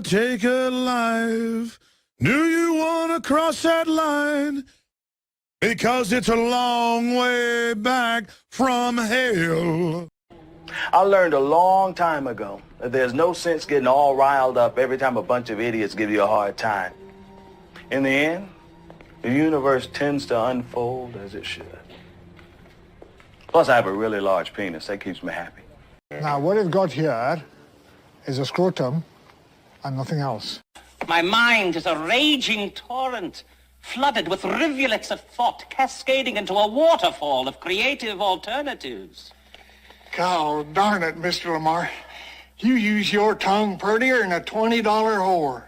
take a life. Do you want to cross that line? Because it's a long way back from hell. I learned a long time ago that there's no sense getting all riled up every time a bunch of idiots give you a hard time. In the end, the universe tends to unfold as it should. Plus, I have a really large penis. That keeps me happy. Now, what it's got here is a scrotum and nothing else. My mind is a raging torrent, flooded with rivulets of thought, cascading into a waterfall of creative alternatives. God darn it, Mr. Lamar. You use your tongue prettier than a $20 whore.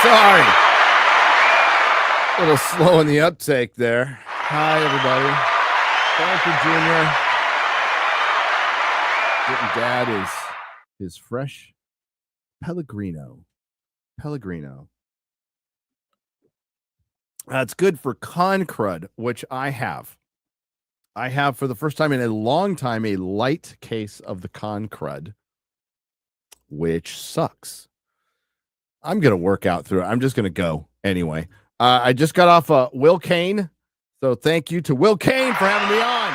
Sorry. A little slow in the uptake there. Hi, everybody. Thank you, Junior. Getting Dad is fresh Pellegrino. It's good for con crud, which I have. I have for the first time in a long time a light case of the con crud, which sucks. I'm going to work out through it. I'm just going to go anyway. I just got off Will Kane. So thank you to Will Kane for having me on.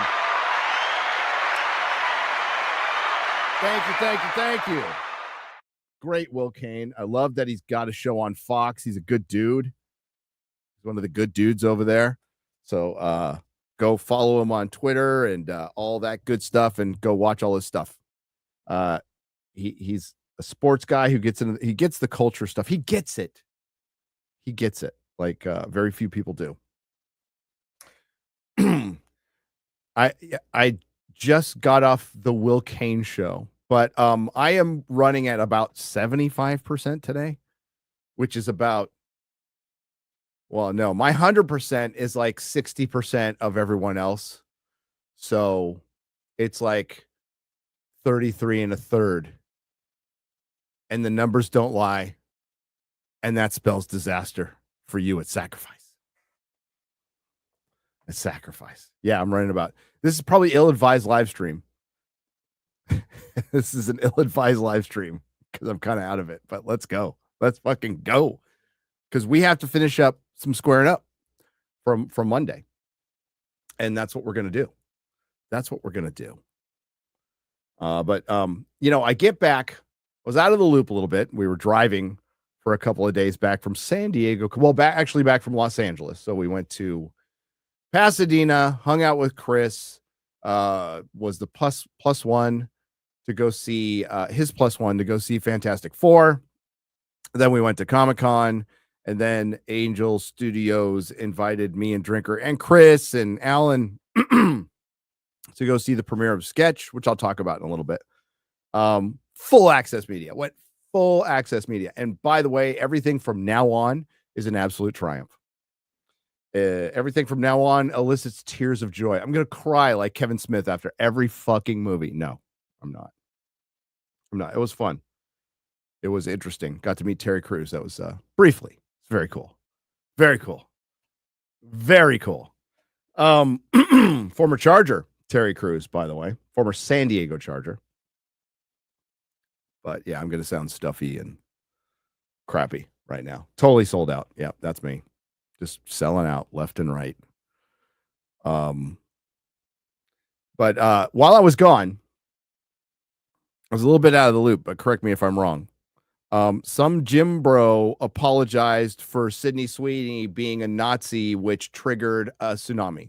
Thank you. Great, Will Kane. I love that he's got a show on Fox. He's a good dude. He's one of the good dudes over there. So go follow him on Twitter and all that good stuff and go watch all his stuff. He's a sports guy who gets he gets the culture stuff. He gets it like very few people do. I just got off the Will Kane show, but I am running at about 75% today, which is about, well, no, my 100% is like 60% of everyone else. So it's like 33 and a third. And the numbers don't lie. And that spells disaster for you at sacrifice. A sacrifice. Yeah, I'm running about. This is probably ill-advised live stream. This is an ill-advised live stream because I'm kind of out of it. But let's go. Let's fucking go. Because we have to finish up some squaring up from Monday. And that's what we're going to do. But I get back was out of the loop a little bit. We were driving for a couple of days back from San Diego. Well, back from Los Angeles. So we went to Pasadena, hung out with Chris, was the plus one to go see his plus one to go see Fantastic Four. Then we went to Comic-Con, and then Angel Studios invited me and Drinker and Chris and Alan to go see the premiere of Sketch, which I'll talk about in a little bit. Full access media. What full access media? And by the way, everything from now on is an absolute triumph. Everything from now on elicits tears of joy. I'm gonna cry like Kevin Smith after every fucking movie. No, I'm not. It was fun. It was interesting. Got to meet Terry Crews. That was briefly. It's very cool. Very cool. Very cool. Former Charger Terry Crews, by the way, former San Diego Charger. But yeah, I'm gonna sound stuffy and crappy right now. Totally sold out. Yeah, that's me. Just selling out left and right. But while I was gone, I was a little bit out of the loop, but correct me if I'm wrong. Some Jim bro apologized for Sydney Sweeney being a Nazi, which triggered a tsunami.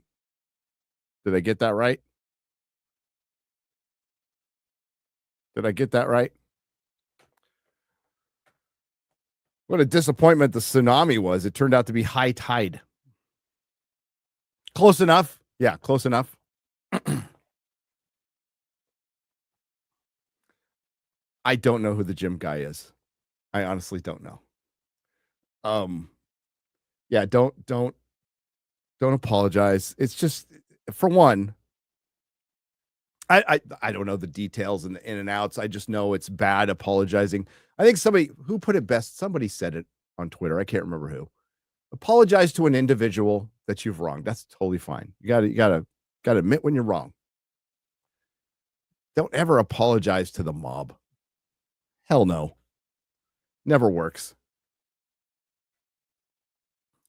Did I get that right? What a disappointment the tsunami was. It turned out to be high tide. Close enough. Yeah, close enough. I don't know who the Jim guy is. I honestly don't know. Yeah, don't apologize. It's just, for one, I don't know the details and the in and outs. I just know it's bad apologizing. I think somebody who put it best, somebody said it on Twitter. I can't remember who. Apologize to an individual that you've wronged. That's totally fine. You gotta admit when you're wrong. Don't ever apologize to the mob. Hell no. Never works.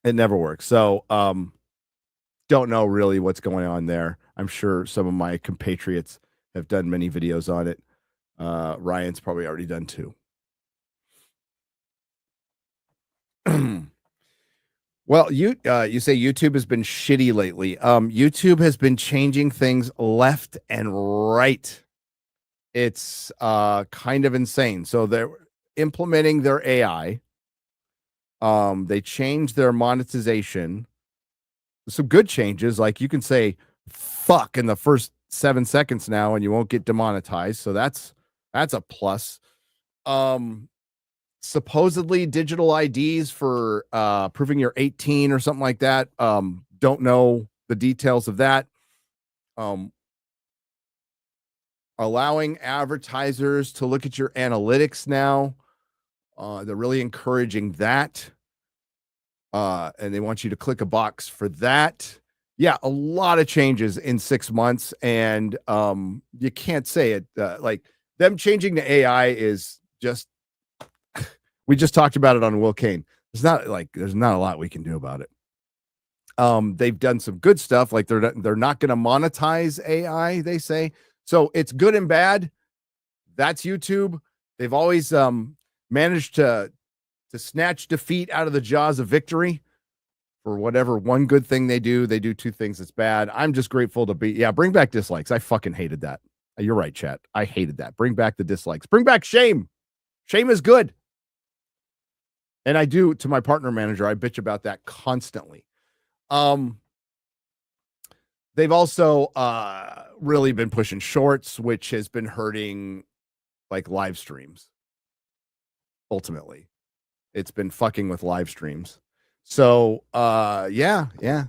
It never works. So don't know really what's going on there. I'm sure some of my compatriots have done many videos on it. Ryan's probably already done too. Well, you say YouTube has been shitty lately. YouTube has been changing things left and right. It's kind of insane. So they're implementing their AI. They changed their monetization. Some good changes, like you can say fuck in the first 7 seconds now and you won't get demonetized. So that's a plus. Supposedly digital IDs for proving you're 18 or something like that. Don't know the details of that. Allowing advertisers to look at your analytics now. They're really encouraging that. And they want you to click a box for that. Yeah, a lot of changes in 6 months. And you can't say it like them changing to AI is just, we just talked about it on Will Kane. There's not a lot we can do about it. They've done some good stuff. Like they're not going to monetize AI, they say. So it's good and bad. That's YouTube. They've always managed to snatch defeat out of the jaws of victory. For whatever one good thing they do two things that's bad. I'm just grateful to bring back dislikes. I fucking hated that. You're right, chat. I hated that. Bring back the dislikes. Bring back shame. Shame is good. And I do, to my partner manager, I bitch about that constantly. They've also really been pushing shorts, which has been hurting like live streams. Ultimately, it's been fucking with live streams. So yeah,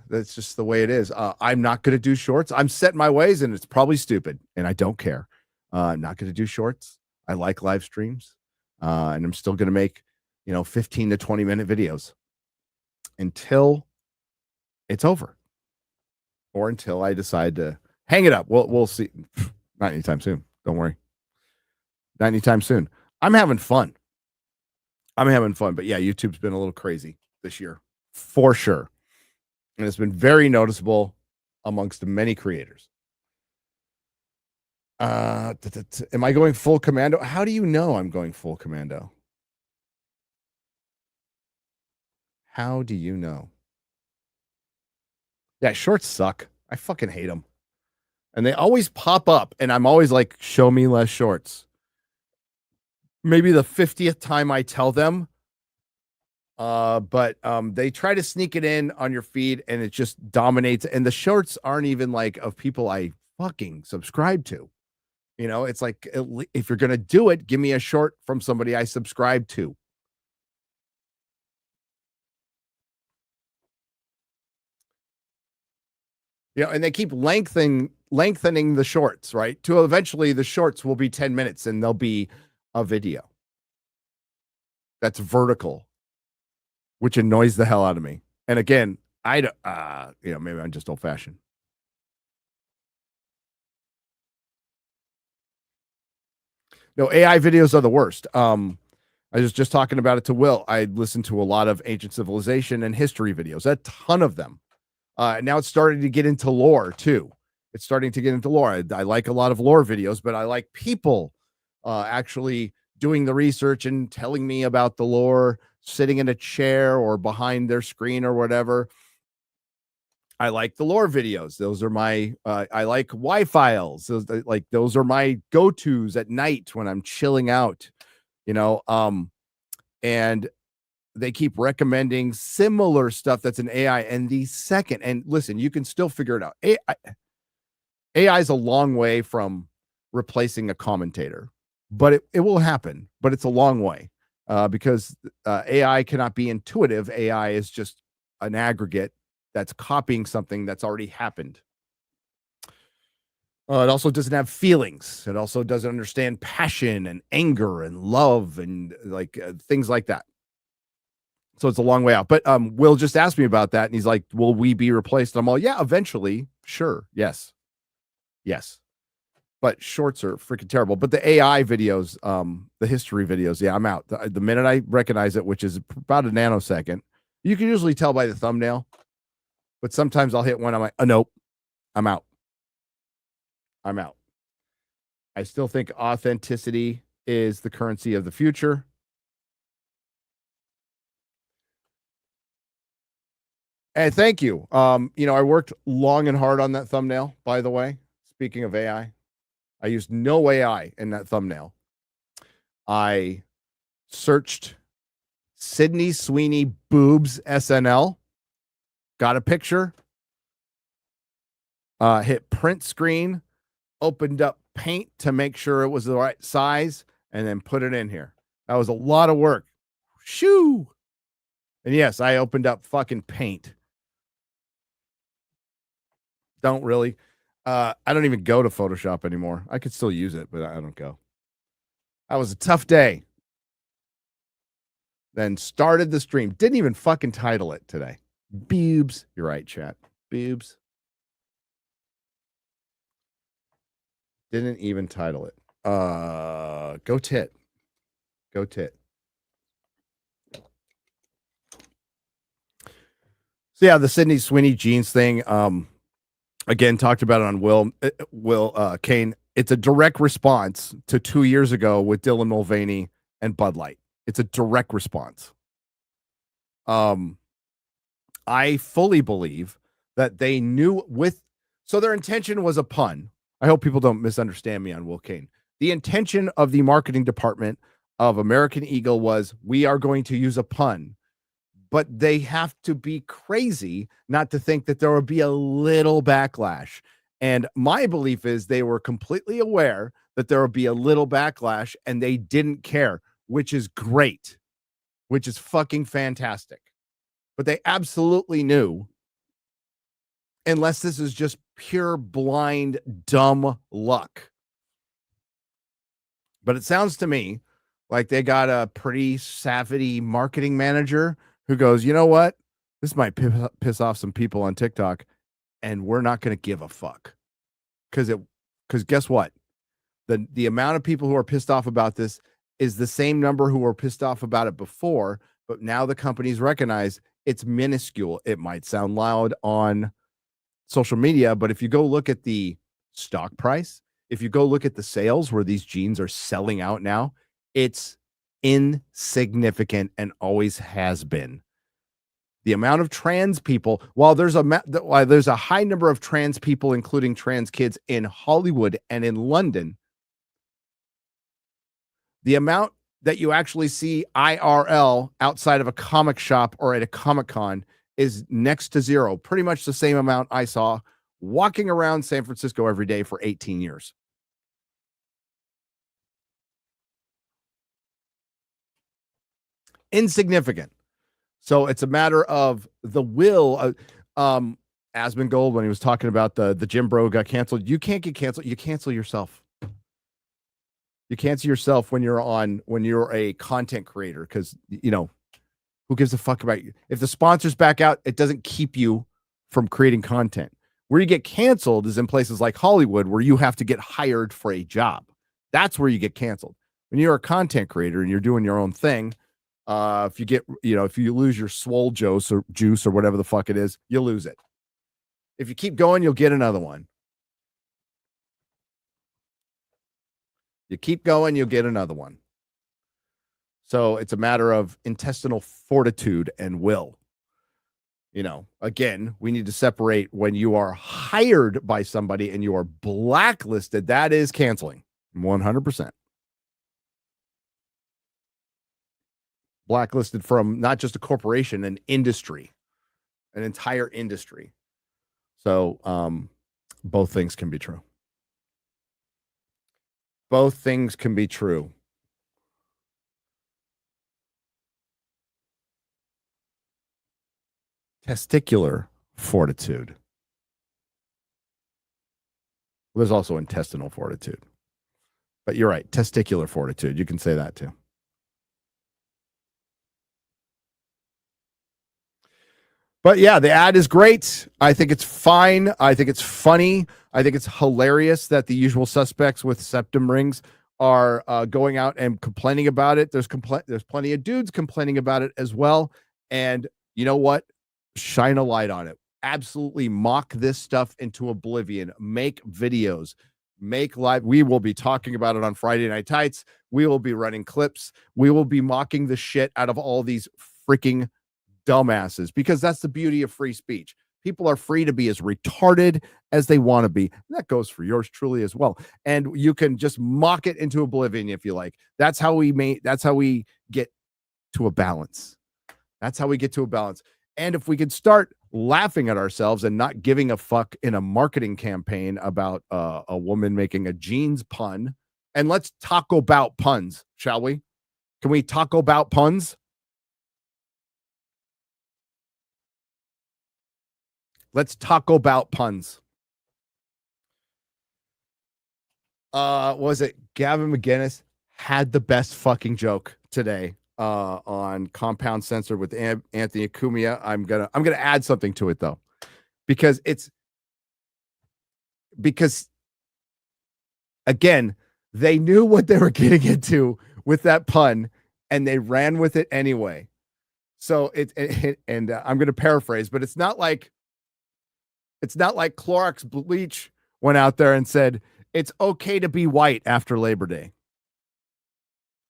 that's just the way it is. I'm not going to do shorts. I'm set in my ways, and it's probably stupid, and I don't care. I'm not going to do shorts. I like live streams, and I'm still going to make 15 to 20 minute videos until it's over, or until I decide to hang it up. We'll see. Not anytime soon. Don't worry. Not anytime soon. I'm having fun. But yeah, YouTube's been a little crazy this year for sure. And it's been very noticeable amongst many creators. Am I going full commando? How do you know I'm going full commando? How do you know? Yeah, shorts suck. I fucking hate them. And they always pop up, and I'm always like, show me less shorts. Maybe the 50th time I tell them, but they try to sneak it in on your feed, and it just dominates. And the shorts aren't even like of people I fucking subscribe to. You know, it's like, if you're gonna do it, give me a short from somebody I subscribe to. You know, and they keep lengthening the shorts, right? To eventually the shorts will be 10 minutes and they'll be a video that's vertical, which annoys the hell out of me. And again, maybe I'm just old fashioned. No, AI videos are the worst. I was just talking about it to Will. I listened to a lot of ancient civilization and history videos, a ton of them. Now it's starting to get into lore too. It's starting to get into lore. I like a lot of lore videos, but I like people actually doing the research and telling me about the lore, sitting in a chair or behind their screen or whatever. I like the lore videos. Those are my, I like Wi-Files. Those are my go-tos at night when I'm chilling out, you know, and they keep recommending similar stuff that's an AI. And listen, you can still figure it out. AI is a long way from replacing a commentator, but it will happen, but it's a long way because AI cannot be intuitive. AI is just an aggregate that's copying something that's already happened. It also doesn't have feelings. It also doesn't understand passion and anger and love and things like that. So it's a long way out. But Will just asked me about that, and he's like, will we be replaced? I'm all, yeah, eventually. Sure. Yes. But shorts are freaking terrible. But the AI videos, the history videos, yeah, I'm out. The minute I recognize it, which is about a nanosecond, you can usually tell by the thumbnail. But sometimes I'll hit one. I'm like, oh, nope, I'm out. I still think authenticity is the currency of the future. And thank you. I worked long and hard on that thumbnail, by the way. Speaking of AI, I used no AI in that thumbnail. I searched Sydney Sweeney boobs SNL, got a picture, hit print screen, opened up Paint to make sure it was the right size, and then put it in here. That was a lot of work. Shoo! And yes, I opened up fucking Paint. Don't really. I don't even go to Photoshop anymore. I could still use it, but I don't go. That was a tough day. Then started the stream. Didn't even fucking title it today. Boobs. You're right, chat. Boobs. Didn't even title it. Go tit. So yeah, the Sydney Sweeney jeans thing. Again, talked about it on Will Kane. It's a direct response to 2 years ago with Dylan Mulvaney and Bud Light. It's a direct response. I fully believe that they knew so their intention was a pun. I hope people don't misunderstand me on Will Kane. The intention of the marketing department of American Eagle was, we are going to use a pun. But they have to be crazy not to think that there will be a little backlash. And my belief is they were completely aware that there would be a little backlash and they didn't care, which is great, which is fucking fantastic. But they absolutely knew, unless this is just pure blind, dumb luck. But it sounds to me like they got a pretty savvy marketing manager who goes, you know what? This might piss off some people on TikTok, and we're not going to give a fuck. Because guess what? The amount of people who are pissed off about this is the same number who were pissed off about it before, but now the companies recognize it's minuscule. It might sound loud on social media, but if you go look at the stock price, if you go look at the sales where these jeans are selling out now, it's insignificant and always has been. The amount of trans people, while there's a high number of trans people, including trans kids in Hollywood and in London, the amount that you actually see IRL outside of a comic shop or at a Comic-Con is next to zero. Pretty much the same amount I saw walking around San Francisco every day for 18 years. Insignificant. So it's a matter of the will. Asmongold, when he was talking about the Jim Bro got canceled, you can't get canceled. You cancel yourself. You cancel yourself when you're a content creator, because who gives a fuck about you? If the sponsors back out, it doesn't keep you from creating content. Where you get canceled is in places like Hollywood, where you have to get hired for a job. That's where you get canceled. When you're a content creator and you're doing your own thing, if you lose your swole juice or whatever the fuck it is, you lose it. If you keep going, you'll get another one. You keep going, you'll get another one. So it's a matter of intestinal fortitude and will. Again, we need to separate when you are hired by somebody and you are blacklisted. That is canceling 100%. Blacklisted from not just a corporation, an industry, an entire industry. So both things can be true. Both things can be true. Testicular fortitude. There's also intestinal fortitude. But you're right. Testicular fortitude. You can say that too. But yeah, the ad is great. I think it's fine. I think it's funny. I think it's hilarious that the usual suspects with septum rings are going out and complaining about it. There's plenty of dudes complaining about it as well. And you know what? Shine a light on it. Absolutely mock this stuff into oblivion. Make videos. Make live. We will be talking about it on Friday Night Tights. We will be running clips. We will be mocking the shit out of all these freaking dumbasses, because that's the beauty of free speech. People are free to be as retarded as they want to be. And that goes for yours truly as well. And you can just mock it into oblivion if you like. That's how we get to a balance. That's how we get to a balance. And if we could start laughing at ourselves and not giving a fuck in a marketing campaign about a woman making a jeans pun, and let's talk about puns, shall we? Can we talk about puns? Let's talk about puns. Was it Gavin McGinnis had the best fucking joke today on Compound Censored with Anthony Acumia. I'm gonna add something to it though, because again, they knew what they were getting into with that pun and they ran with it anyway. So and I'm going to paraphrase, but it's not like Clorox bleach went out there and said, it's okay to be white after Labor Day,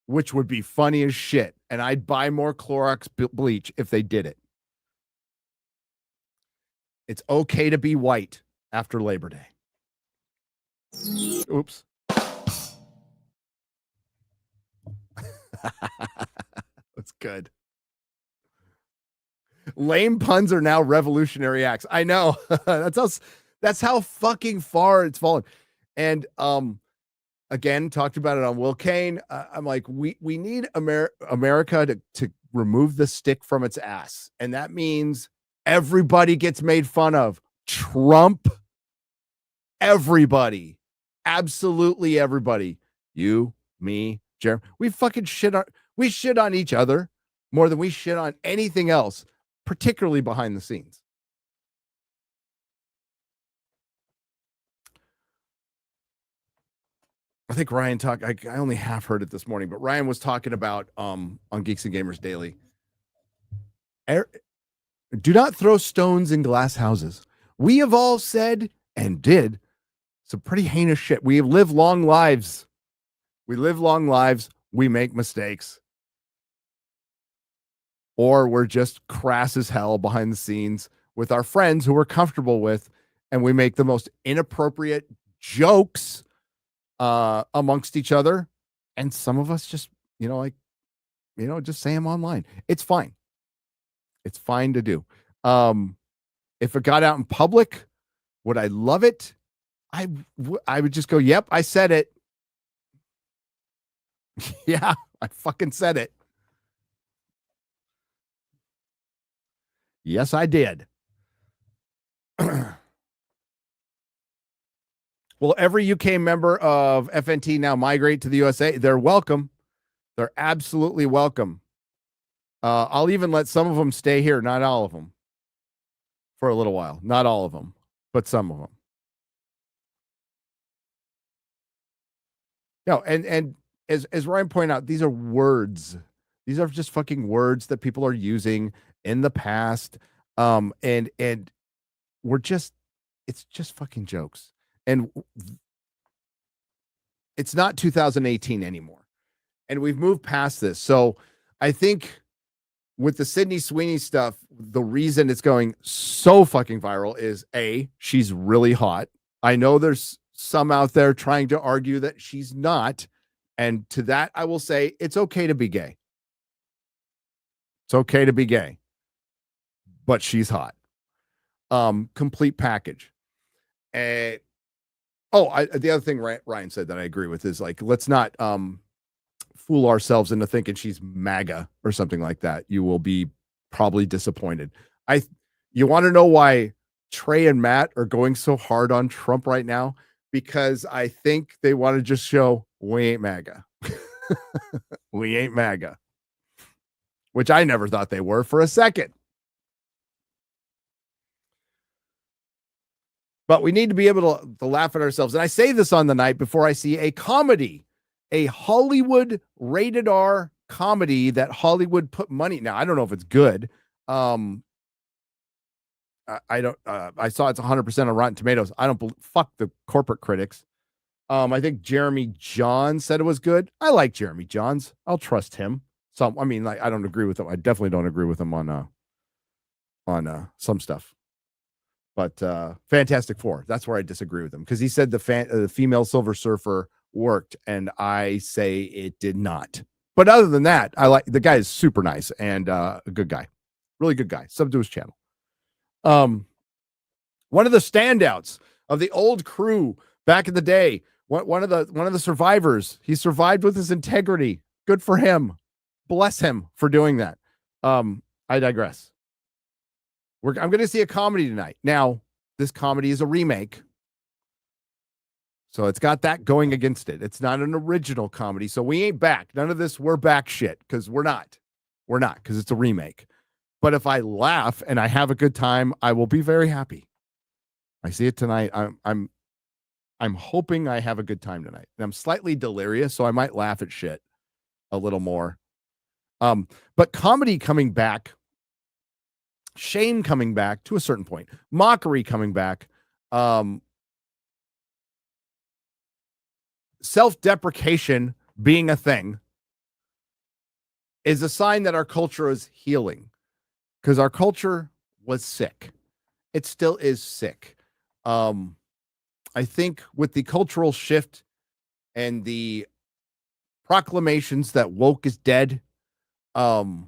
which would be funny as shit. And I'd buy more Clorox bleach if they did it. It's okay to be white after Labor Day. Oops. That's good. Lame puns are now revolutionary acts. I know. That's how fucking far it's fallen. And again, talked about it on Will Kane. I'm like, we need America to remove the stick from its ass. And that means everybody gets made fun of. Trump, everybody, absolutely everybody. You, me, Jeremy. We fucking shit on each other more than we shit on anything else, particularly behind the scenes. I think Ryan talked, I only half heard it this morning, but Ryan was talking about on Geeks and Gamers Daily. Do not throw stones in glass houses. We have all said and did Some pretty heinous shit. We live long lives. We live long lives. We make mistakes. Or we're just crass as hell behind the scenes with our friends who we're comfortable with, and we make the most inappropriate jokes amongst each other. And some of us just, just say them online. It's fine. It's fine to do. If it got out in public, would I love it? I would just go, yep, I said it. Yeah, I fucking said it. Yes, I did. Will every UK member of FNT now migrate to the USA? They're welcome. They're absolutely welcome. I'll even let some of them stay here, not all of them, for a little while. Not all of them, but some of them. No, and as Ryan pointed out, these are words. These are just fucking words that people are using in the past. And we're just, it's just fucking jokes. And it's not 2018 anymore. And we've moved past this. So I think with the Sydney Sweeney stuff, the reason it's going so fucking viral is she's really hot. I know there's some out there trying to argue that she's not. And to that, I will say it's okay to be gay. It's okay to be gay. But she's hot. Complete package. The other thing Ryan said that I agree with is like, let's not fool ourselves into thinking she's MAGA or something like that. You will be probably disappointed. You want to know why Trey and Matt are going so hard on Trump right now? Because I think they want to just show we ain't MAGA. We ain't MAGA. Which I never thought they were for a second. But we need to be able to laugh at ourselves. And I say this on the night before I see a comedy, a Hollywood rated R comedy that Hollywood put money. Now, I don't know if it's good. I saw it's 100% on Rotten Tomatoes. I don't fuck the corporate critics. I think Jeremy Johns said it was good. I like Jeremy Johns. I'll trust him. I don't agree with him. I definitely don't agree with him on some stuff. But Fantastic Four, that's where I disagree with him, because he said the female Silver Surfer worked, and I say it did not. But other than that, I like the guy is super nice and a good guy, really good guy. Sub to his channel. One of the standouts of the old crew back in the day, one of the survivors. He survived with his integrity. Good for him. Bless him for doing that. I digress. I'm going to see a comedy tonight. Now, this comedy is a remake. So it's got that going against it. It's not an original comedy. So we ain't back. None of this we're back shit, because we're not. We're not, because it's a remake. But if I laugh and I have a good time, I will be very happy. I see it tonight. I'm hoping I have a good time tonight. And I'm slightly delirious, so I might laugh at shit a little more. But comedy coming back, shame coming back to a certain point, mockery coming back, self-deprecation being a thing is a sign that our culture is healing, because our culture was sick. It still is sick. I think with the cultural shift and the proclamations that woke is dead, I'll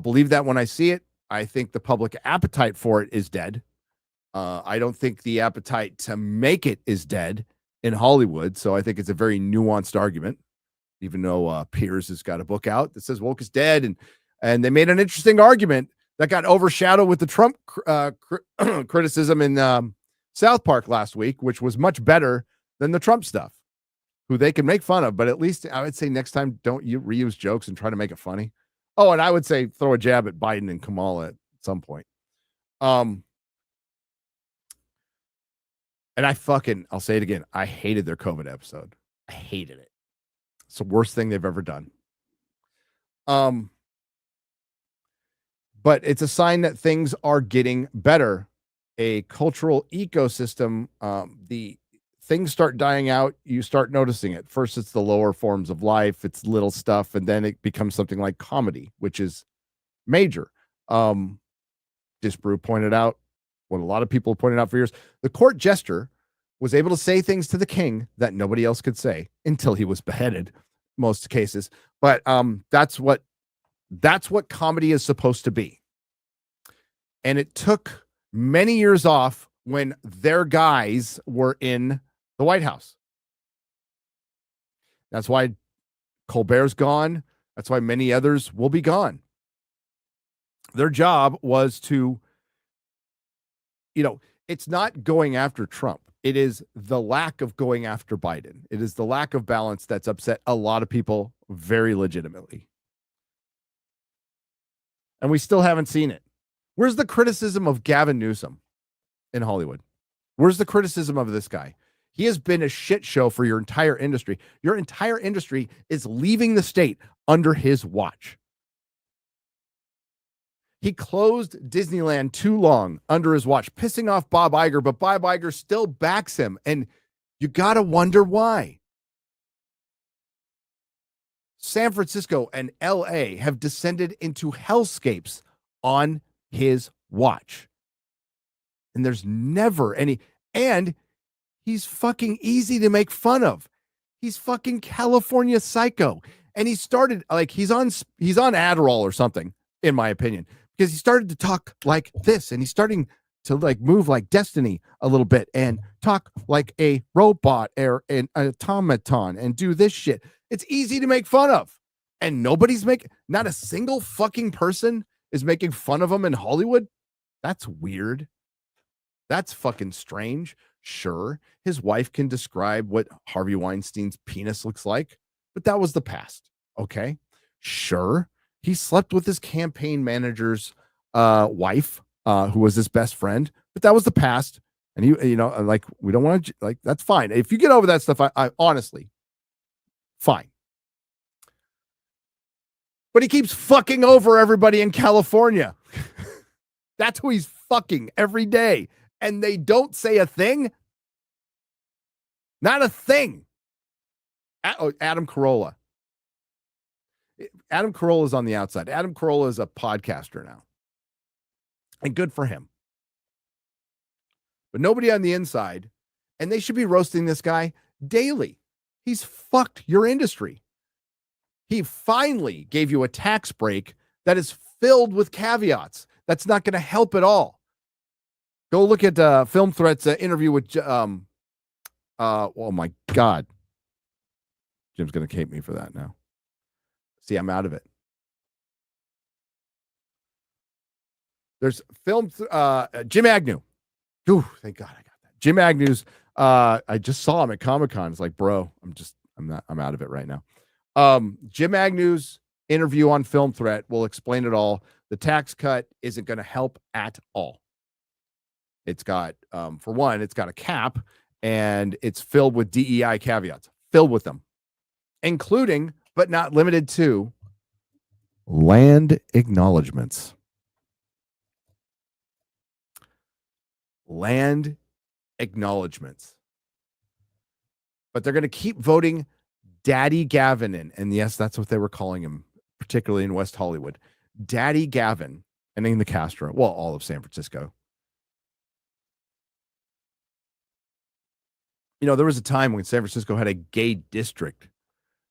believe that when I see it. I think the public appetite for it is dead. I don't think the appetite to make it is dead in Hollywood. So I think it's a very nuanced argument, even though Piers has got a book out that says woke is dead. And they made an interesting argument that got overshadowed with the Trump criticism in South Park last week, which was much better than the Trump stuff, who they can make fun of. But at least I would say next time, don't you reuse jokes and try to make it funny. Oh, and I would say throw a jab at Biden and Kamala at some point. And I'll say it again. I hated their COVID episode. I hated it. It's the worst thing they've ever done. But it's a sign that things are getting better. a cultural ecosystem, the things start dying out. You start noticing it. First, it's the lower forms of life. It's little stuff. And then it becomes something like comedy, which is major. Disbrew pointed out what a lot of people pointed out for years. The court jester was able to say things to the king that nobody else could say until he was beheaded, most cases. But that's what comedy is supposed to be. And it took many years off when their guys were in the White House. That's why Colbert's gone. That's why many others will be gone. Their job was to, it's not going after Trump. It is the lack of going after Biden. It is the lack of balance that's upset a lot of people very legitimately. And we still haven't seen it. Where's the criticism of Gavin Newsom in Hollywood? Where's the criticism of this guy? He has been a shit show for your entire industry. Your entire industry is leaving the state under his watch. He closed Disneyland too long under his watch, pissing off Bob Iger, but Bob Iger still backs him. And you got to wonder why. San Francisco and LA have descended into hellscapes on his watch. And there's never any, and he's fucking easy to make fun of. He's fucking California psycho. And he started like he's on Adderall or something, in my opinion, because he started to talk like this, and he's starting to like move like Destiny a little bit and talk like a robot or an automaton and do this shit. It's easy to make fun of. And not a single fucking person is making fun of him in Hollywood. That's weird. That's fucking strange. Sure, his wife can describe what Harvey Weinstein's penis looks like, but that was the past. Okay. Sure, he slept with his campaign manager's wife, who was his best friend, but that was the past. And he, like, we don't want to, like, that's fine. If you get over that stuff, I honestly, fine. But he keeps fucking over everybody in California. That's who he's fucking every day. And they don't say a thing. Not a thing. Adam Carolla. Adam Carolla is on the outside. Adam Carolla is a podcaster now. And good for him. But nobody on the inside. And they should be roasting this guy daily. He's fucked your industry. He finally gave you a tax break that is filled with caveats. That's not going to help at all. Go look at Film Threat's interview with, oh my God. Jim's going to cape me for that now. See, I'm out of it. There's Jim Agnew. Ooh, thank God I got that. Jim Agnew's, I just saw him at Comic-Con. It's like, bro, I'm out of it right now. Jim Agnew's interview on Film Threat will explain it all. The tax cut isn't going to help at all. It's got, for one, it's got a cap, and it's filled with DEI caveats, filled with them, including, but not limited to, land acknowledgments. Land acknowledgments. But they're going to keep voting Daddy Gavin in. And yes, that's what they were calling him, particularly in West Hollywood. Daddy Gavin, and in the Castro, well, all of San Francisco. There was a time when San Francisco had a gay district.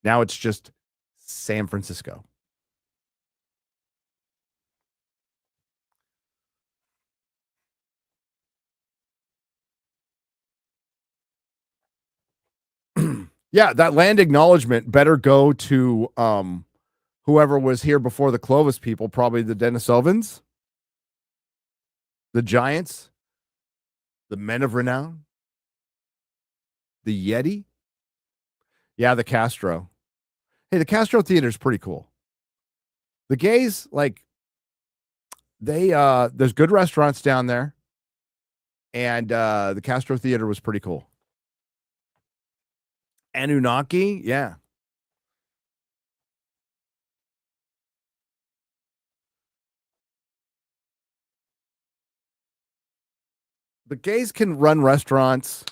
Now it's just San Francisco. Yeah, that land acknowledgement better go to whoever was here before the Clovis people, probably the Denisovans, the Giants, the Men of Renown, the Yeti. Yeah, the Castro. Hey, the Castro Theater is pretty cool. The gays, like, there's good restaurants down there, and the Castro Theater was pretty cool. Anunnaki, yeah. the gays can run restaurants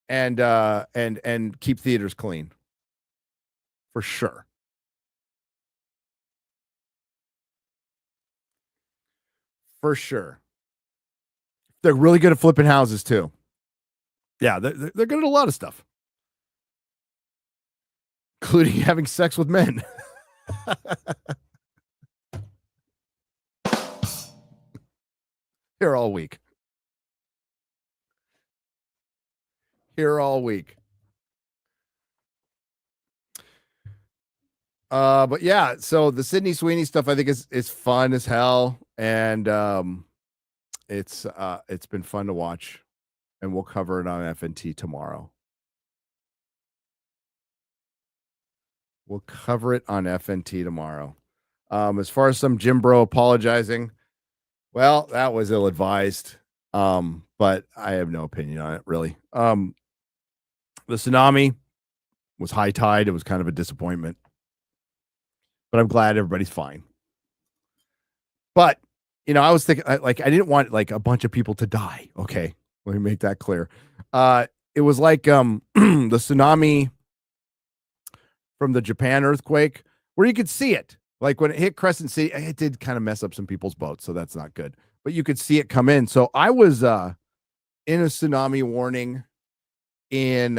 and keep theaters clean for sure. For sure. They're really good at flipping houses too. Yeah, they're good at a lot of stuff, including having sex with men. Here all week. Here all week. But yeah, so the Sydney Sweeney stuff I think is fun as hell, and it's been fun to watch, and we'll cover it on FNT tomorrow. We'll cover it on FNT tomorrow. As far as some Jim Bro apologizing, well, that was ill-advised. But I have no opinion on it, really. The tsunami was high tide. It was kind of a disappointment. But I'm glad everybody's fine. But, you know, I was thinking, I didn't want like a bunch of people to die. Okay. Let me make that clear. It was like the tsunami from the Japan earthquake where you could see it. Like when it hit Crescent City, it did kind of mess up some people's boats. So that's not good. But you could see it come in. So I was in a tsunami warning in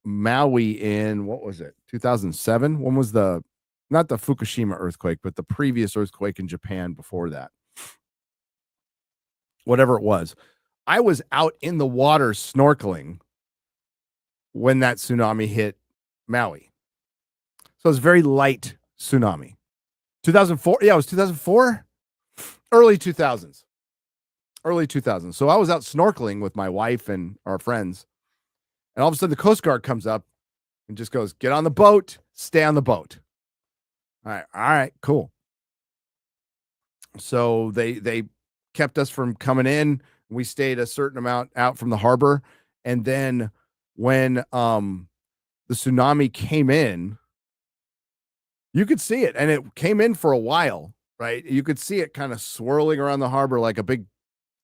Maui in, what was it, 2007? When was not the Fukushima earthquake, but the previous earthquake in Japan before that? Whatever it was. I was out in the water snorkeling when that tsunami hit Maui. So it was very light tsunami. 2004. Yeah, it was 2004. Early 2000s. Early 2000s. So I was out snorkeling with my wife and our friends. And all of a sudden the Coast Guard comes up and just goes, get on the boat, stay on the boat. All right, cool. So they kept us from coming in. We stayed a certain amount out from the harbor. And then when the tsunami came in, you could see it. And it came in for a while, right? You could see it kind of swirling around the harbor like a big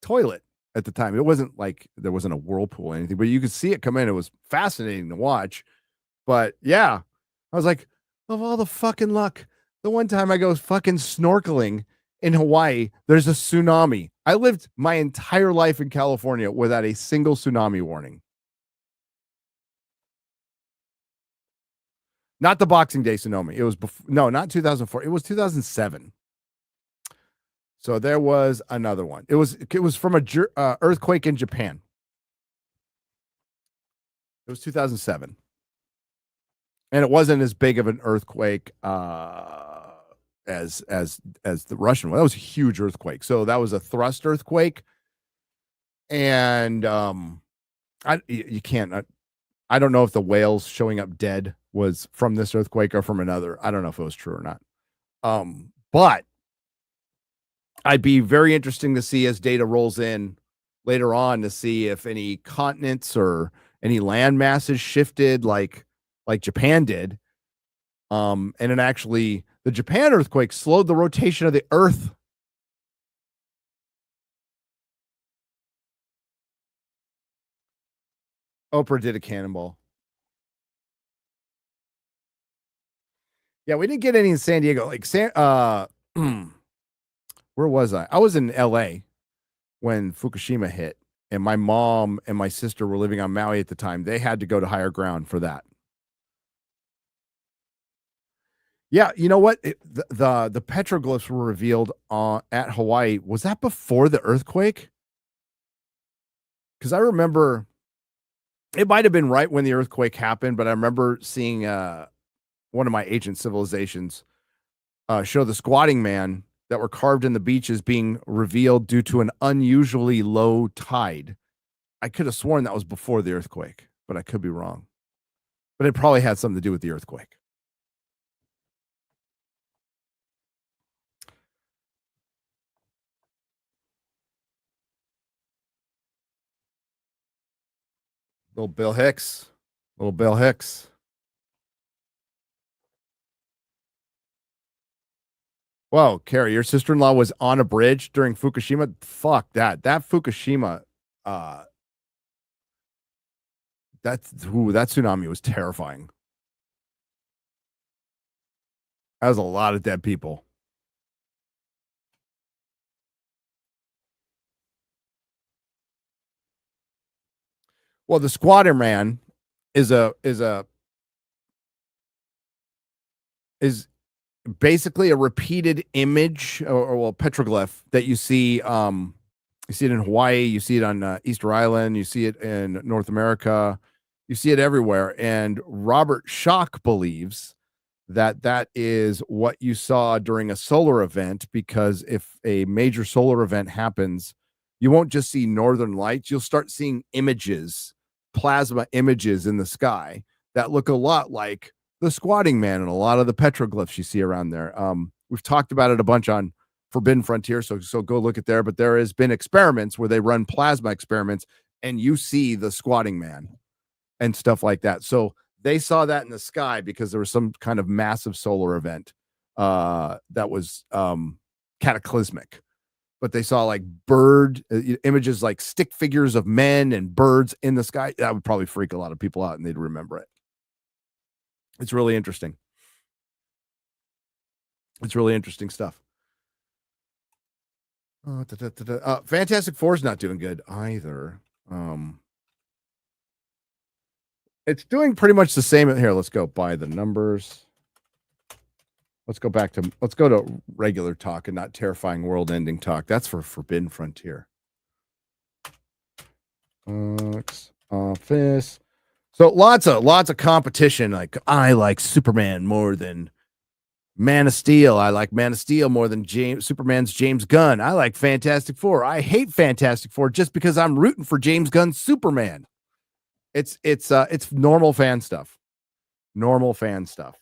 toilet at the time. It wasn't like there wasn't a whirlpool or anything, but you could see it come in. It was fascinating to watch. But yeah, I was like, of all the fucking luck, the one time I go fucking snorkeling in Hawaii, there's a tsunami. I lived my entire life in California without a single tsunami warning. Not the Boxing Day tsunami. It was no, not 2004. It was 2007. So there was another one. It was from a earthquake in Japan. It was 2007. And it wasn't as big of an earthquake as the Russian one. That was a huge earthquake. So that was a thrust earthquake. And you can't. I don't know if the whales showing up dead was from this earthquake or from another. I don't know if it was true or not. But I'd be very interesting to see as data rolls in later on to see if any continents or any land masses shifted like Japan did. And it actually, the Japan earthquake slowed the rotation of the earth. Oprah did a cannonball. Yeah, we didn't get any in San Diego. Like where was I? I was in LA when Fukushima hit, and my mom and my sister were living on Maui at the time. They had to go to higher ground for that. Yeah, you know what? The petroglyphs were revealed at Hawaii. Was that before the earthquake? Because I remember it might have been right when the earthquake happened, but I remember seeing one of my ancient civilizations show the squatting man that were carved in the beaches being revealed due to an unusually low tide. I could have sworn that was before the earthquake, but I could be wrong. But it probably had something to do with the earthquake. Little Bill Hicks. Little Bill Hicks. Whoa, Carrie, your sister-in-law was on a bridge during Fukushima. Fuck that. That Fukushima, that tsunami was terrifying. That was a lot of dead people. Well, the Squatter Man is basically a repeated image or petroglyph that you see. You see it in Hawaii, you see it on Easter Island, you see it in North America, you see it everywhere. And Robert Schock believes that that is what you saw during a solar event, because if a major solar event happens, you won't just see northern lights, you'll start seeing images, plasma images in the sky that look a lot like the Squatting Man and a lot of the petroglyphs you see around there. We've talked about it a bunch on Forbidden Frontier, so go look at there. But there has been experiments where they run plasma experiments and you see the Squatting Man and stuff like that. So they saw that in the sky because there was some kind of massive solar event that was cataclysmic. But they saw like bird images, like stick figures of men and birds in the sky. That would probably freak a lot of people out and they'd remember it. It's really interesting. It's really interesting stuff. Fantastic Four is not doing good either. It's doing pretty much the same. Here, let's go by the numbers. Let's go to regular talk and not terrifying world-ending talk. That's for Forbidden Frontier. Box office. So lots of competition. Like, I like Superman more than Man of Steel. I like Man of Steel more than Superman's James Gunn. I like Fantastic Four. I hate Fantastic Four just because I'm rooting for James Gunn's Superman. It's normal fan stuff. Normal fan stuff.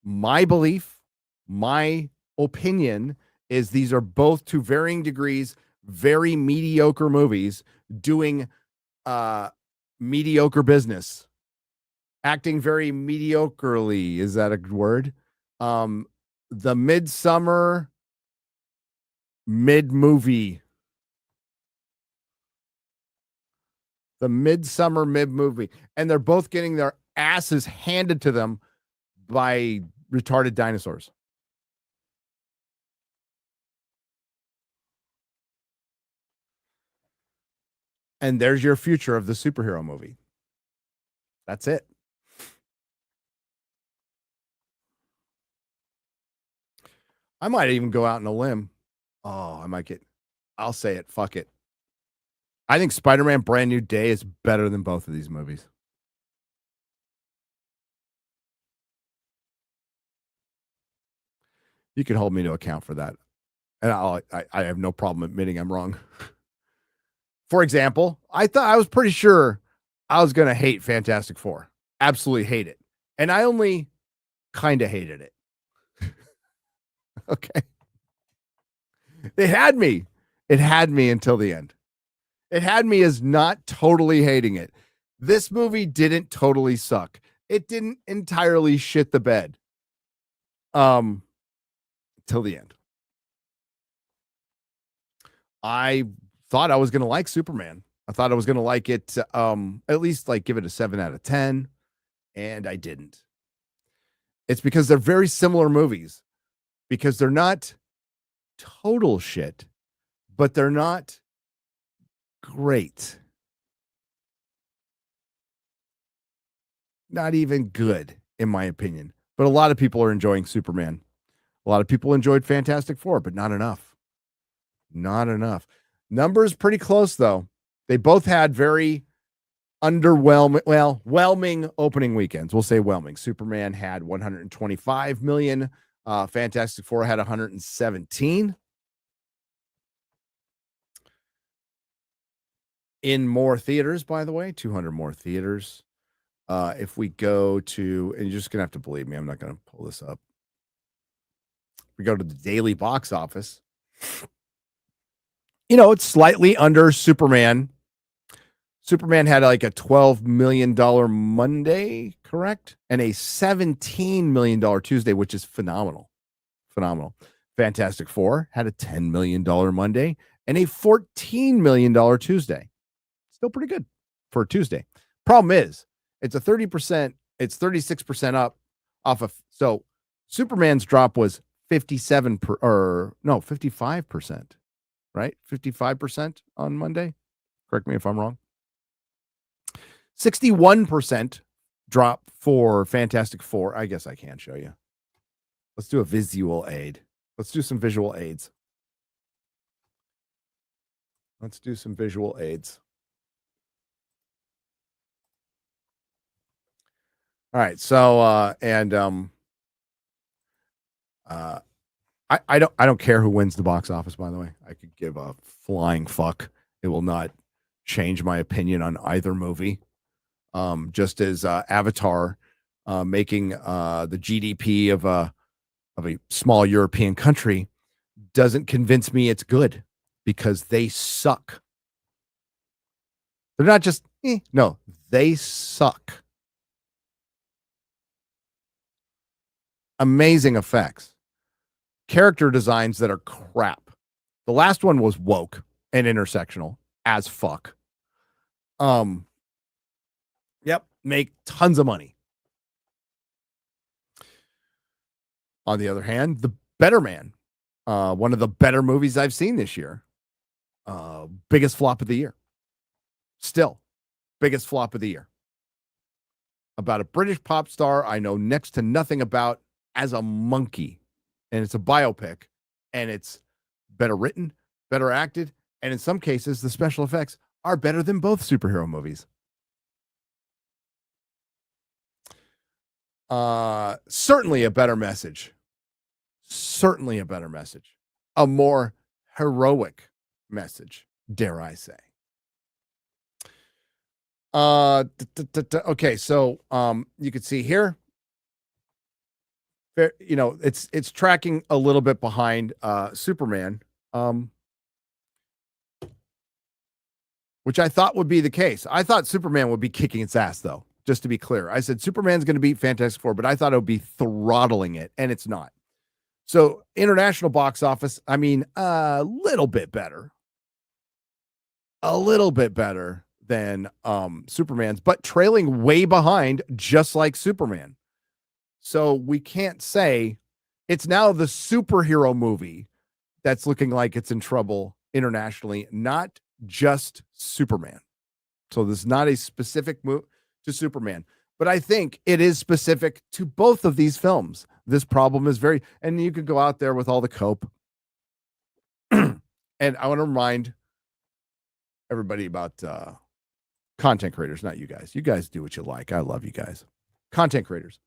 My belief, my opinion is these are both, to varying degrees, very mediocre movies doing mediocre business. Acting very mediocrely. Is that a word? The Midsummer mid-movie. The Midsummer mid-movie. And they're both getting their asses handed to them by retarded dinosaurs. And there's your future of the superhero movie. That's it. I might even go out on a limb. Oh, I'll say it. Fuck it. I think Spider-Man Brand New Day is better than both of these movies. You can hold me to account for that. And I have no problem admitting I'm wrong. For example, I was pretty sure I was going to hate Fantastic Four. Absolutely hate it. And I only kind of hated it. Okay. It had me. It had me until the end. It had me as not totally hating it. This movie didn't totally suck. It didn't entirely shit the bed. Till the end. I thought I was going to like Superman. I thought I was going to like it, at least like give it a 7 out of 10. And I didn't. It's because they're very similar movies. Because they're not total shit, but they're not great. Not even good, in my opinion. But a lot of people are enjoying Superman. A lot of people enjoyed Fantastic Four, but not enough. Not enough. Numbers pretty close, though. They both had very whelming opening weekends. We'll say whelming. Superman had 125 million. Fantastic Four had 117. In more theaters, by the way, 200 more theaters. If we go to, and you're just going to have to believe me, I'm not going to pull this up. We go to the daily box office. You know, it's slightly under Superman. Superman had like a $12 million Monday, correct? And a $17 million Tuesday, which is phenomenal. phenomenal. Fantastic Four had a $10 million Monday and a $14 million Tuesday. Still pretty good for a Tuesday. Problem is, it's a 30%, it's 36% up off of, so Superman's drop was 55%, right? 55% on Monday. Correct me if I'm wrong. 61% drop for Fantastic Four. I guess I can show you. Let's do a visual aid. Let's do some visual aids. Let's do some visual aids. All right. So, I don't care who wins the box office, by the way. I could give a flying fuck. It will not change my opinion on either movie. Just as Avatar making the GDP of a small European country doesn't convince me it's good, because they suck. They're not just no, they suck. Amazing effects, character designs that are crap. The last one was woke and intersectional as fuck. Yep, make tons of money. On the other hand, The Better Man, one of the better movies I've seen this year, biggest flop of the year. Still, biggest flop of the year. About a British pop star I know next to nothing about as a monkey. And it's a biopic. And it's better written, better acted. And in some cases, the special effects are better than both superhero movies. Certainly a better message. Certainly a better message. A more heroic message, dare I say. Okay, so you can see here, you know, it's tracking a little bit behind Superman, which I thought would be the case. I thought Superman would be kicking its ass, though, just to be clear. I said Superman's going to beat Fantastic Four, but I thought it would be throttling it, and it's not. So international box office, I mean, a little bit better than Superman's, but trailing way behind, just like Superman. So we can't say it's now the superhero movie that's looking like it's in trouble internationally, not just Superman. So this is not a specific move to Superman, but I think it is specific to both of these films. This problem is very, and you could go out there with all the cope. And I want to remind everybody about content creators, not you guys. You guys do what you like. I love you guys. Content creators.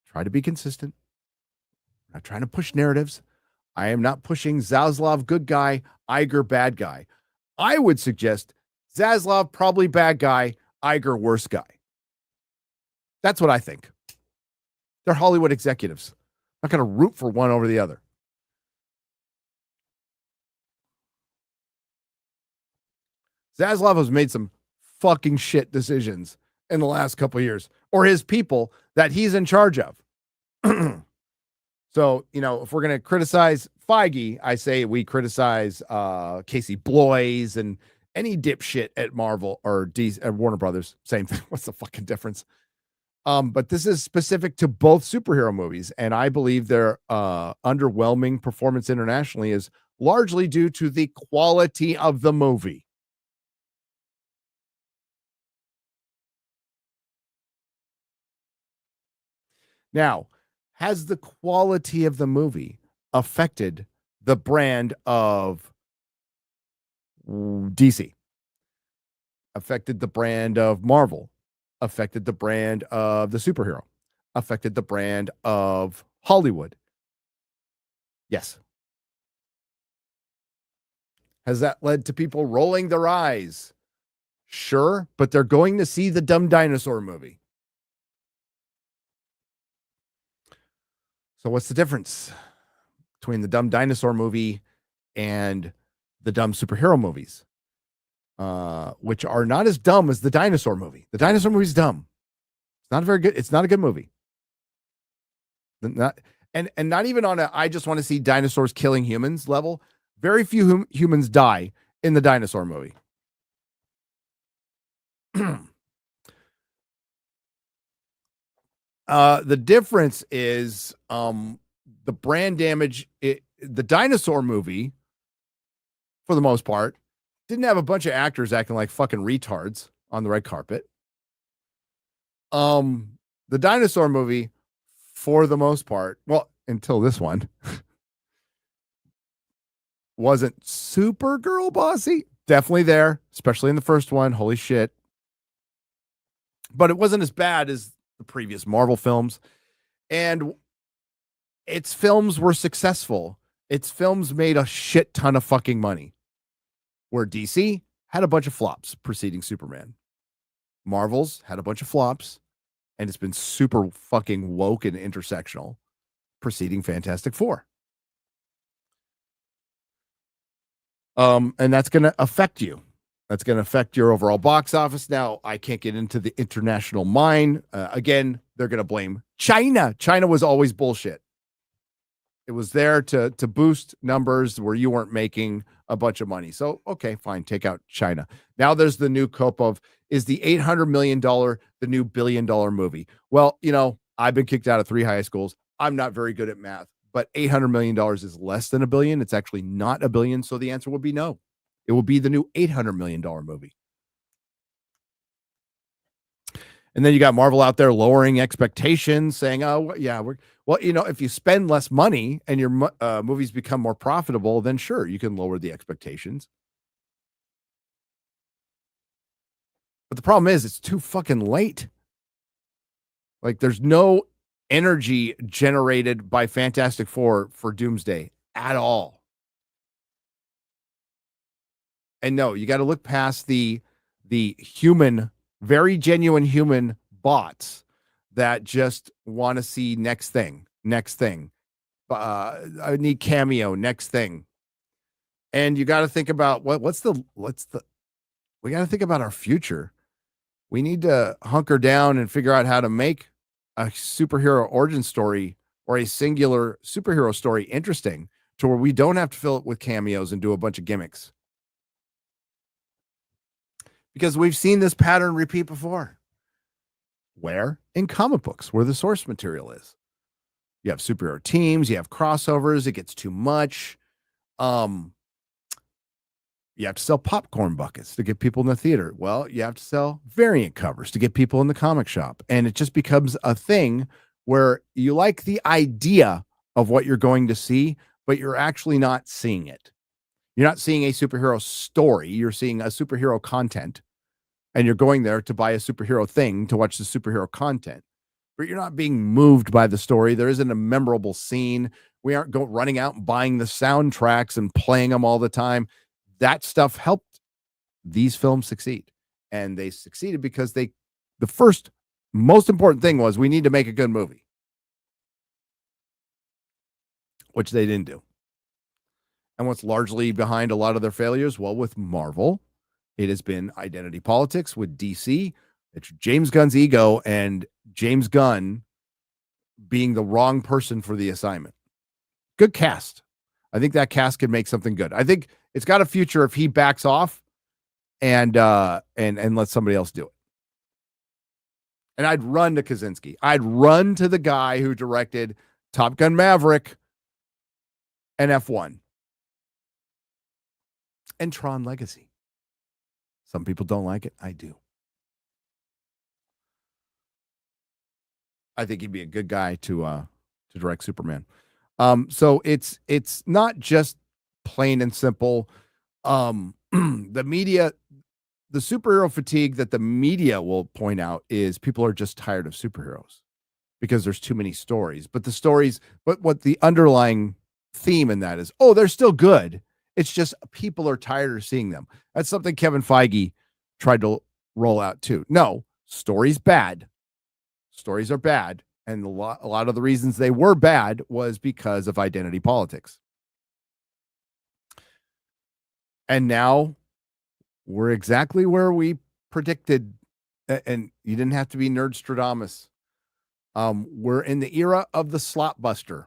Try to be consistent. I'm not trying to push narratives. I am not pushing Zaslav good guy, Iger bad guy. I would suggest Zaslav probably bad guy, Iger worse guy. That's what I think. They're Hollywood executives. I'm not going to root for one over the other. Zaslav has made some fucking shit decisions in the last couple of years, or his people that he's in charge of. So, you know, if we're going to criticize Feige, I say we criticize Casey Bloys and any dipshit at Marvel or at Warner Brothers. Same thing. What's the fucking difference? But this is specific to both superhero movies, and I believe their underwhelming performance internationally is largely due to the quality of the movie. Now, has the quality of the movie affected the brand of DC? Affected the brand of Marvel? Affected the brand of the superhero? Affected the brand of Hollywood? Yes. Has that led to people rolling their eyes? Sure, but they're going to see the Dumb Dinosaur movie. So what's the difference between the Dumb Dinosaur movie and the dumb superhero movies, which are not as dumb as the dinosaur movie? The dinosaur movie is dumb. It's not a good movie. Not and not even on a I just want to see dinosaurs killing humans level. Very few humans die in the dinosaur movie. The difference is the brand damage. The dinosaur movie, for the most part, didn't have a bunch of actors acting like fucking retards on the red carpet. The dinosaur movie, for the most part, well, until this one, wasn't super girl bossy. Definitely there, especially in the first one. Holy shit. But it wasn't as bad as the previous Marvel films. And its films were successful. Its films made a shit ton of fucking money. Where DC had a bunch of flops preceding Superman. Marvel's had a bunch of flops, and it's been super fucking woke and intersectional preceding Fantastic Four. And that's going to affect you. That's going to affect your overall box office. Now, I can't get into the international mine. Again, they're going to blame China. China was always bullshit. It was there to boost numbers where you weren't making a bunch of money. So, okay, fine. Take out China. Now there's the new cope of, is the $800 million the new $1 billion movie? Well, you know, I've been kicked out of 3 high schools. I'm not very good at math, but $800 million is less than $1 billion. It's actually not $1 billion. So the answer would be no. It will be the new $800 million movie. And then you got Marvel out there lowering expectations, saying, oh, yeah, well, you know, if you spend less money and your movies become more profitable, then sure, you can lower the expectations. But the problem is it's too fucking late. Like, there's no energy generated by Fantastic Four for Doomsday at all. And no, you got to look past the human, very genuine human bots that just want to see next thing. I need cameo, next thing. And you got to think about we got to think about our future. We need to hunker down and figure out how to make a superhero origin story or a singular superhero story interesting to where we don't have to fill it with cameos and do a bunch of gimmicks. Because we've seen this pattern repeat before. Where? In comic books, where the source material is. You have superhero teams, you have crossovers, it gets too much. You have to sell popcorn buckets to get people in the theater. Well, you have to sell variant covers to get people in the comic shop. And it just becomes a thing where you like the idea of what you're going to see, but you're actually not seeing it. You're not seeing a superhero story. You're seeing a superhero content, and you're going there to buy a superhero thing to watch the superhero content, but you're not being moved by the story. There isn't a memorable scene. We aren't running out and buying the soundtracks and playing them all the time. That stuff helped these films succeed, and they succeeded because the first most important thing was we need to make a good movie, which they didn't do. And what's largely behind a lot of their failures? Well, with Marvel, it has been identity politics. With DC, it's James Gunn's ego and James Gunn being the wrong person for the assignment. Good cast. I think that cast can make something good. I think it's got a future if he backs off and let somebody else do it. And I'd run to Kaczynski. I'd run to the guy who directed Top Gun Maverick and F1 and Tron Legacy. Some people don't like it. I do. I think he'd be a good guy to direct Superman. So it's not just plain and simple. The media, the superhero fatigue that the media will point out is people are just tired of superheroes because there's too many stories. But what the underlying theme in that is, they're still good. It's just people are tired of seeing them. That's something Kevin Feige tried to roll out too. No, stories bad. Stories are bad. And a lot of the reasons they were bad was because of identity politics. And now we're exactly where we predicted. And you didn't have to be Nerdstradamus We're in the era of the slot buster.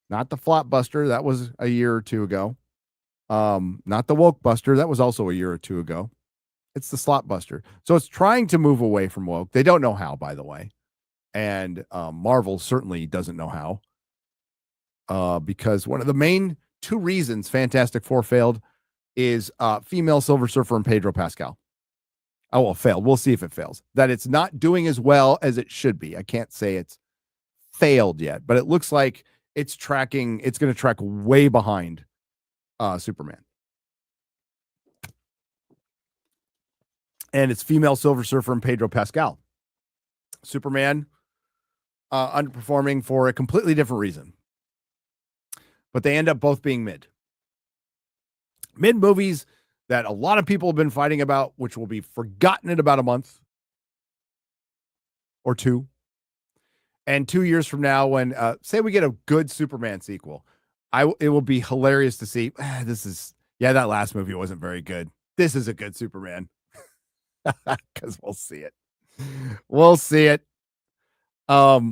Not the flop buster. That was a year or two ago. Not the woke buster. That was also a year or two ago. It's the slot buster. So it's trying to move away from woke. They don't know how, by the way. And Marvel certainly doesn't know how. Because one of the main two reasons Fantastic Four failed is female Silver Surfer and Pedro Pascal. Oh, well, failed. We'll see if it fails. That it's not doing as well as it should be. I can't say it's failed yet, but it looks like it's going to track way behind Superman. And it's female Silver Surfer and Pedro Pascal. Superman underperforming for a completely different reason. But they end up both being mid. Mid movies that a lot of people have been fighting about, which will be forgotten in about a month or two. And 2 years from now, when say we get a good Superman sequel, it will be hilarious to see. That last movie wasn't very good. This is a good Superman. Because we'll see it. We'll see it. But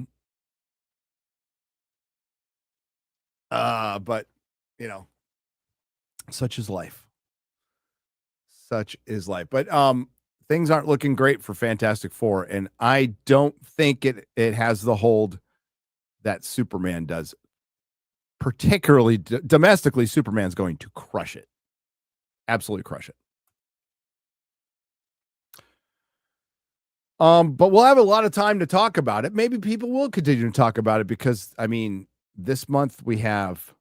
such is life. Such is life. But things aren't looking great for Fantastic Four, and I don't think it has the hold that Superman does. Particularly domestically, Superman's going to crush it. Absolutely crush it. But we'll have a lot of time to talk about it. Maybe people will continue to talk about it because, this month we have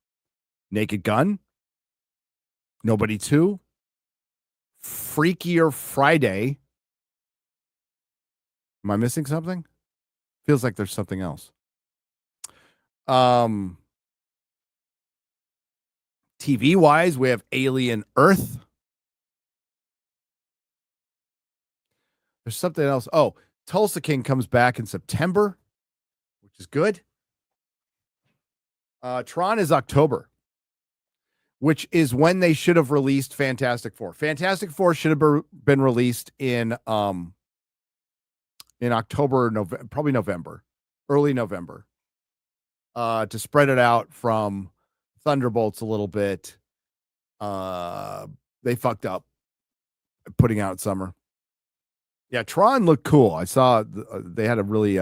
Naked Gun, Nobody 2, Freakier Friday. Am I missing something? Feels like there's something else. TV wise, we have Alien Earth. There's something else. Oh, Tulsa King comes back in September, which is good. Tron is October, which is when they should have released Fantastic Four. Fantastic Four should have been released in October, November, probably November, early November, to spread it out from Thunderbolts a little bit. They fucked up putting out summer. Yeah, Tron looked cool. I saw they had a really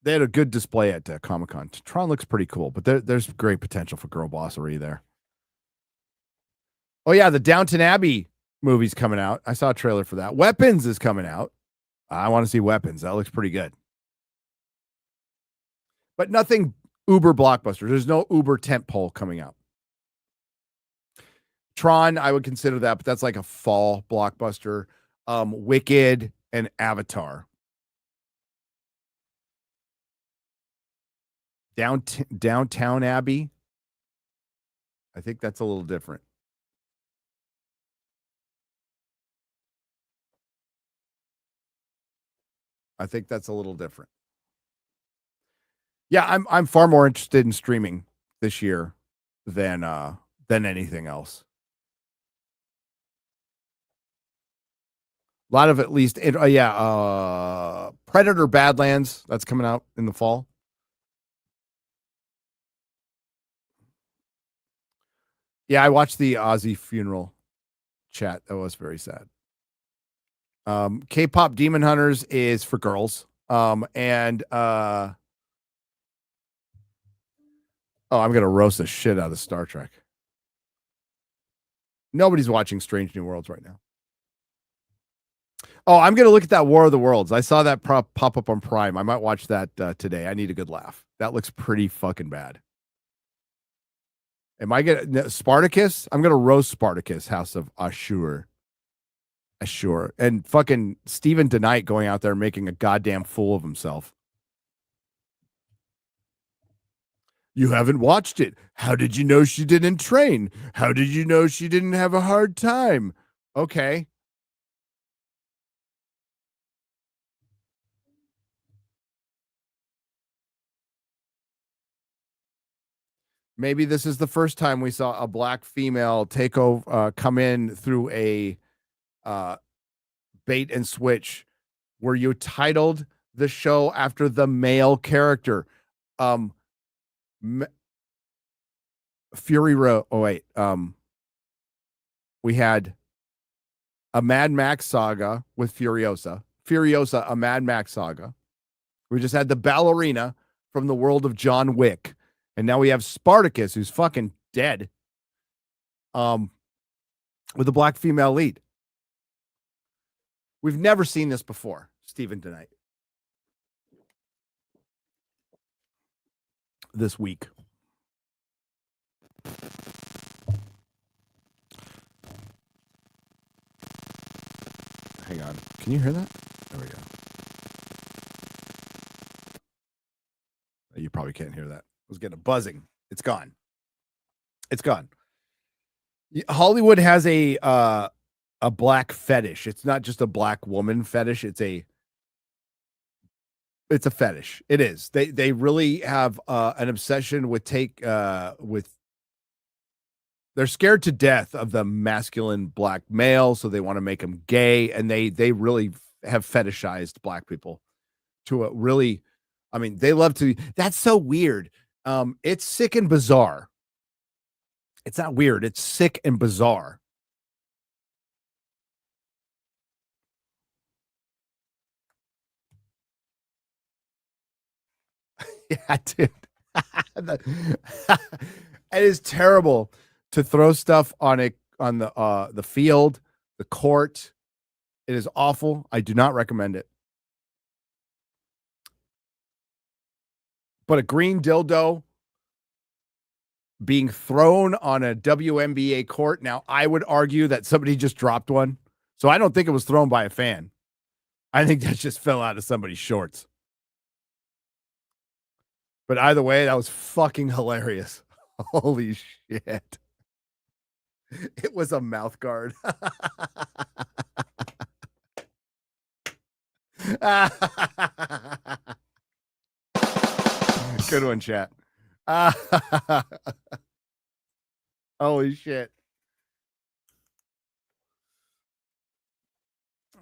they had a good display at Comic-Con. Tron looks pretty cool, but there's great potential for girl bossery there. Oh yeah, the Downton Abbey movie's coming out. I saw a trailer for that. Weapons is coming out. I want to see Weapons. That looks pretty good. But nothing uber blockbuster. There's no uber tentpole coming out. Tron, I would consider that, but that's like a fall blockbuster. Wicked and Avatar. Downtown Abbey. I think that's a little different. Yeah, I'm far more interested in streaming this year than anything else. A lot of at least Predator Badlands, that's coming out in the fall. Yeah, I watched the Ozzy funeral chat. That was very sad. K-pop Demon Hunters is for girls. I'm gonna roast the shit out of Star Trek. Nobody's watching Strange New Worlds right now. Oh, I'm gonna look at that War of the Worlds. I saw that pop up on Prime. I might watch that today. I need a good laugh. That looks pretty fucking bad. Am I gonna Spartacus? I'm gonna roast Spartacus, House of Ashur. And fucking Stephen DeKnight going out there making a goddamn fool of himself. You haven't watched it. How did you know she didn't train? How did you know she didn't have a hard time? Okay. Maybe this is the first time we saw a black female take over, come in through a bait and switch where you titled the show after the male character. Fury Road. Oh, wait. We had a Mad Max saga with Furiosa. Furiosa, a Mad Max saga. We just had the ballerina from the world of John Wick. And now we have Spartacus, who's fucking dead. With a black female lead. We've never seen this before, Stephen, tonight. This week. Hang on. Can you hear that? There we go. You probably can't hear that. I was getting a buzzing. It's gone. It's gone. Hollywood has a black fetish. It's not just a black woman fetish. It's a fetish. It is. They really have an obsession with they're scared to death of the masculine black male, so they want to make them gay, and they really have fetishized black people to a really, I mean, they love to. That's so weird. It's sick and bizarre. It's not weird. It's sick and bizarre. Yeah, dude. It is terrible to throw stuff on the field, the court. It is awful. I do not recommend it. But a green dildo being thrown on a WNBA court. Now, I would argue that somebody just dropped one. So I don't think it was thrown by a fan. I think that just fell out of somebody's shorts. But either way, that was fucking hilarious. Holy shit. It was a mouth guard. Good one, chat. Holy shit.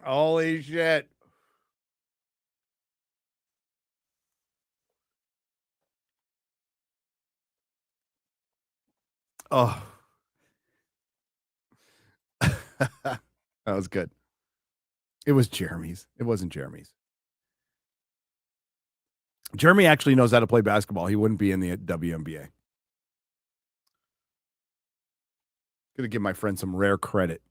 Holy shit. Oh. That was good. It was Jeremy's. It wasn't Jeremy's. Jeremy actually knows how to play basketball. He wouldn't be in the WNBA. Gonna give my friend some rare credit.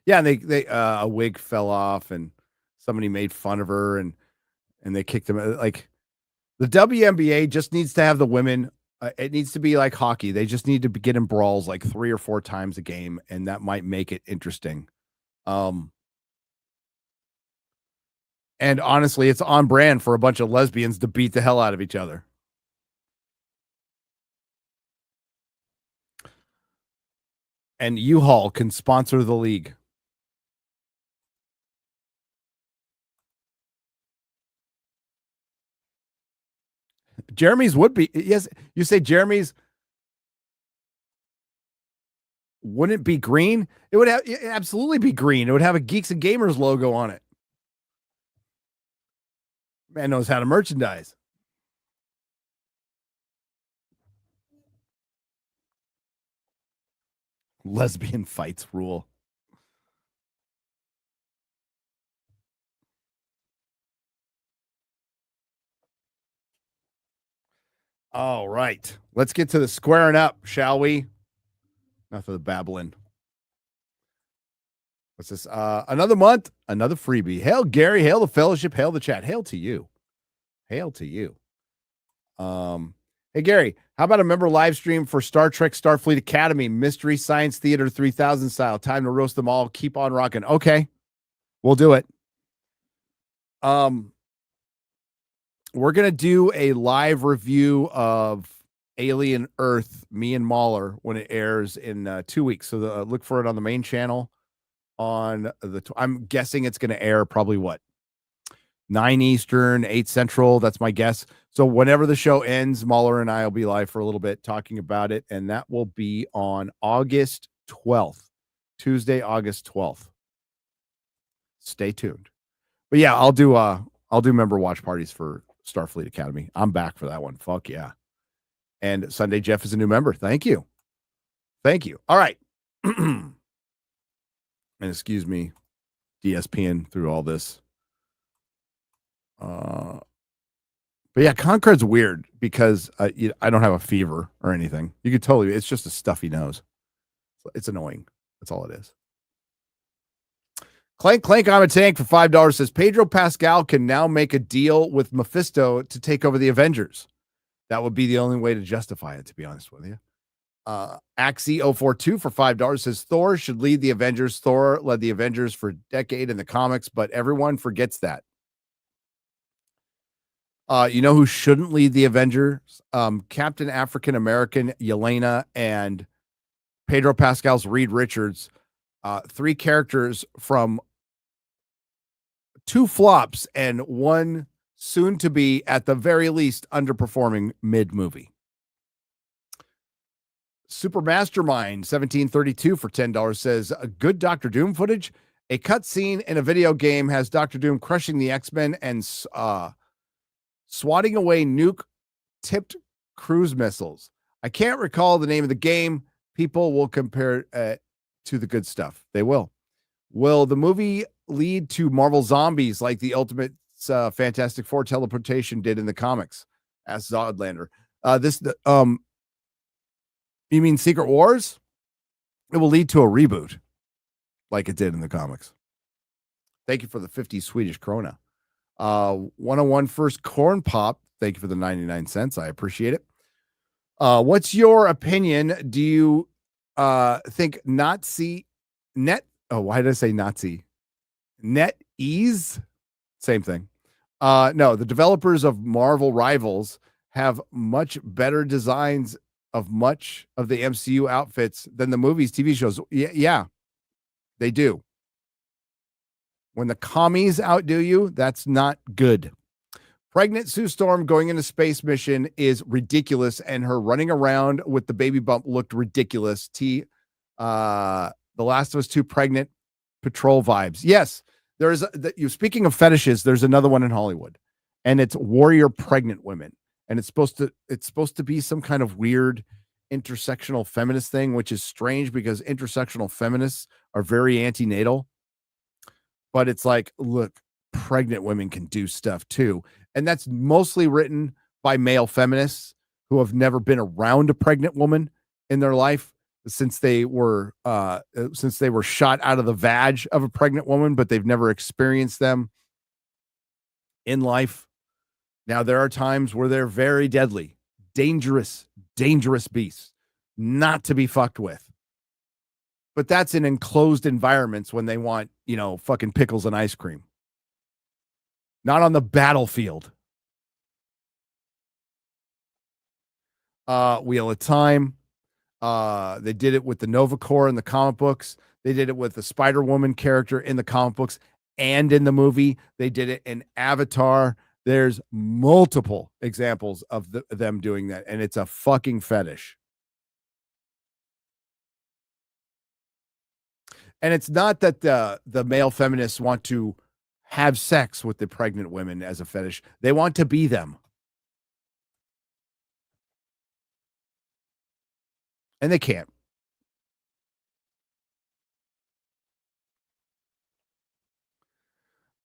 Yeah, and they a wig fell off and somebody made fun of her and they kicked him. Like, the WNBA just needs to have the women. It needs to be like hockey. They just need to get in brawls like 3 or 4 times a game, and that might make it interesting. And honestly, it's on brand for a bunch of lesbians to beat the hell out of each other. And U-Haul can sponsor the league. Jeremy's would be. Yes, you say Jeremy's wouldn't be green? It would absolutely be green. It would have a Geeks and Gamers logo on it. Man knows how to merchandise. Lesbian fights rule. All right. Let's get to the squaring up, shall we? Enough of the babbling. What's this? Another month, another freebie. Hail Gary, hail the fellowship, hail the chat. Hail to you. Hail to you. Hey Gary, how about a member live stream for Star Trek Starfleet Academy Mystery Science Theater 3000 style? Time to roast them all. Keep on rocking. Okay. We'll do it. We're going to do a live review of Alien Earth, me and Mahler, when it airs in 2 weeks. So look for it on the main channel on I'm guessing it's going to air probably what? 9 Eastern, 8 Central. That's my guess. So whenever the show ends, Mahler and I will be live for a little bit talking about it. And that will be on August 12th, Tuesday, August 12th. Stay tuned. But yeah, I'll do member watch parties for Starfleet Academy. I'm back for that one. Fuck yeah. And Sunday Jeff is a new member. Thank you. Thank you. All right. And excuse me, DSPing through all this. But yeah, Concord's weird because I don't have a fever or anything. You could totally, it's just a stuffy nose. It's annoying. That's all it is. Clank, I'm a tank for $5 says Pedro Pascal can now make a deal with Mephisto to take over the Avengers. That would be the only way to justify it, to be honest with you. Axie042 for $5 says Thor should lead the Avengers. Thor led the Avengers for a decade in the comics, but everyone forgets that. You know who shouldn't lead the Avengers? Captain African American Yelena and Pedro Pascal's Reed Richards. 3 characters from 2 flops and 1 soon to be, at the very least, underperforming mid-movie. Super Mastermind 1732 for $10 says a good Doctor Doom footage. A cutscene in a video game has Doctor Doom crushing the X-Men and swatting away nuke-tipped cruise missiles. I can't recall the name of the game. People will compare it to the good stuff. They will. Will the movie lead to Marvel Zombies like the Ultimate Fantastic Four teleportation did in the comics? Asked Zodlander. You mean Secret Wars? It will lead to a reboot like it did in the comics. Thank you for the 50 Swedish krona. 101 First Corn Pop. Thank you for the 99 cents. I appreciate it. What's your opinion? Do you think why did I say Nazi? NetEase? Same thing. No, the developers of Marvel Rivals have much better designs of much of the MCU outfits than the movies, TV shows. Yeah, they do. When the commies outdo you, that's not good. Pregnant Sue Storm going into space mission is ridiculous, and her running around with the baby bump looked ridiculous. The Last of Us 2 pregnant patrol vibes. Yes, there's you speaking of fetishes, there's another one in Hollywood, and it's warrior pregnant women. And it's supposed to be some kind of weird intersectional feminist thing, which is strange because intersectional feminists are very antenatal. But it's like, look, pregnant women can do stuff too. And that's mostly written by male feminists who have never been around a pregnant woman in their life since they were shot out of the vag of a pregnant woman, but they've never experienced them in life. Now, there are times where they're very deadly, dangerous beasts, not to be fucked with. But that's in enclosed environments when they want, fucking pickles and ice cream. Not on the battlefield. Wheel of Time. They did it with the Nova Corps in the comic books. They did it with the Spider-Woman character in the comic books and in the movie. They did it in Avatar. There's multiple examples of them doing that, and it's a fucking fetish. And it's not that the male feminists want to have sex with the pregnant women as a fetish. They want to be them. And they can't.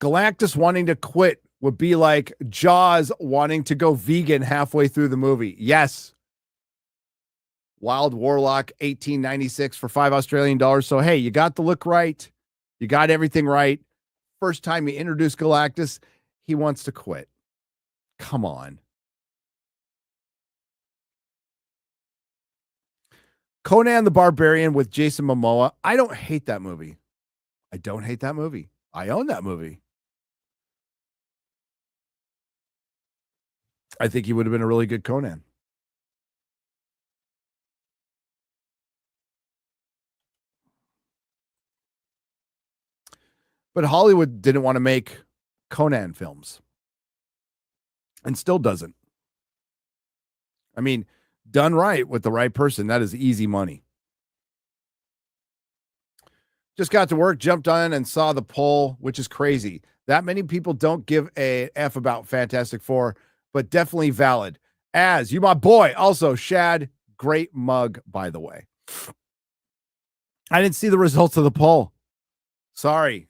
Galactus wanting to quit would be like Jaws wanting to go vegan halfway through the movie. Yes. Wild Warlock 1896 for $5 Australian. So, hey, you got the look right. You got everything right. First time you introduce Galactus, he wants to quit. Come on. Conan the Barbarian with Jason Momoa. I don't hate that movie. I own that movie. I think he would have been a really good Conan. But Hollywood didn't want to make Conan films. And still doesn't. I mean, done right with the right person, that is easy money. Just got to work, jumped on and saw the poll, which is crazy. That many people don't give a F about Fantastic Four, but definitely valid. As you, my boy. Also, Shad, great mug, by the way. I didn't see the results of the poll. Sorry.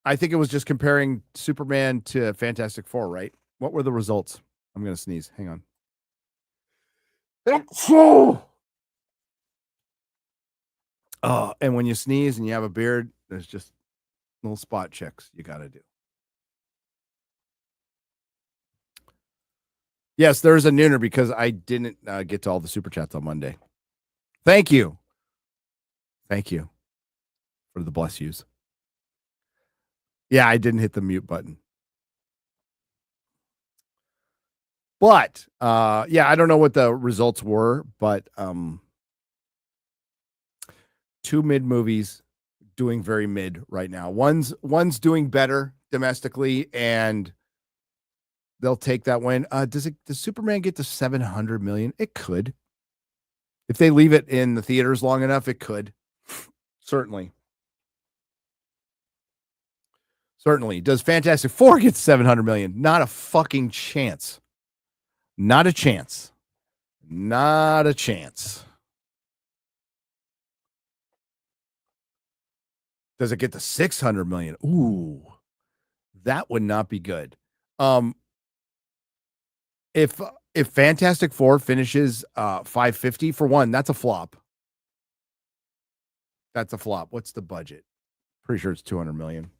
I think it was just comparing Superman to Fantastic Four, right? What were the results? I'm going to sneeze. Hang on. And when you sneeze and you have a beard, there's just little spot checks you got to do. Yes, there's a nooner because I didn't get to all the super chats on Monday. Thank you. Thank you for the bless yous. Yeah, I didn't hit the mute button. But yeah, I don't know what the results were, but two mid movies doing very mid right now. One's doing better domestically, and they'll take that win. Does Superman get to 700 million? It could. If they leave it in the theaters long enough, it could. Certainly. Does Fantastic Four get 700 million? Not a fucking chance. Not a chance. Not a chance. Does it get to 600 million? Ooh, that would not be good. If Fantastic Four finishes 550, for one, that's a flop. That's a flop. What's the budget? Pretty sure it's 200 million.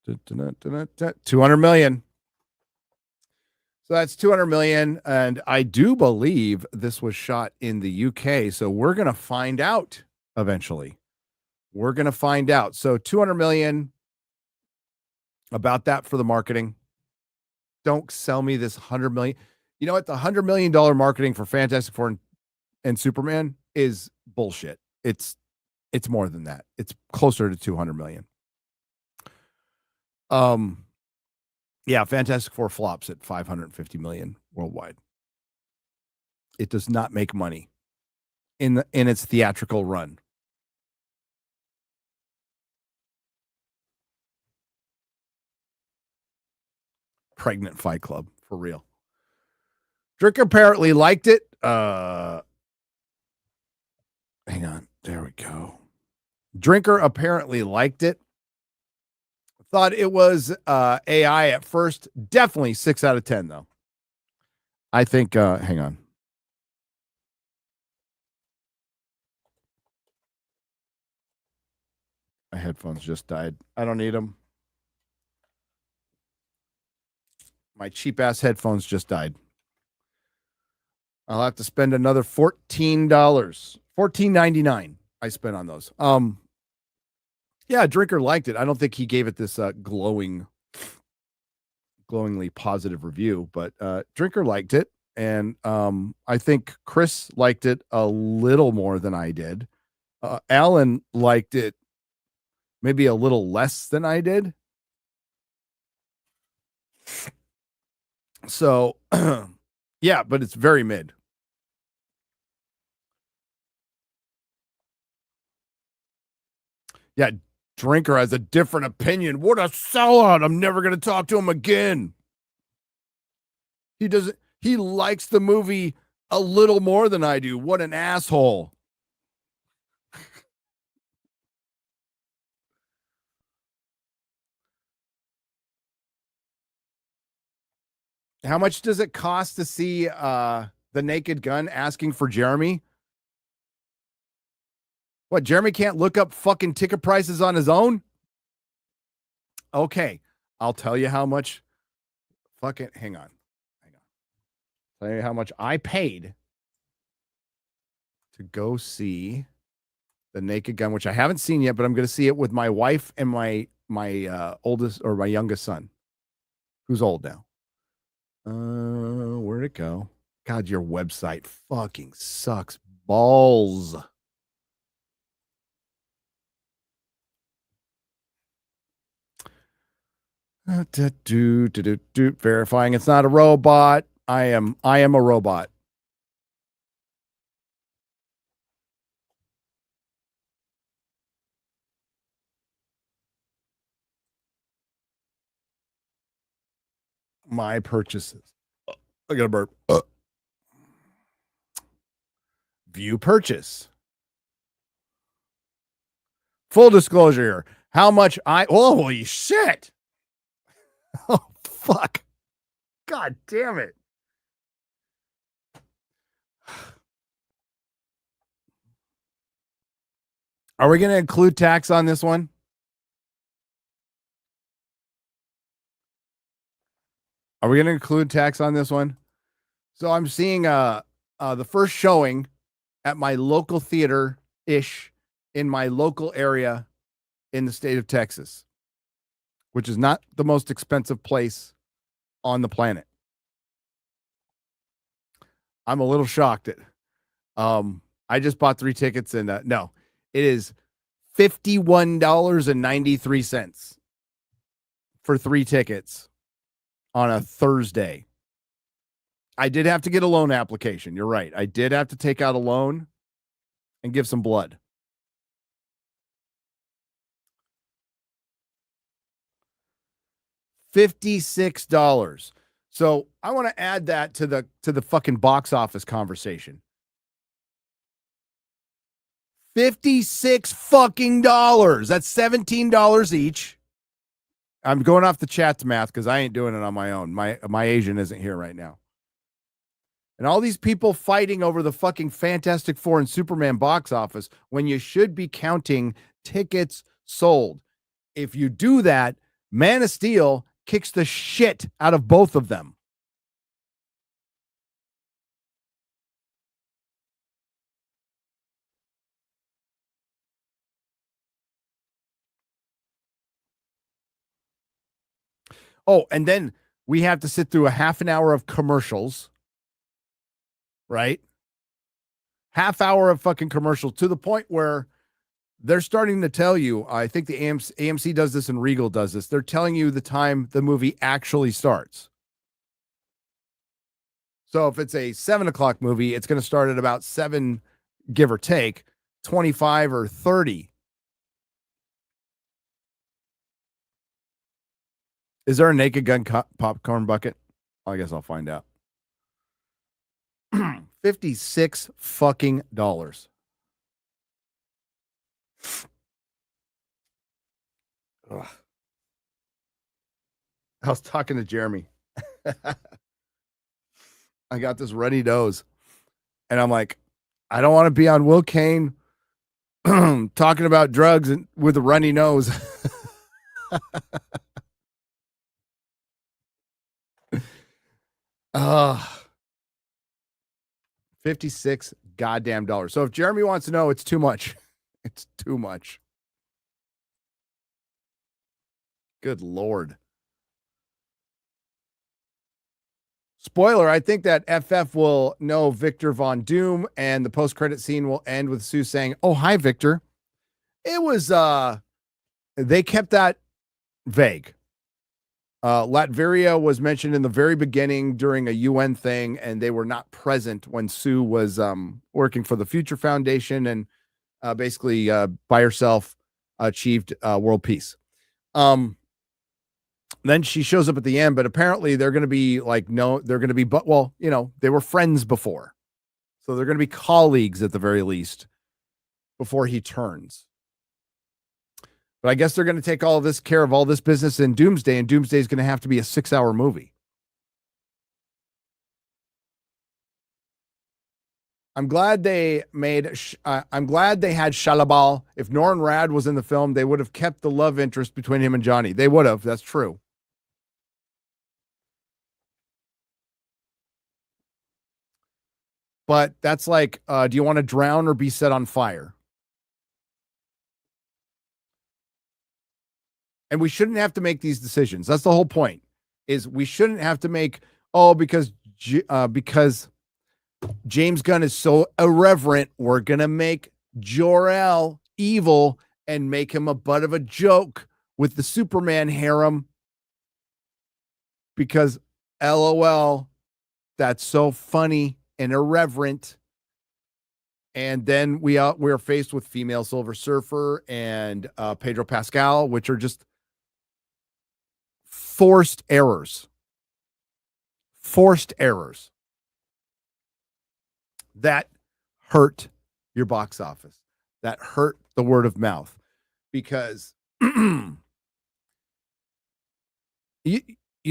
$200 million. So that's 200 million. And I do believe this was shot in the UK. So we're going to find out eventually. We're going to find out. So 200 million, about that for the marketing. Don't sell me this 100 million. You know what? The $100 million marketing for Fantastic Four and Superman is bullshit. It's more than that. It's closer to 200 million. Yeah, Fantastic Four flops at 550 million worldwide. It does not make money in its theatrical run. Pregnant Fight Club, for real. Drinker apparently liked it. Hang on. There we go. Drinker apparently liked it. Thought it was AI at first. Definitely 6 out of 10, though. I think, hang on. My headphones just died. I don't need them. My cheap-ass headphones just died. I'll have to spend another $14. $14.99 I spent on those. Yeah, Drinker liked it. I don't think he gave it this glowingly positive review, but Drinker liked it. And I think Chris liked it a little more than I did. Alan liked it maybe a little less than I did. So, yeah, but it's very mid. Yeah, Drinker has a different opinion. What a sellout. I'm never going to talk to him again. He likes the movie a little more than I do. What an asshole. How much does it cost to see the Naked Gun asking for Jeremy? What, Jeremy can't look up fucking ticket prices on his own? Okay, I'll tell you how much. Fucking, hang on. Tell you how much I paid to go see the Naked Gun, which I haven't seen yet, but I'm going to see it with my wife and my oldest or my youngest son, who's old now. Where'd it go? God, your website fucking sucks balls. Verifying it's not a robot. I am a robot. My purchases. I got a burp. View purchase. Full disclosure here. How much holy shit. Oh, fuck. God damn it. Are we going to include tax on this one? Are we going to include tax on this one? So I'm seeing the first showing at my local theater-ish in my local area in the state of Texas, which is not the most expensive place on the planet. I'm a little shocked at I just bought 3 tickets and no, it is $51.93 for 3 tickets on a Thursday. I did have to get a loan application. You're right. I did have to take out a loan and give some blood. $56. So I want to add that to the fucking box office conversation. $56 fucking dollars. That's $17 each. I'm going off the chat's math because I ain't doing it on my own. My Asian isn't here right now. And all these people fighting over the fucking Fantastic Four and Superman box office when you should be counting tickets sold. If you do that, Man of Steel kicks the shit out of both of them. Oh, and then we have to sit through a half an hour of commercials, right? Half hour of fucking commercials to the point where they're starting to tell you, I think the AMC does this and Regal does this. They're telling you the time the movie actually starts. So if it's a 7:00 movie, it's going to start at about 7, give or take, 25 or 30. Is there a Naked Gun popcorn bucket? I guess I'll find out. $56 fucking dollars. Ugh. I was talking to Jeremy. I got this runny nose. And I'm like, I don't want to be on Will Kane talking about drugs and with a runny nose. $56 goddamn dollars. So if Jeremy wants to know, it's too much. It's too much. Good Lord. Spoiler, I think that FF will know Victor Von Doom, and the post-credit scene will end with Sue saying, "Oh, hi, Victor." It was, they kept that vague. Latveria was mentioned in the very beginning during a UN thing, and they were not present when Sue was working for the Future Foundation and basically by herself achieved world peace. Then she shows up at the end, but apparently they're going to be like, no, they're going to be, but well, you know, they were friends before. So they're going to be colleagues at the very least before he turns. But I guess they're going to take all of this care of all this business in Doomsday, and Doomsday is going to have to be a 6-hour movie. I'm glad they made, I'm glad they had Shalabal. If Norrin Rad was in the film, they would have kept the love interest between him and Johnny. They would have. That's true. But that's like, do you want to drown or be set on fire? And we shouldn't have to make these decisions. That's the whole point, is we shouldn't have to make, because James Gunn is so irreverent. We're going to make Jor-El evil and make him a butt of a joke with the Superman harem because LOL, that's so funny and irreverent. And then we're faced with female Silver Surfer and Pedro Pascal, which are just forced errors. Forced errors that hurt your box office, that hurt the word of mouth, because you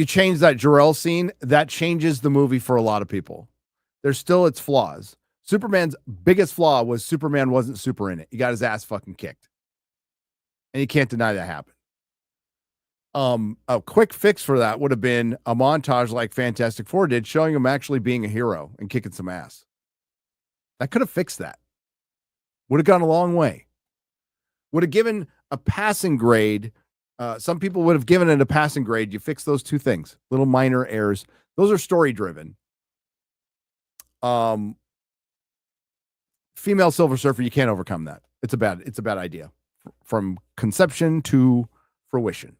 change that Jor-El scene, that changes the movie for a lot of people. There's still its flaws. Superman's biggest flaw was Superman wasn't super in it. He got his ass fucking kicked. And you can't deny that happened. A quick fix for that would have been a montage like Fantastic Four did, showing him actually being a hero and kicking some ass. That could have fixed that. Would have gone a long way. Would have given a passing grade. Some people would have given it a passing grade. You fix those two things, little minor errors. Those are story driven. Female Silver Surfer, you can't overcome that. It's a bad idea from conception to fruition.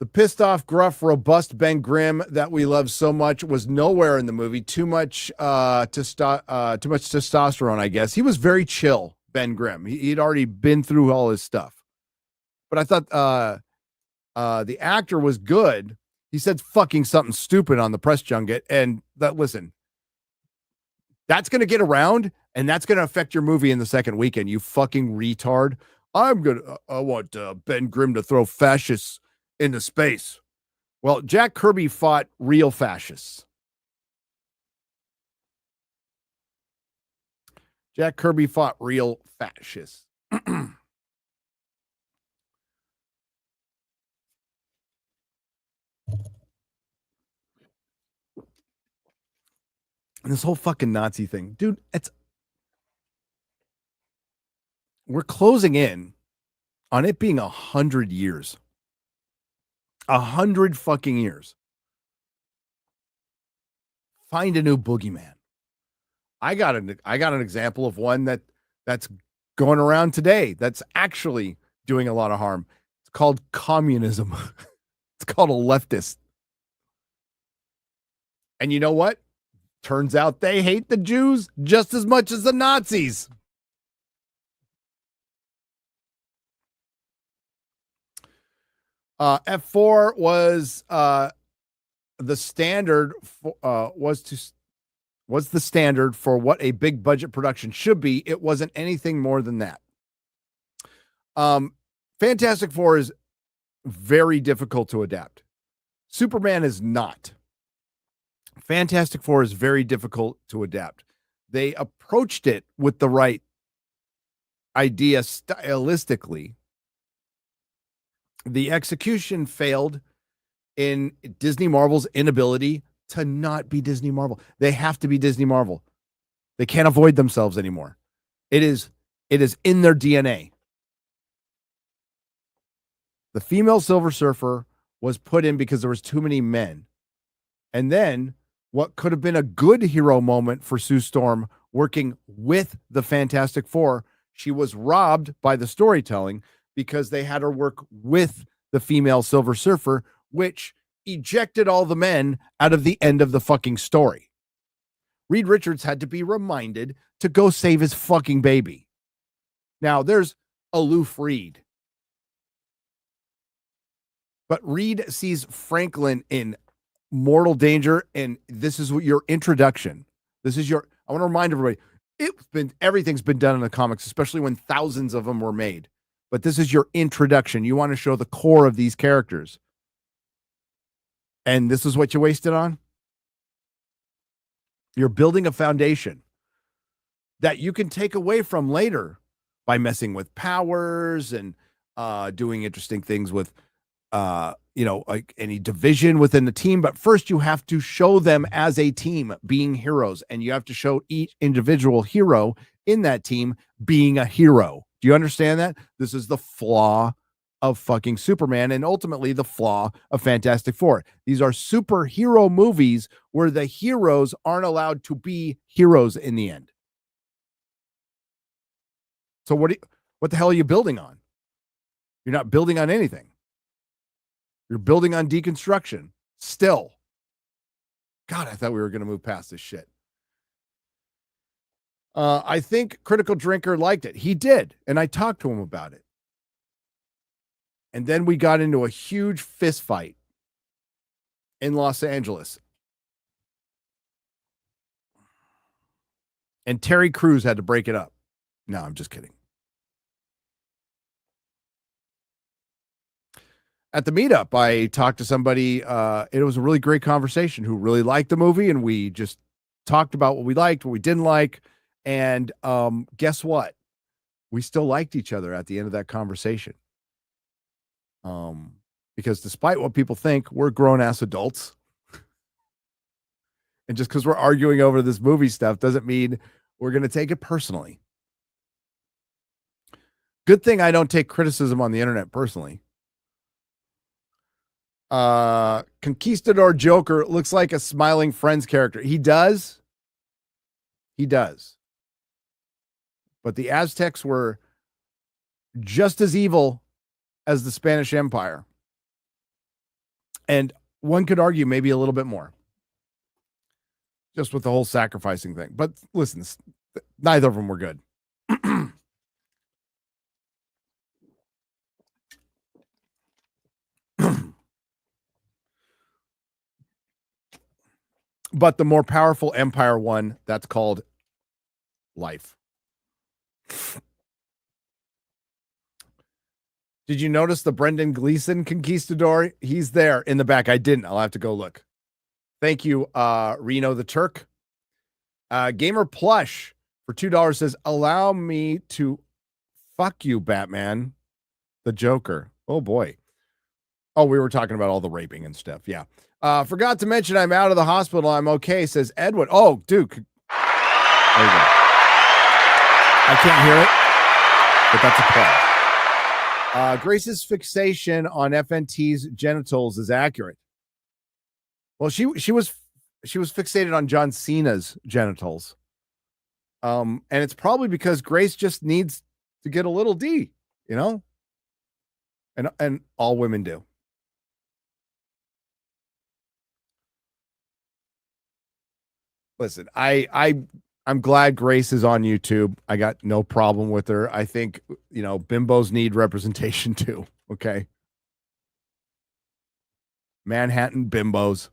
The pissed off, gruff, robust Ben Grimm that we love so much was nowhere in the movie. Too much testosterone, I guess. He was very chill, Ben Grimm. He'd already been through all his stuff. But I thought the actor was good. He said fucking something stupid on the press junket, and listen, that's going to get around, and that's going to affect your movie in the second weekend. You fucking retard. I want Ben Grimm to throw fascists into space. Well, Jack Kirby fought real fascists. Jack Kirby fought real fascists. And this whole fucking Nazi thing, dude, we're closing in on it being 100 years. 100 fucking years. Find a new boogeyman. I got an example of one that's going around today that's actually doing a lot of harm. It's called communism. It's called a leftist. And you know what? Turns out they hate the Jews just as much as the Nazis. F4 was the standard was the standard for what a big budget production should be. It wasn't anything more than that. Fantastic Four is very difficult to adapt. Superman is not. Fantastic Four is very difficult to adapt. They approached it with the right idea stylistically. The execution failed in Disney Marvel's inability to not be Disney Marvel. They have to be Disney Marvel. They can't avoid themselves anymore. It is in their DNA. The female Silver Surfer was put in because there was too many men. And then what could have been a good hero moment for Sue Storm working with the Fantastic Four, she was robbed by the storytelling because they had her work with the female Silver Surfer, which ejected all the men out of the end of the fucking story. Reed Richards had to be reminded to go save his fucking baby. Now, there's aloof Reed. But Reed sees Franklin in mortal danger, and this is what your introduction. I want to remind everybody, everything's been done in the comics, especially when thousands of them were made. But this is your introduction. You want to show the core of these characters. And this is what you wasted on? You're building a foundation that you can take away from later by messing with powers and doing interesting things with, like any division within the team. But first, you have to show them as a team being heroes, and you have to show each individual hero in that team being a hero. Do you understand that? This is the flaw of fucking Superman and ultimately the flaw of Fantastic Four. These are superhero movies where the heroes aren't allowed to be heroes in the end. So what the hell are you building on? You're not building on anything. You're building on deconstruction. Still. God, I thought we were going to move past this shit. I think Critical Drinker liked it. He did. And I talked to him about it. And then we got into a huge fist fight in Los Angeles. And Terry Crews had to break it up. No, I'm just kidding. At the meetup, I talked to somebody. It was a really great conversation who really liked the movie. And we just talked about what we liked, what we didn't like. And guess what? We still liked each other at the end of that conversation. Because despite what people think, we're grown-ass adults. And just because we're arguing over this movie stuff doesn't mean we're going to take it personally. Good thing I don't take criticism on the internet personally. Conquistador Joker looks like a Smiling Friends character. He does. He does. But the Aztecs were just as evil as the Spanish Empire. And one could argue maybe a little bit more. Just with the whole sacrificing thing. But listen, neither of them were good. But the more powerful empire won. That's called life. Did you notice the Brendan Gleeson Conquistador? He's there in the back. I didn't. I'll have to go look. Thank you, Reno the Turk. Gamer Plush for $2 says, allow me to fuck you, Batman. The Joker. Oh, boy. Oh, we were talking about all the raping and stuff. Yeah. Forgot to mention I'm out of the hospital. I'm okay, says Edwin. Oh, dude. There you go. I can't hear it, but that's a play. Grace's fixation on FNT's genitals is accurate. Well, she was fixated on John Cena's genitals. And it's probably because Grace just needs to get a little D, you know? And all women do. Listen, I'm glad Grace is on YouTube. I got no problem with her. I think, bimbos need representation too. Okay. Manhattan bimbos.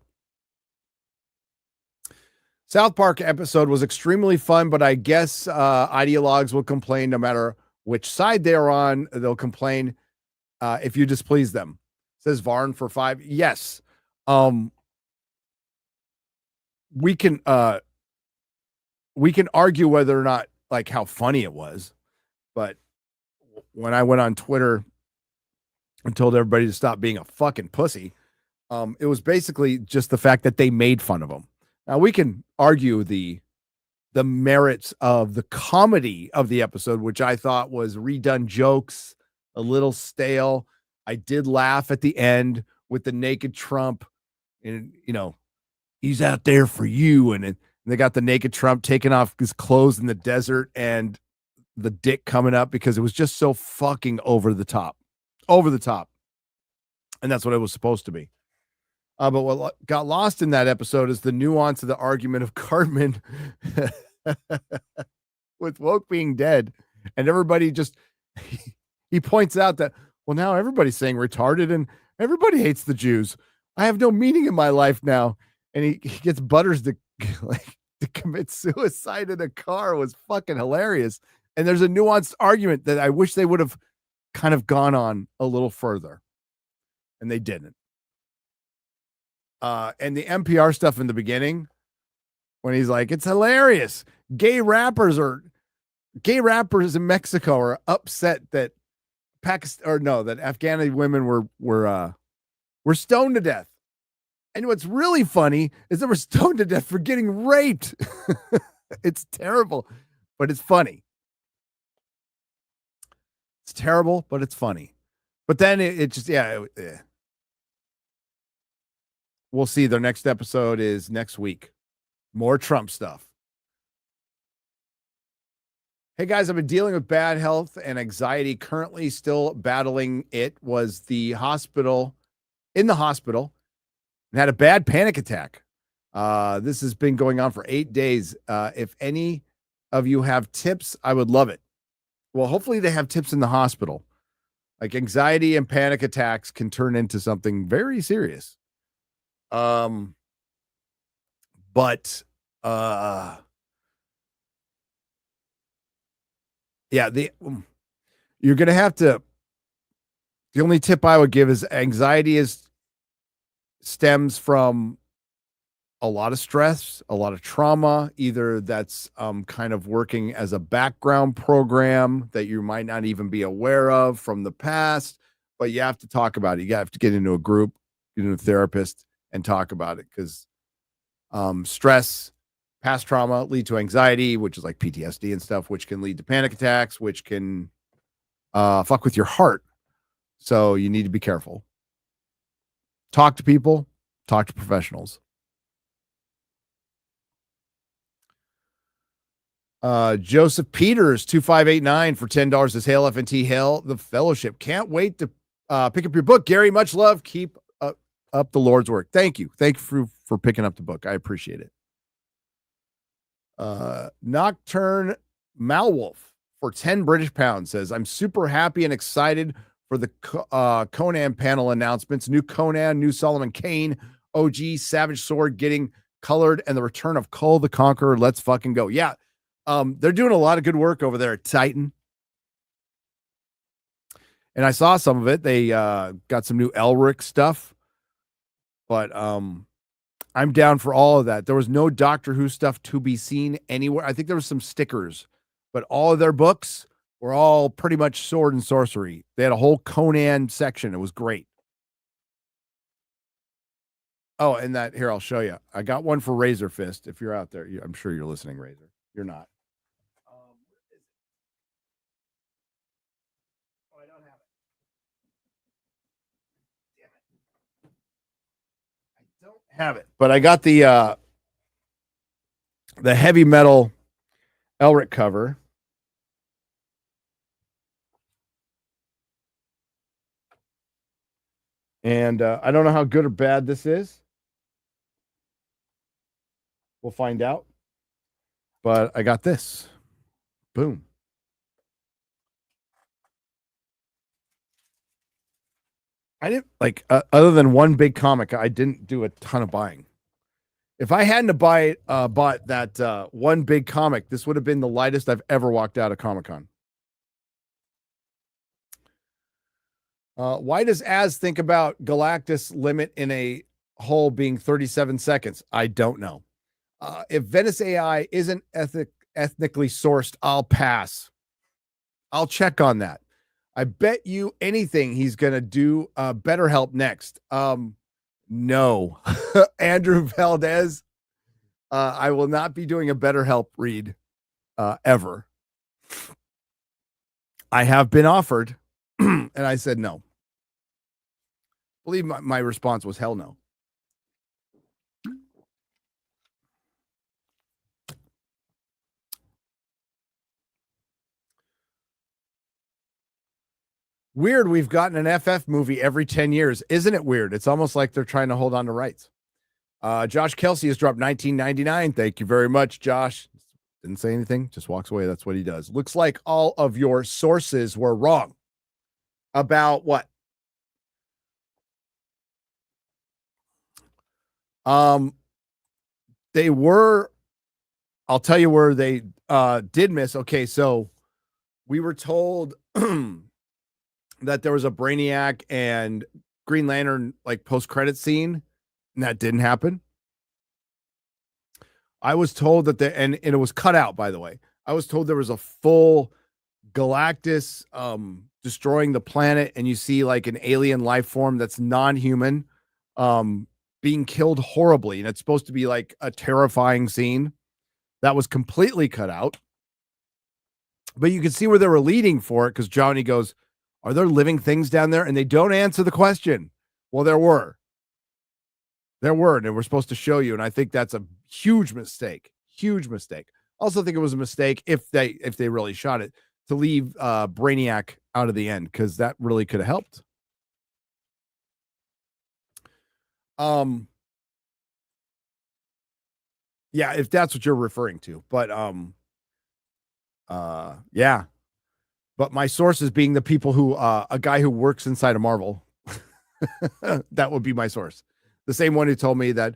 South Park episode was extremely fun, but I guess ideologues will complain no matter which side they're on. They'll complain if you displease them. Says Varn for 5. Yes. We can argue whether or not like how funny it was, but when I went on Twitter and told everybody to stop being a fucking pussy, it was basically just the fact that they made fun of him. Now we can argue the merits of the comedy of the episode, which I thought was redone jokes, a little stale. I did laugh at the end with the naked Trump, and he's out there for you, and they got the naked Trump taking off his clothes in the desert and the dick coming up because it was just so fucking over the top. And that's what it was supposed to be. But what got lost in that episode is the nuance of the argument of Cartman with woke being dead. And everybody he points out that, well, now everybody's saying retarded and everybody hates the Jews. I have no meaning in my life now. And he gets Butters to commit suicide in a car. Was fucking hilarious. And there's a nuanced argument that I wish they would have kind of gone on a little further. And they didn't. And the NPR stuff in the beginning, when he's like, it's hilarious. Gay rappers in Mexico are upset that that Afghani women were stoned to death. And what's really funny is they were stoned to death for getting raped. It's terrible, but it's funny. It's terrible, but it's funny. But then it just, we'll see. Their next episode is next week. More Trump stuff. Hey guys, I've been dealing with bad health and anxiety. Currently still battling it. Was in the hospital and had a bad panic attack. This has been going on for 8 days. If any of you have tips, I would love it. Well, hopefully they have tips in the hospital. Like anxiety and panic attacks can turn into something very serious. But yeah, you're going to have to, the only tip I would give is anxiety stems from a lot of stress, a lot of trauma, either that's kind of working as a background program that you might not even be aware of from the past, but you have to talk about it. You have to get into a group, get into a therapist and talk about it, because stress, past trauma lead to anxiety, which is like PTSD and stuff, which can lead to panic attacks, which can fuck with your heart. So you need to be careful. Talk to people, talk to professionals. Joseph Peters 2589 for $10 says, hail FNT, hail the fellowship. Can't wait to pick up your book, Gary. Much love. Keep up the Lord's work. Thank you for picking up the book. I appreciate it. Nocturne Malwolf for 10 British pounds says, I'm super happy and excited for the Conan panel announcements. New Conan, new Solomon Kane, OG Savage Sword getting colored, and the return of Kull the Conqueror. Let's fucking go. Yeah. They're doing a lot of good work over there at Titan. And I saw some of it. They got some new Elric stuff. But I'm down for all of that. There was no Doctor Who stuff to be seen anywhere. I think there was some stickers, but all of their books were all pretty much sword and sorcery. They had a whole Conan section. It was great. Oh, and that, here, I'll show you. I got one for Razor Fist. If you're out there, I'm sure you're listening, Razor. You're not. I don't have it. Damn it. I don't have it. But I got the heavy metal Elric cover. And I don't know how good or bad this is. We'll find out. But I got this. Boom. I didn't like other than one big comic, I didn't do a ton of buying. If I hadn't bought that one big comic, this would have been the lightest I've ever walked out of Comic-Con. Why does Az think about Galactus limit in a hole being 37 seconds? I don't know. If Venice AI isn't ethnically sourced, I'll pass. I'll check on that. I bet you anything he's going to do BetterHelp next. No. Andrew Valdez, I will not be doing a BetterHelp read ever. I have been offered, and I said no. I believe my response was hell no. Weird, we've gotten an FF movie every 10 years. Isn't it weird? It's almost like they're trying to hold on to rights. Josh Kelsey has dropped $19.99. Thank you very much, Josh. Didn't say anything, just walks away. That's what he does. Looks like all of your sources were wrong. About what? They were, I'll tell you where they did miss. Okay, so we were told that there was a Brainiac and Green Lantern like post-credit scene, and that didn't happen. I was told that and it was cut out, by the way. I was told there was a full Galactus destroying the planet, and you see like an alien life form that's non-human being killed horribly, and it's supposed to be like a terrifying scene. That was completely cut out. But you can see where they were leading for it, because Johnny goes, Are there living things down there? And they don't answer the question. Well, there were. There were, and they were supposed to show you. And I think that's a huge mistake. Huge mistake. Also think it was a mistake if they really shot it to leave Brainiac out of the end, because that really could have helped. Yeah, if that's what you're referring to. But yeah. But my sources being the people who a guy who works inside of Marvel. That would be my source. The same one who told me that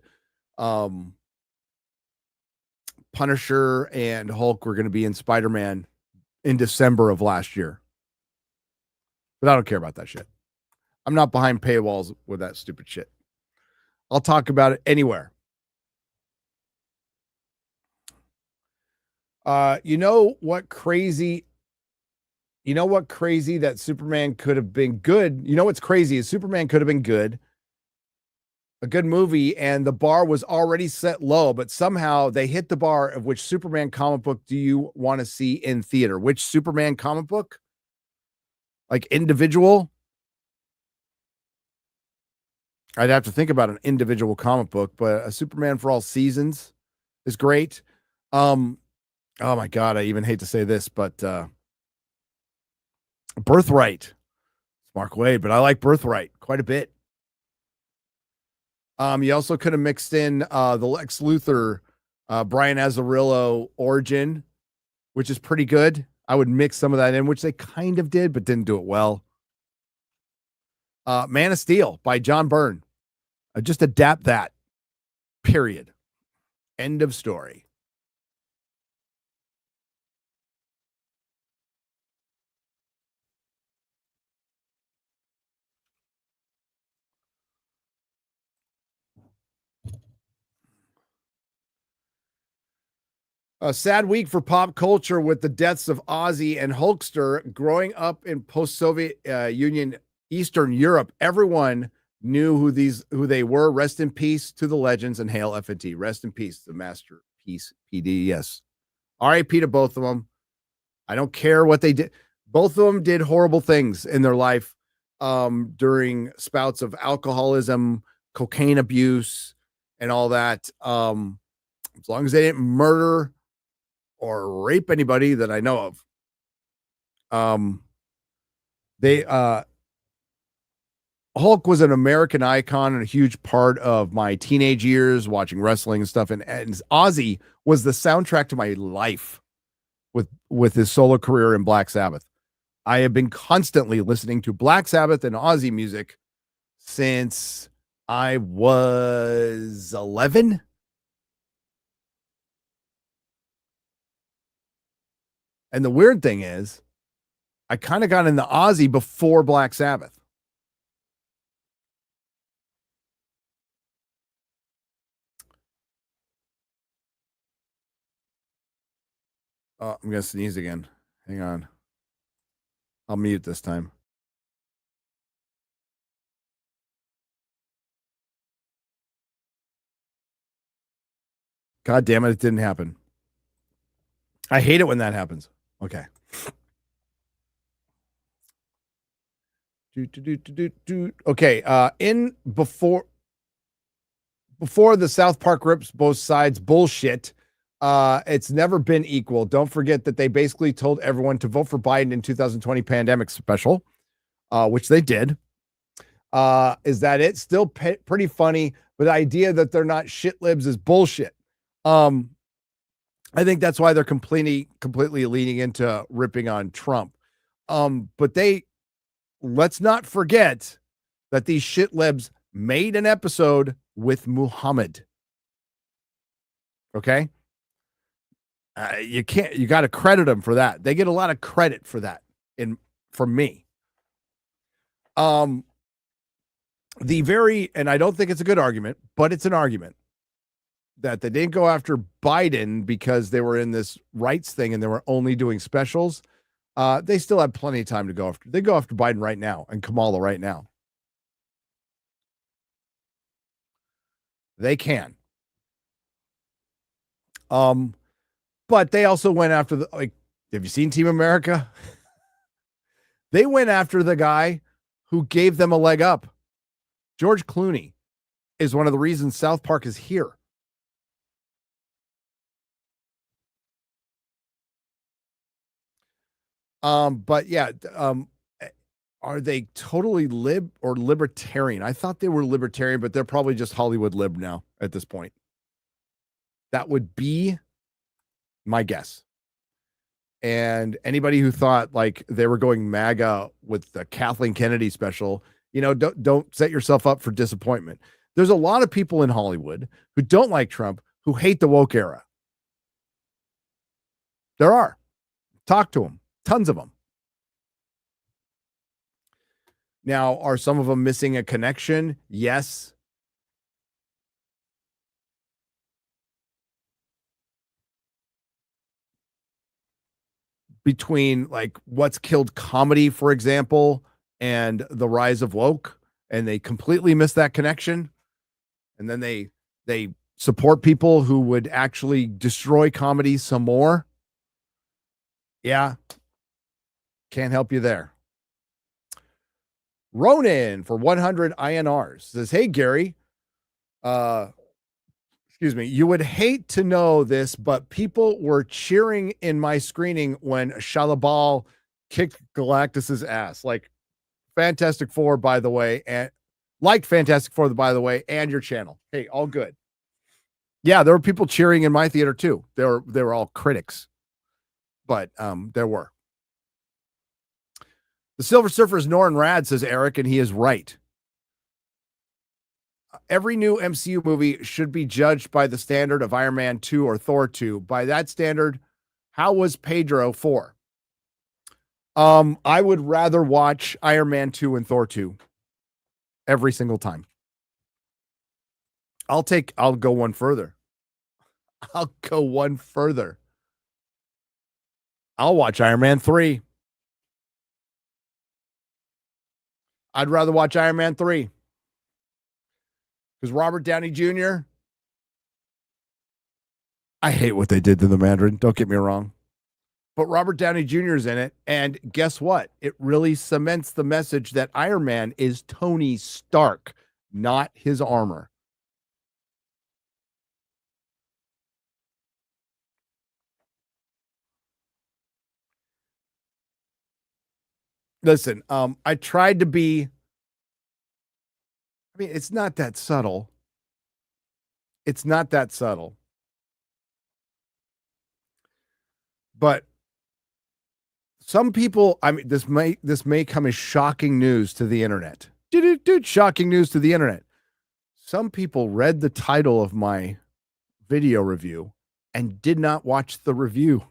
Punisher and Hulk were going to be in Spider-Man in December of last year. But I don't care about that shit. I'm not behind paywalls with that stupid shit. I'll talk about it anywhere. You know what crazy that Superman could have been good. You know what's crazy is Superman could have been good. A good movie, and the bar was already set low, but somehow they hit the bar of which Superman comic book do you want to see in theater? Which Superman comic book? Like individual? I'd have to think about an individual comic book, but a Superman for all seasons is great. Oh my God, I even hate to say this, but Birthright. It's Mark Waid, but I like Birthright quite a bit. You also could have mixed in the Lex Luthor, Brian Azzarello origin, which is pretty good. I would mix some of that in, which they kind of did, but didn't do it well. Man of Steel by John Byrne. Just adapt that. Period. End of story. A sad week for pop culture with the deaths of Ozzy and Hulkster. Growing up in post-Soviet Union Eastern Europe, everyone knew who they were. Rest in peace to the legends, and hail FNT. Rest in peace, the masterpiece PD. Yes. RIP to both of them. I don't care what they did. Both of them did horrible things in their life during spouts of alcoholism, cocaine abuse, and all that. As long as they didn't murder or rape anybody that I know of. Hulk was an American icon and a huge part of my teenage years watching wrestling and stuff. And Ozzy was the soundtrack to my life with his solo career in Black Sabbath. I have been constantly listening to Black Sabbath and Ozzy music since I was 11. And the weird thing is, I kind of got into Ozzy before Black Sabbath. Oh, I'm going to sneeze again. Hang on. I'll mute this time. God damn it didn't happen. I hate it when that happens. Okay. Okay. In before the South Park rips both sides bullshit, it's never been equal. Don't forget that they basically told everyone to vote for Biden in 2020 pandemic special, which they did. Is that it? Still pretty funny, but the idea that they're not shit libs is bullshit. I think that's why they're completely leaning into ripping on Trump. But let's not forget that these shit libs made an episode with Muhammad. Okay. You got to credit them for that. They get a lot of credit for that from me. And I don't think it's a good argument, but it's an argument that they didn't go after Biden because they were in this rights thing and they were only doing specials. They still have plenty of time to go after. They go after Biden right now and Kamala right now. They can. But they also went after have you seen Team America? They went after the guy who gave them a leg up. George Clooney is one of the reasons South Park is here. But yeah, are they totally lib or libertarian? I thought they were libertarian, but they're probably just Hollywood lib now at this point. That would be my guess. And anybody who thought like they were going MAGA with the Kathleen Kennedy special, don't set yourself up for disappointment. There's a lot of people in Hollywood who don't like Trump, who hate the woke era. There are. Talk to them. Tons of them. Now, are some of them missing a connection? Yes. Between like what's killed comedy, for example, and the rise of woke, and they completely miss that connection. And then they support people who would actually destroy comedy some more. Yeah. Can't help you there. Ronan for 100 INRs says, hey, Gary, excuse me, you would hate to know this, but people were cheering in my screening when Shalabal kicked Galactus's ass. Like Fantastic Four, by the way, and liked Fantastic Four, by the way, and your channel. Hey, all good. Yeah, there were people cheering in my theater too. They were all critics, but there were. The Silver Surfer is Norin Rad, says Eric, and he is right. Every new MCU movie should be judged by the standard of Iron Man 2 or Thor 2. By that standard, how was Pedro 4? I would rather watch Iron Man 2 and Thor 2 every single time. I'll go one further. I'll watch Iron Man 3. I'd rather watch Iron Man 3. Because Robert Downey Jr., I hate what they did to the Mandarin. Don't get me wrong. But Robert Downey Jr. is in it. And guess what? It really cements the message that Iron Man is Tony Stark, not his armor. Listen, I tried to be, it's not that subtle. It's not that subtle. But some people, this may come as shocking news to the internet. Dude, shocking news to the internet. Some people read the title of my video review and did not watch the review.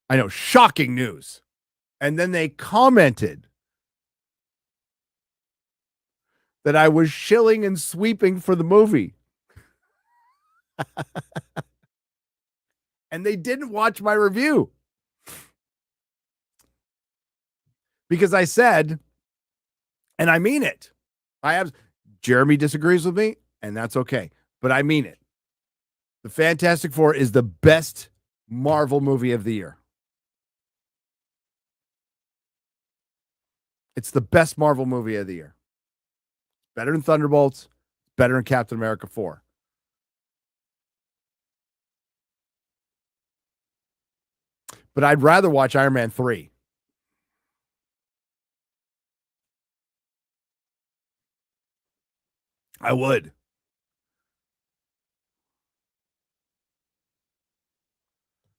I know, shocking news. And then they commented that I was shilling and sweeping for the movie. And they didn't watch my review. Because I said, and I mean it. Jeremy disagrees with me, and that's okay. But I mean it. The Fantastic Four is the best Marvel movie of the year. It's the best Marvel movie of the year. Better than Thunderbolts. Better than Captain America 4. But I'd rather watch Iron Man 3. I would.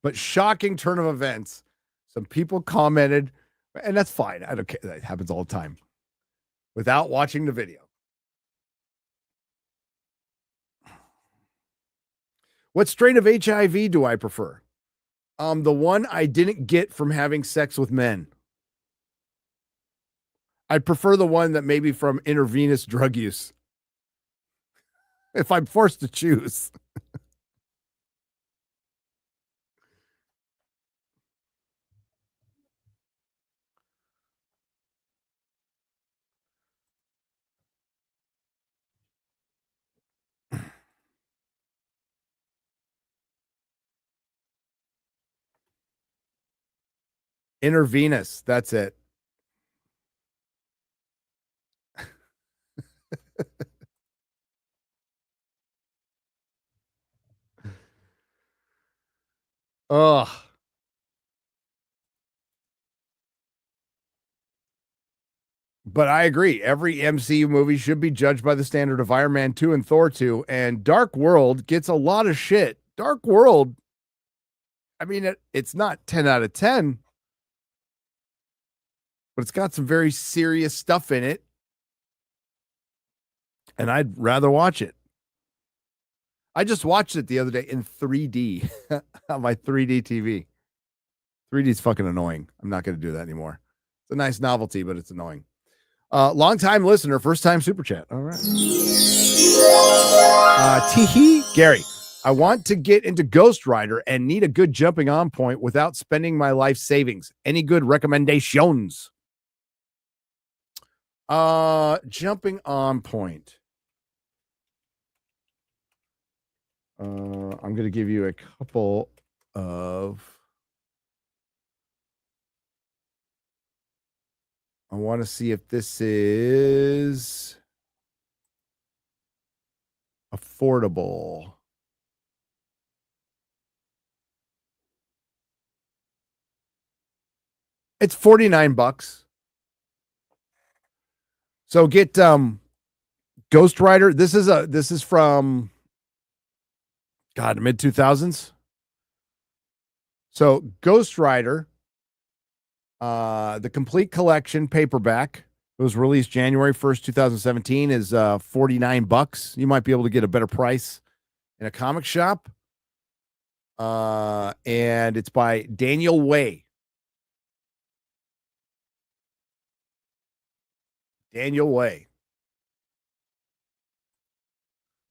But shocking turn of events. Some people commented, and that's fine. I don't care. That happens all the time. Without watching the video. What strain of HIV do I prefer? The one I didn't get from having sex with men. I'd prefer the one that maybe from intravenous drug use. If I'm forced to choose. Intravenous. That's it. Ugh. But I agree. Every MCU movie should be judged by the standard of Iron Man 2 and Thor 2. And Dark World gets a lot of shit. Dark World, I mean, it's not 10 out of 10, but it's got some very serious stuff in it. And I'd rather watch it. I just watched it the other day in 3D on my 3D TV. 3D is fucking annoying. I'm not going to do that anymore. It's a nice novelty, but it's annoying. Long-time listener, first-time super chat. All right. Teehee, Gary, I want to get into Ghost Rider and need a good jumping on point without spending my life savings. Any good recommendations? Jumping on point. I'm going to give you a couple of... I want to see if this is affordable. It's $49. So get Ghost Rider. This is from mid 2000s. So Ghost Rider, the complete collection paperback, it was released January 1st, 2017, is $49. You might be able to get a better price in a comic shop. And it's by Daniel Way. Daniel Way.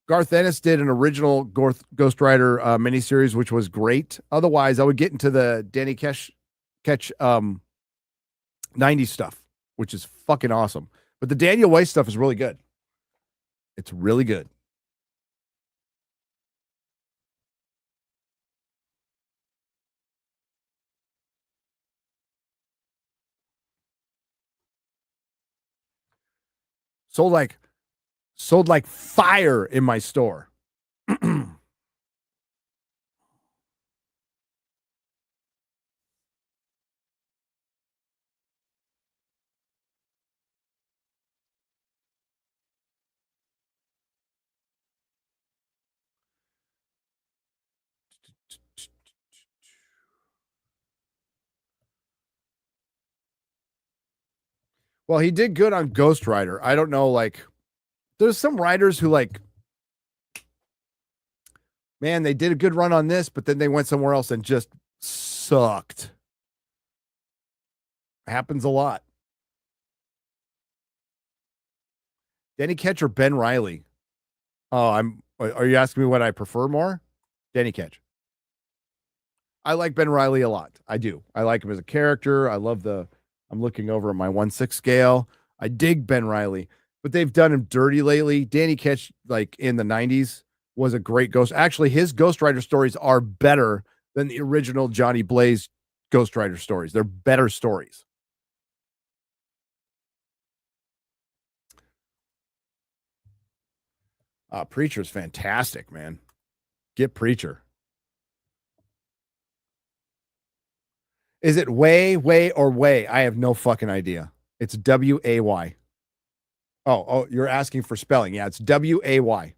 Garth Ennis did an original Ghost Rider miniseries, which was great. Otherwise, I would get into the Danny Ketch 90s stuff, which is fucking awesome. But the Daniel Way stuff is really good. It's really good. Sold like fire in my store. Well, he did good on Ghost Rider. I don't know, like, there's some writers who, like, man, they did a good run on this, but then they went somewhere else and just sucked. Happens a lot. Danny Ketch or Ben Reilly? Oh, are you asking me what I prefer more? Danny Ketch. I like Ben Reilly a lot. I do. I like him as a character. I'm looking over at my 1/6 scale. I dig Ben Reilly, but they've done him dirty lately. Danny Ketch, like in the 90s, was a great ghost. Actually, his Ghost Rider stories are better than the original Johnny Blaze Ghost Rider stories. They're better stories. Preacher's fantastic, man. Get Preacher. Is it way, or way? I have no fucking idea. It's W-A-Y. Oh, you're asking for spelling. Yeah, it's W-A-Y.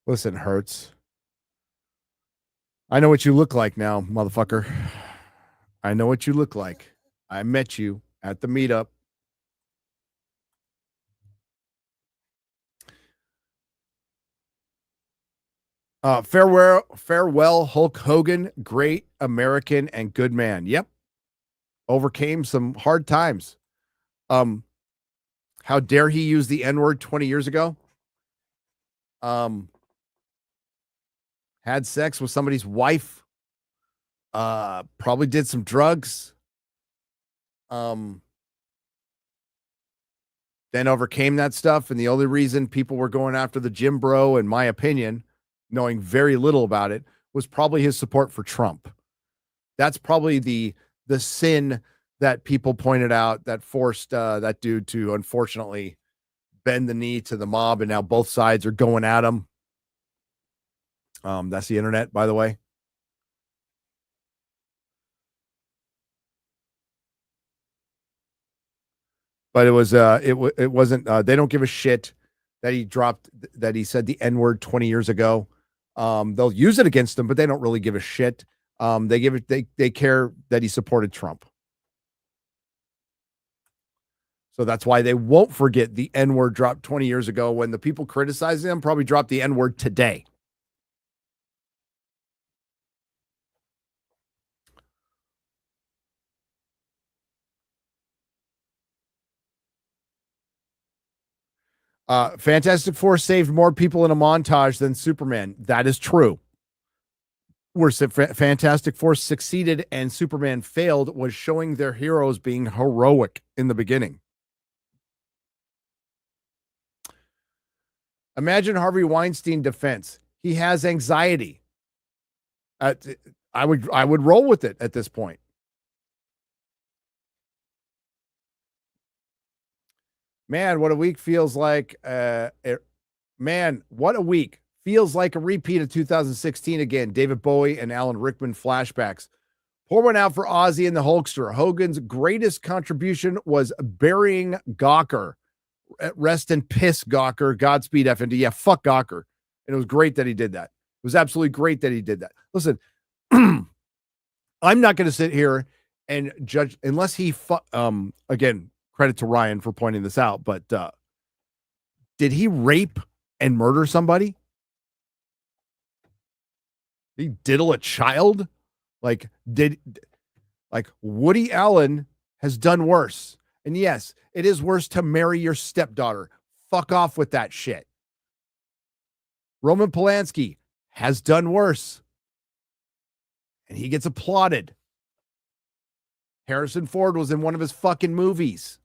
Listen, Hertz. I know what you look like now, motherfucker. I know what you look like. I met you at the meetup. Farewell, Hulk Hogan, great American and good man. Yep. Overcame some hard times. How dare he use the N-word 20 years ago? Had sex with somebody's wife. Probably did some drugs. Then overcame that stuff. And the only reason people were going after the Jim Bro, in my opinion, knowing very little about it, was probably his support for Trump. That's probably the sin that people pointed out that forced that dude to unfortunately bend the knee to the mob, and now both sides are going at him. That's the internet, by the way. But it was it wasn't they don't give a shit that he said the N-word 20 years ago. They'll use it against him, but they don't really give a shit. They care that he supported Trump. So that's why they won't forget the N-word dropped 20 years ago, when the people criticizing him probably dropped the N-word today. Fantastic Four saved more people in a montage than Superman. That is true. Where Fantastic Four succeeded and Superman failed was showing their heroes being heroic in the beginning. Imagine Harvey Weinstein defense. He has anxiety. I would roll with it at this point. Man, what a week feels like. Man, what a week. Feels like a repeat of 2016 again. David Bowie and Alan Rickman flashbacks. Pour one out for Ozzy and the Hulkster. Hogan's greatest contribution was burying Gawker. Rest in piss, Gawker. Godspeed, FNT. Yeah, fuck Gawker. And it was great that he did that. It was absolutely great that he did that. Listen, I'm not going to sit here and judge unless he, again, credit to Ryan for pointing this out, but did he rape and murder somebody? Did he diddle a child? Like Woody Allen has done worse. And yes, it is worse to marry your stepdaughter. Fuck off with that shit. Roman Polanski has done worse. And he gets applauded. Harrison Ford was in one of his fucking movies.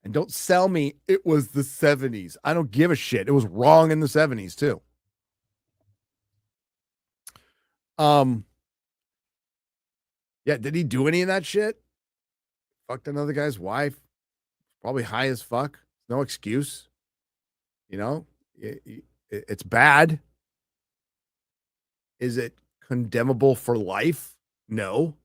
And don't sell me it was the 70s. I don't give a shit. It was wrong in the 70s too. Yeah, did he do any of that shit? Fucked another guy's wife. Probably high as fuck. No excuse. You know, it's bad. Is it condemnable for life? No.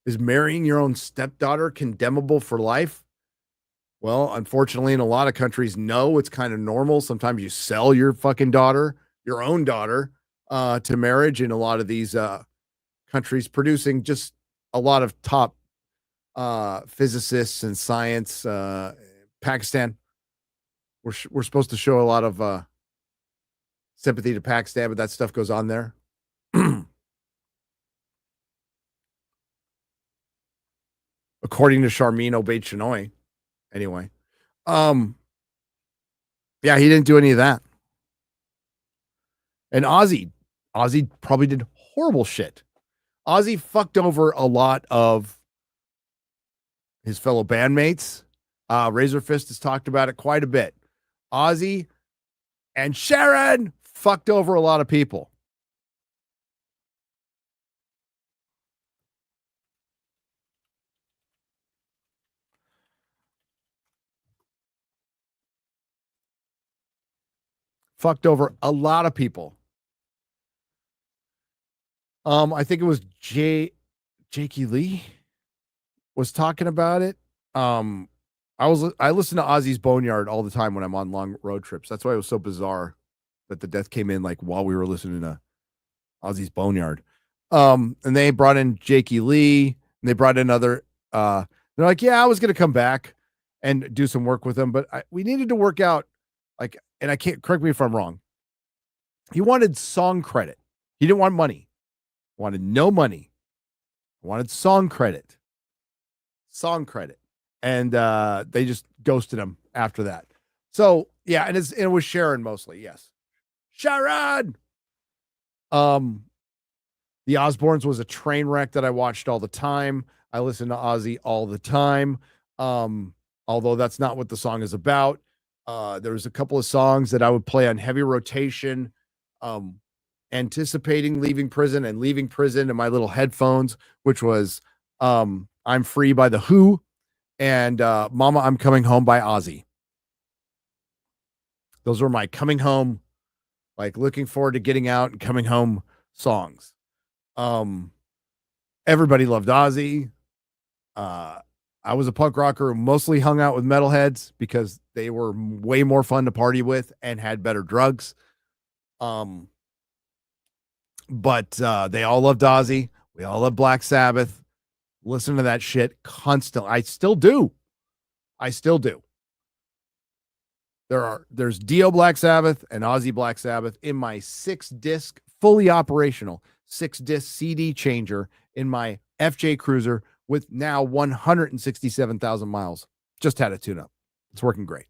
Is marrying your own stepdaughter condemnable for life? Well, unfortunately, in a lot of countries, no, it's kind of normal. Sometimes you sell your fucking daughter, your own daughter, to marriage in a lot of these countries producing just a lot of top physicists and science. Pakistan, we're supposed to show a lot of sympathy to Pakistan, but that stuff goes on there. According to Charmin Obaid-Chinoy. Anyway. Yeah, he didn't do any of that. And Ozzy probably did horrible shit. Ozzy fucked over a lot of his fellow bandmates. Razor Fist has talked about it quite a bit. Ozzy and Sharon fucked over a lot of people. Fucked over a lot of people. I think it was Jakey Lee was talking about it. I listen to Ozzy's Boneyard all the time when I'm on long road trips. That's why it was so bizarre that the death came in like while we were listening to Ozzy's Boneyard. And they brought in Jakey Lee, and they brought in other. They're like, yeah, I was gonna come back and do some work with him, but we needed to work out. Like, and I can't, correct me if I'm wrong. He wanted song credit. He didn't want money. Wanted no money. Wanted song credit. Song credit. And they just ghosted him after that. So yeah, and it was Sharon mostly, yes. Sharon. The Osbournes was a train wreck that I watched all the time. I listened to Ozzy all the time. Although that's not what the song is about. There was a couple of songs that I would play on heavy rotation, anticipating leaving prison in my little headphones, which was I'm Free by The Who and Mama, I'm Coming Home by Ozzy. Those were my coming home, like looking forward to getting out and coming home songs. Everybody loved Ozzy. I was a punk rocker who mostly hung out with metalheads because they were way more fun to party with and had better drugs. But they all loved Ozzy. We all loved Black Sabbath. Listen to that shit constantly. I still do. There's Dio Black Sabbath and Ozzy Black Sabbath in my 6-disc, fully operational 6-disc CD changer in my FJ Cruiser with now 167,000 miles. Just had a tune-up. It's working great.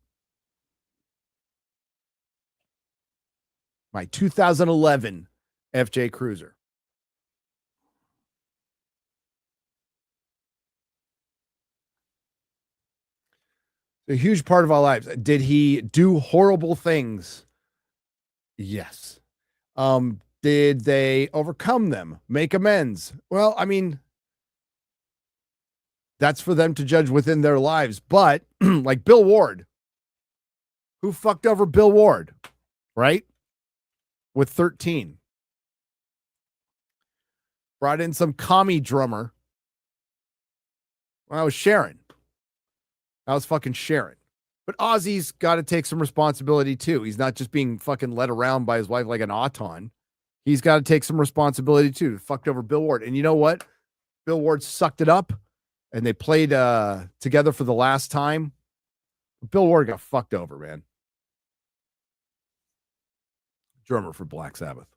My 2011 FJ Cruiser. A huge part of our lives. Did he do horrible things? Yes. Did they overcome them? Make amends? Well, I mean, that's for them to judge within their lives. But like Bill Ward, who fucked over Bill Ward, right? With 13. Brought in some commie drummer. Well, I was Sharon. I was fucking Sharon. But Ozzy's got to take some responsibility too. He's not just being fucking led around by his wife like an auton. He's got to take some responsibility too. Fucked over Bill Ward. And you know what? Bill Ward sucked it up and they played together for the last time. Bill Ward got fucked over, man. Drummer for Black Sabbath.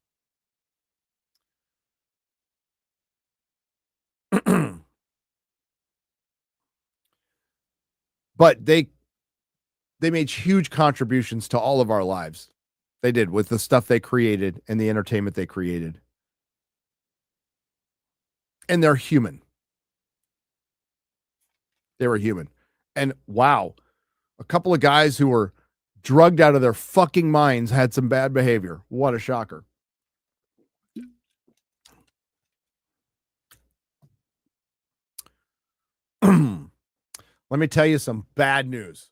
But they made huge contributions to all of our lives. They did, with the stuff they created and the entertainment they created. And they're human. They were human. And wow, a couple of guys who were drugged out of their fucking minds had some bad behavior. What a shocker. Let me tell you some bad news.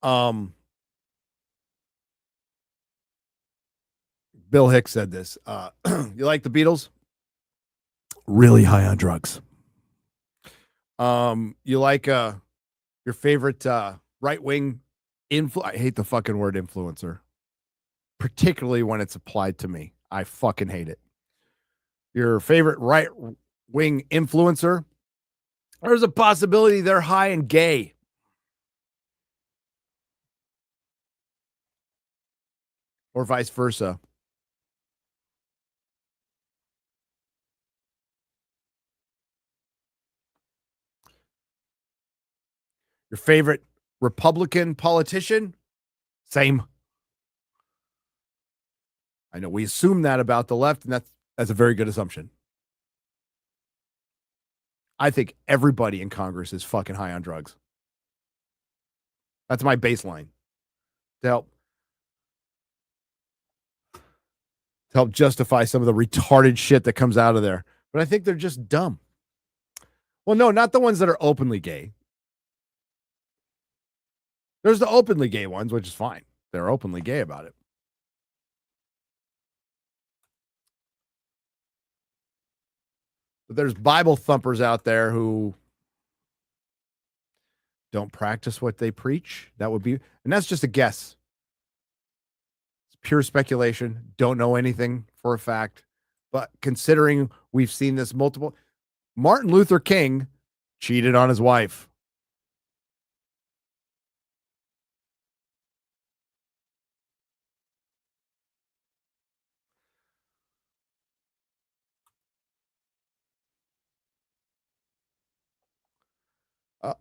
Bill Hicks said this. You like the Beatles? Really high on drugs. You like your favorite right-wing I hate the fucking word influencer, particularly when it's applied to me. I fucking hate it. Your favorite right-wing influencer, there's a possibility they're high and gay. Or vice versa. Your favorite Republican politician? Same. I know we assume that about the left, and that's a very good assumption. I think everybody in Congress is fucking high on drugs. That's my baseline. To help justify some of the retarded shit that comes out of there. But I think they're just dumb. Well, no, not the ones that are openly gay. There's the openly gay ones, which is fine. They're openly gay about it. But there's Bible thumpers out there who don't practice what they preach. That would be, and that's just a guess. It's pure speculation. Don't know anything for a fact. But considering we've seen this multiple, Martin Luther King cheated on his wife.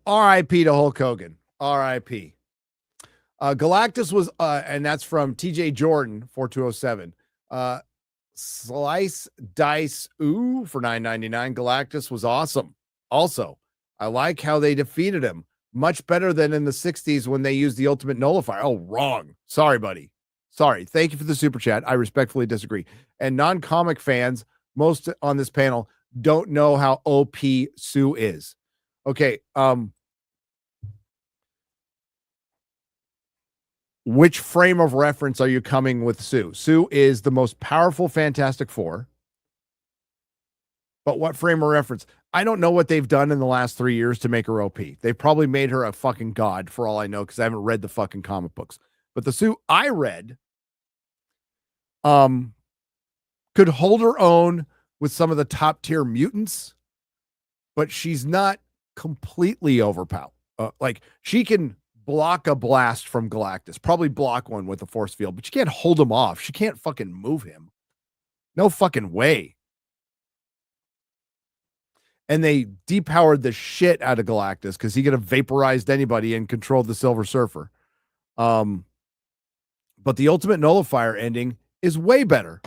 R.I.P. to Hulk Hogan. R.I.P. Galactus was, and that's from TJ Jordan 4207. Slice Dice Ooh for $9.99. Galactus was awesome. Also, I like how they defeated him Much better than in the 60s when they used the ultimate nullifier. Oh, wrong. Sorry, buddy. Sorry. Thank you for the super chat. I respectfully disagree. And non-comic fans, most on this panel, don't know how OP Sue is. Okay. Which frame of reference are you coming with Sue? Sue is the most powerful Fantastic Four. But what frame of reference? I don't know what they've done in the last 3 years to make her OP. They probably made her a fucking god for all I know, because I haven't read the fucking comic books. But the Sue I read could hold her own with some of the top tier mutants, but she's not completely overpowered. Like, she can block a blast from Galactus, probably block one with a force field, but she can't hold him off. She can't fucking move him. No fucking way. And they depowered the shit out of Galactus because he could have vaporized anybody and controlled the Silver Surfer. But the Ultimate Nullifier ending is way better.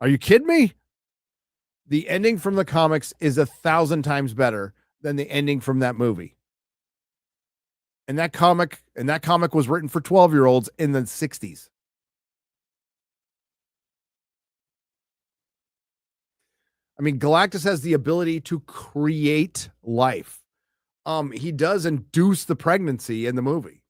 Are you kidding me? The ending from the comics is 1,000 times better than the ending from that movie. And that comic was written for 12-year-olds in the 60s. I mean, Galactus has the ability to create life. He does induce the pregnancy in the movie.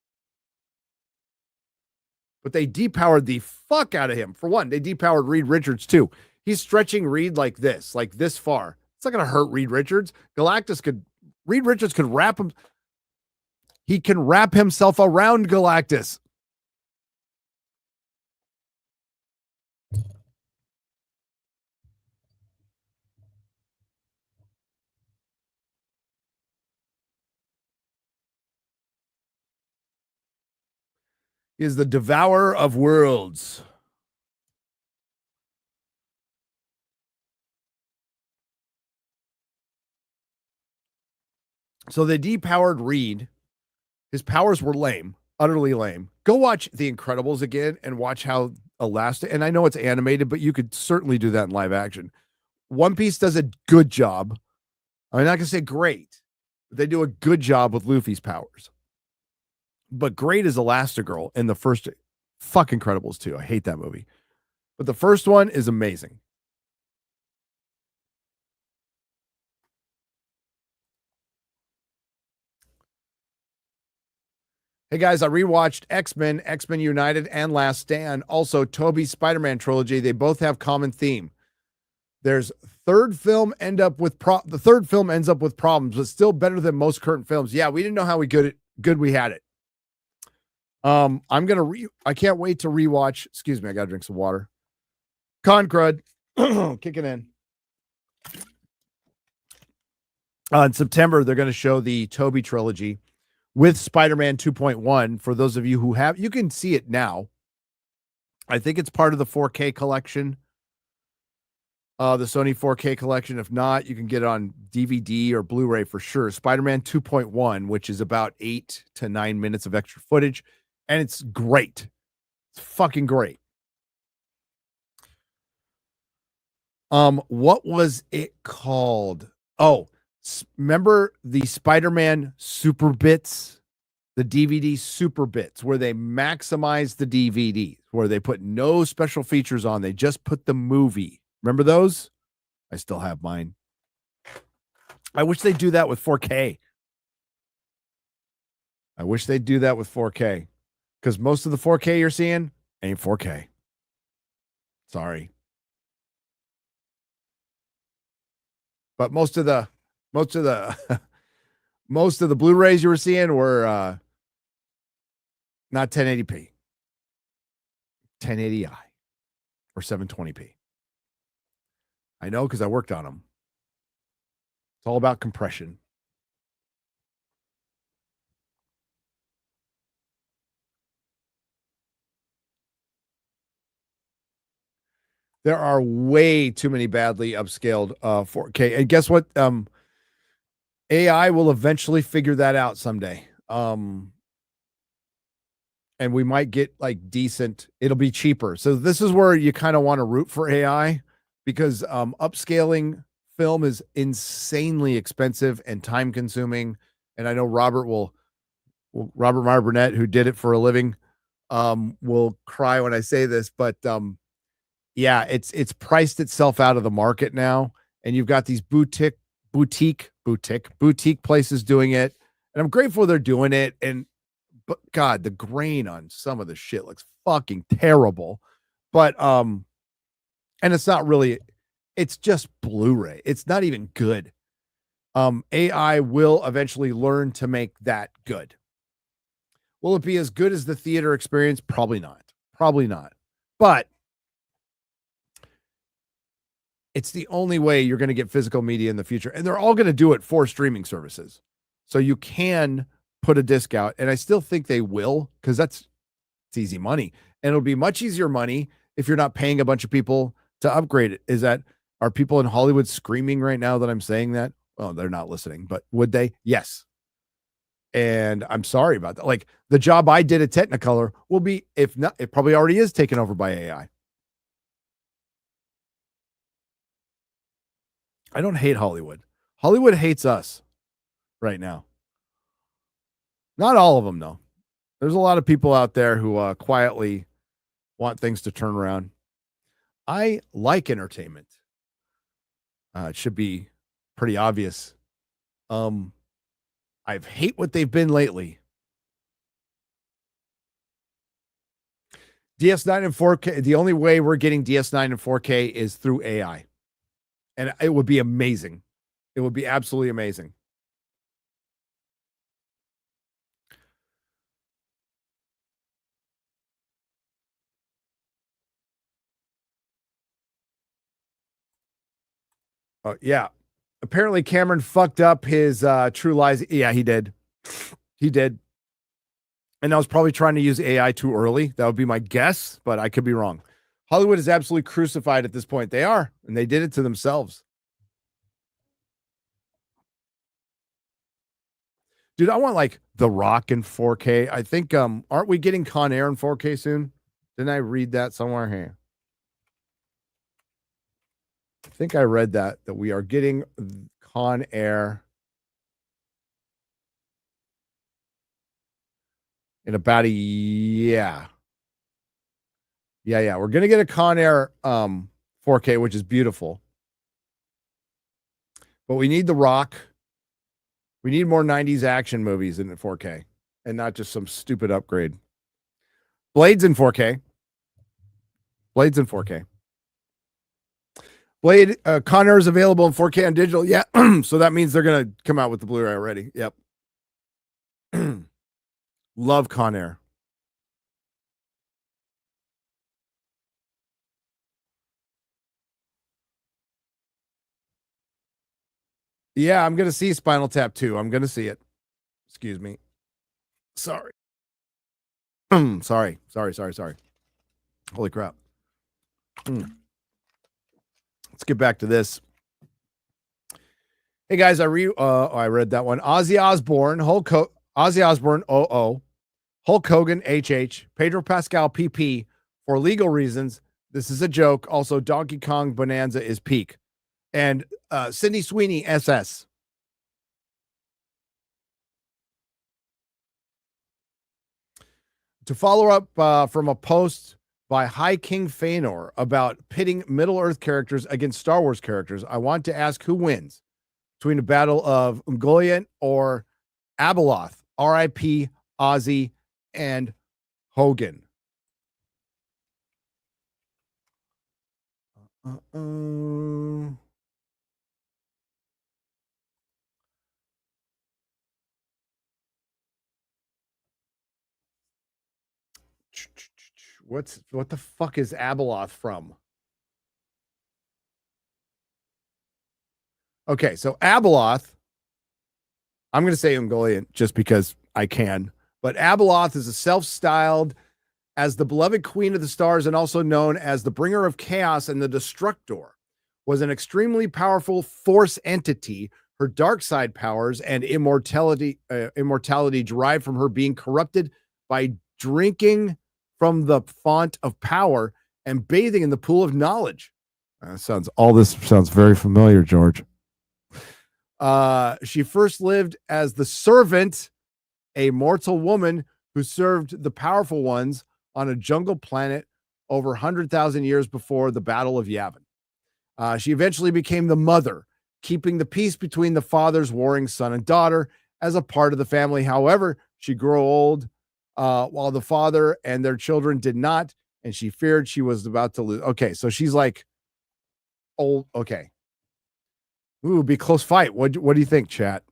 But they depowered the fuck out of him. For one, they depowered Reed Richards too. He's stretching Reed like this far. It's not going to hurt Reed Richards. Reed Richards could wrap him. He can wrap himself around Galactus. He is the devourer of worlds. So they depowered Reed. His powers were lame, utterly lame. Go watch The Incredibles again and watch how elastic, and I know it's animated, but you could certainly do that in live action. One Piece does a good job. I'm not going to say great, but they do a good job with Luffy's powers. But great is Elastigirl in the first fucking Incredibles too. I hate that movie. But the first one is amazing. Hey guys, I rewatched X-Men, X-Men United, and Last Stand. Also, Tobey's Spider-Man trilogy. They both have common theme. The third film ends up with problems, but still better than most current films. Yeah, we didn't know how good we had it. I can't wait to rewatch. Excuse me, I gotta drink some water. Concrud kicking in. In September, they're going to show the Tobey trilogy with Spider-Man 2.1. For those of you who have, you can see it now. I think it's part of the 4K collection. The Sony 4K collection. If not, you can get it on DVD or Blu-ray for sure. Spider-Man 2.1, which is about 8 to 9 minutes of extra footage. And it's great. It's fucking great. What was it called? Oh, remember the Spider-Man Super Bits? The DVD Super Bits, where they maximize the DVD, where they put no special features on. They just put the movie. Remember those? I still have mine. I wish they'd do that with 4K. I wish they'd do that with 4K. Because most of the 4K you're seeing ain't 4K. Sorry. But most of the Blu-rays you were seeing were not 1080p. 1080i or 720p. I know because I worked on them. It's all about compression. There are way too many badly upscaled 4K. And guess what? AI will eventually figure that out someday. And we might get like decent, it'll be cheaper. So this is where you kind of want to root for AI, because upscaling film is insanely expensive and time consuming. And I know Robert will Robert Meyer Burnett, who did it for a living, will cry when I say this, but yeah, it's priced itself out of the market now, and you've got these boutique places doing it, and I'm grateful they're doing it. But God, the grain on some of the shit looks fucking terrible. But and it's not really, it's just Blu-ray. It's not even good. AI will eventually learn to make that good. Will it be as good as the theater experience? Probably not. Probably not. But it's the only way you're going to get physical media in the future. And they're all going to do it for streaming services. So you can put a disc out. And I still think they will, because it's easy money. And it'll be much easier money if you're not paying a bunch of people to upgrade it. Are people in Hollywood screaming right now that I'm saying that? Oh, they're not listening, but would they? Yes. And I'm sorry about that. Like, the job I did at Technicolor will be, if not, it probably already is taken over by AI. I don't hate Hollywood. Hollywood hates us right now. Not all of them, though. There's a lot of people out there who quietly want things to turn around. I like entertainment. It should be pretty obvious. I hate what they've been lately. DS9 and 4K. The only way we're getting DS9 and 4K is through AI. And it would be amazing. It would be absolutely amazing. Yeah. Apparently Cameron fucked up his True Lies. Yeah, he did. He did. And I was probably trying to use AI too early. That would be my guess, but I could be wrong. Hollywood is absolutely crucified at this point. They are, and they did it to themselves. Dude, I want like The Rock in 4K. I think aren't we getting Con Air in 4K soon? Didn't I read that somewhere here? I think I read that we are getting Con Air in about yeah. We're gonna get a Con Air 4K, which is beautiful. But we need The Rock. We need more 90s action movies in 4K and not just some stupid upgrade. Blade's in 4K. Blade's in 4K. Blade Con Air is available in 4K on digital. Yeah. So that means they're going to come out with the Blu-ray already. Yep. Love Con Air. Yeah, I'm going to see Spinal Tap 2. I'm going to see it. Excuse me. Sorry. Sorry. Holy crap. Let's get back to this. Hey guys, I read that one. Ozzy Osbourne, Ozzy Osbourne, Hulk Hogan, HH, Pedro Pascal, PP. For legal reasons, this is a joke. Also, Donkey Kong Bonanza is peak. And Sydney Sweeney, SS. To follow up from a post by High King Feanor about pitting Middle-earth characters against Star Wars characters, I want to ask who wins between the battle of Ungoliant or Abeloth, R.I.P. Ozzy and Hogan. What the fuck is Abeloth from? Okay, so Abeloth, I'm going to say Ungoliant just because I can, but Abeloth is a self-styled as the beloved queen of the stars and also known as the bringer of chaos and the destructor, was an extremely powerful force entity. Her dark side powers and immortality derived from her being corrupted by drinking from the font of power and bathing in the pool of knowledge. All this sounds very familiar, George. She first lived as the servant a mortal woman who served the powerful ones on a jungle planet over 100,000 years before the Battle of Yavin. She eventually became the mother, keeping the peace between the father's warring son and daughter as a part of the family. However, she grew old while the father and their children did not, and she feared she was about to lose. Okay, so she's like old. Okay. Ooh, be close fight. What do you think, chat?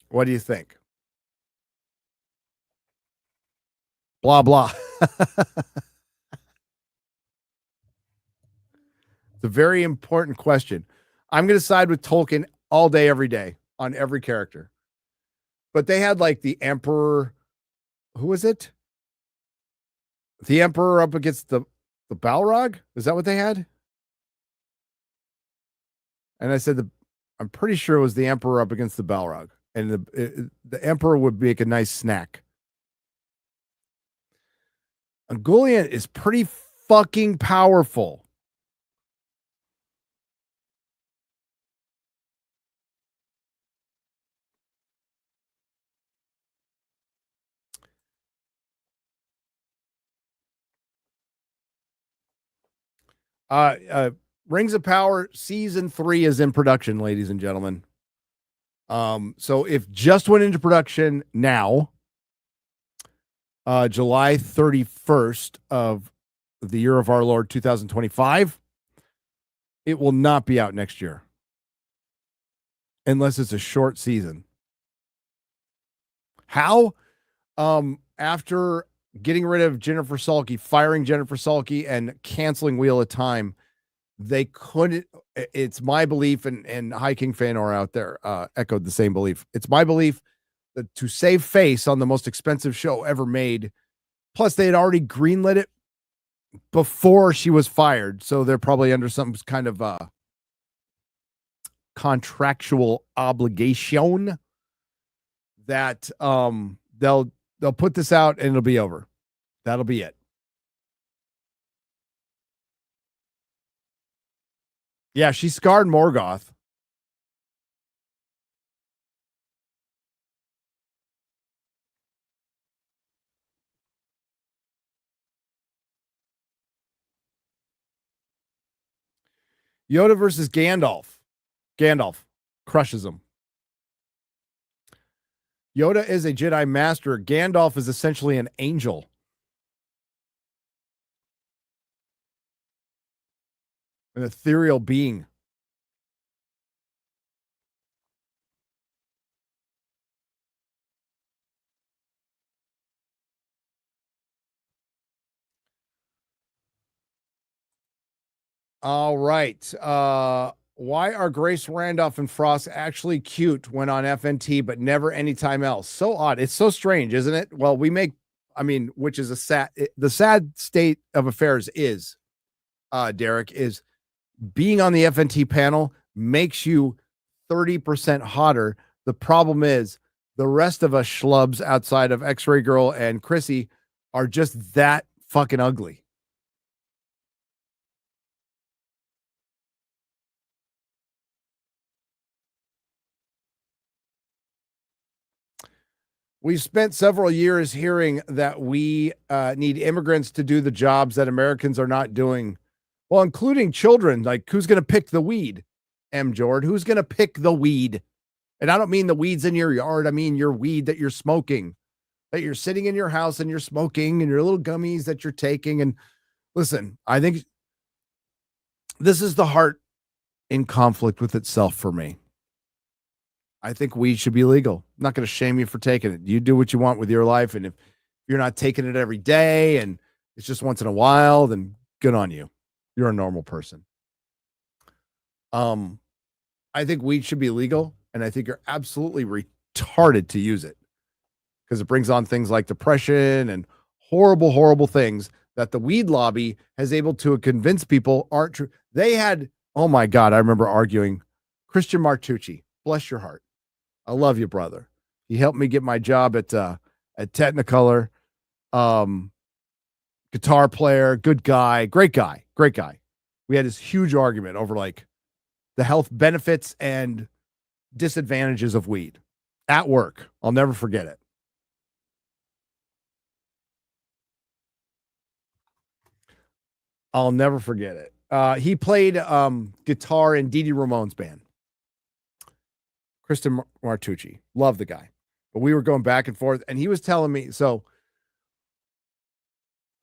What do you think? Blah, blah. It's a very important question. I'm going to side with Tolkien all day, every day on every character. But they had like the Emperor. Who was it? The Emperor up against the Balrog? Is that what they had? And I said, I'm pretty sure it was the Emperor up against the Balrog. And the Emperor would make a nice snack. Ungoliant is pretty fucking powerful. Rings of Power season 3 is in production, ladies and gentlemen. So if just went into production now, July 31st of the year of our Lord 2025, it will not be out next year unless it's a short season. How? After getting rid of Jennifer Salke, firing Jennifer Salke, and canceling Wheel of Time, they couldn't. It's my belief, and High King Fanor out there echoed the same belief. It's my belief that to save face on the most expensive show ever made, plus they had already greenlit it before she was fired, so they're probably under some kind of contractual obligation that they'll put this out and it'll be over. That'll be it. Yeah, she scarred Morgoth. Yoda versus Gandalf. Gandalf crushes him. Yoda is a Jedi master. Gandalf is essentially an angel. An ethereal being. All right. Why are Grace Randolph and Frost actually cute when on FNT, but never anytime else? So odd. It's so strange, isn't it? Well, which is the sad state of affairs is, Derek, is being on the FNT panel makes you 30% hotter. The problem is the rest of us schlubs outside of X-Ray Girl and Chrissy are just that fucking ugly. We've spent several years hearing that we need immigrants to do the jobs that Americans are not doing. Well, including children. Like, who's going to pick the weed? M. Jord, who's going to pick the weed? And I don't mean the weeds in your yard. I mean your weed that you're smoking, that you're sitting in your house and you're smoking, and your little gummies that you're taking. And listen, I think this is the heart in conflict with itself for me. I think weed should be legal. I'm not going to shame you for taking it. You do what you want with your life. And if you're not taking it every day and it's just once in a while, then good on you. You're a normal person. I think weed should be legal. And I think you're absolutely retarded to use it because it brings on things like depression and horrible, horrible things that the weed lobby has able to convince people aren't true. They had, oh my God, I remember arguing Christian Martucci. Bless your heart. I love you, brother. He helped me get my job at Technicolor. Guitar player, good guy, great guy, great guy. We had this huge argument over like the health benefits and disadvantages of weed at work. I'll never forget it. I'll never forget it. He played guitar in Dee Dee Ramone's band. Kristen Martucci. Love the guy. But we were going back and forth, and he was telling me, so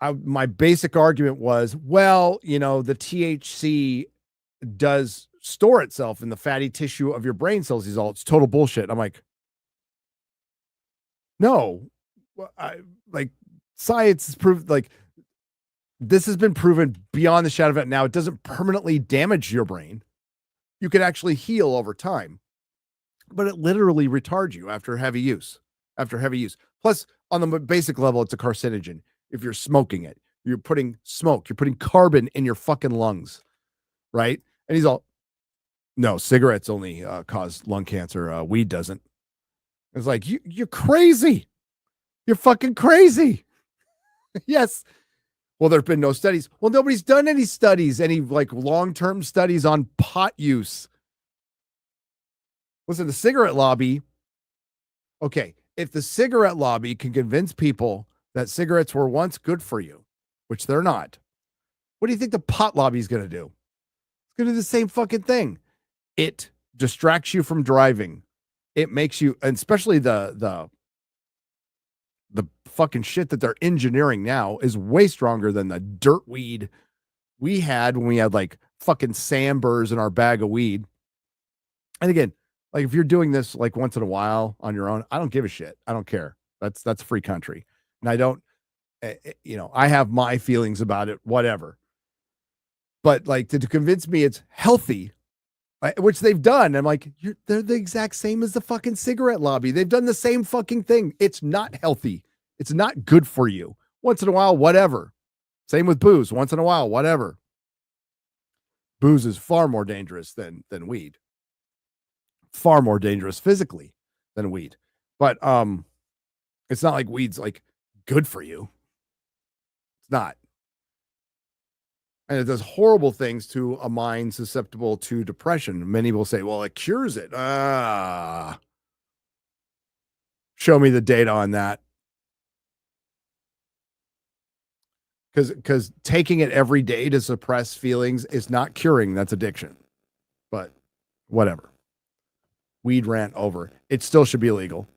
my basic argument was, well, you know, the THC does store itself in the fatty tissue of your brain cells. He's all, it's total bullshit. I'm like, no, like science has proved, like, this has been proven beyond the shadow of it. Now, it doesn't permanently damage your brain. You can actually heal over time, but it literally retards you after heavy use. Plus, on the basic level, it's a carcinogen. If you're smoking it, you're putting smoke, you're putting carbon in your fucking lungs, right? And he's all, no, cigarettes only cause lung cancer. Weed doesn't. It's like, you're crazy. You're fucking crazy. Yes. Well, there have been no studies. Well, nobody's done any studies, any like long-term studies on pot use. Listen, the cigarette lobby. Okay, if the cigarette lobby can convince people that cigarettes were once good for you, which they're not, what do you think the pot lobby is going to do? It's going to do the same fucking thing. It distracts you from driving. It makes you, and especially the fucking shit that they're engineering now is way stronger than the dirt weed we had when we had like fucking sandburs in our bag of weed. And again, like if you're doing this like once in a while on your own, I don't give a shit. I don't care. That's a free country. And I don't, you know, I have my feelings about it, whatever. But like to convince me it's healthy, which they've done. I'm like, they're the exact same as the fucking cigarette lobby. They've done the same fucking thing. It's not healthy. It's not good for you. Once in a while, whatever. Same with booze. Once in a while, whatever. Booze is far more dangerous than weed. Far more dangerous physically than weed. But it's not like weed's like good for you. It's not. And it does horrible things to a mind susceptible to depression. Many will say, well, it cures it. Show me the data on that. Because taking it every day to suppress feelings is not curing. That's addiction. But whatever. Weed rant over. It still should be illegal.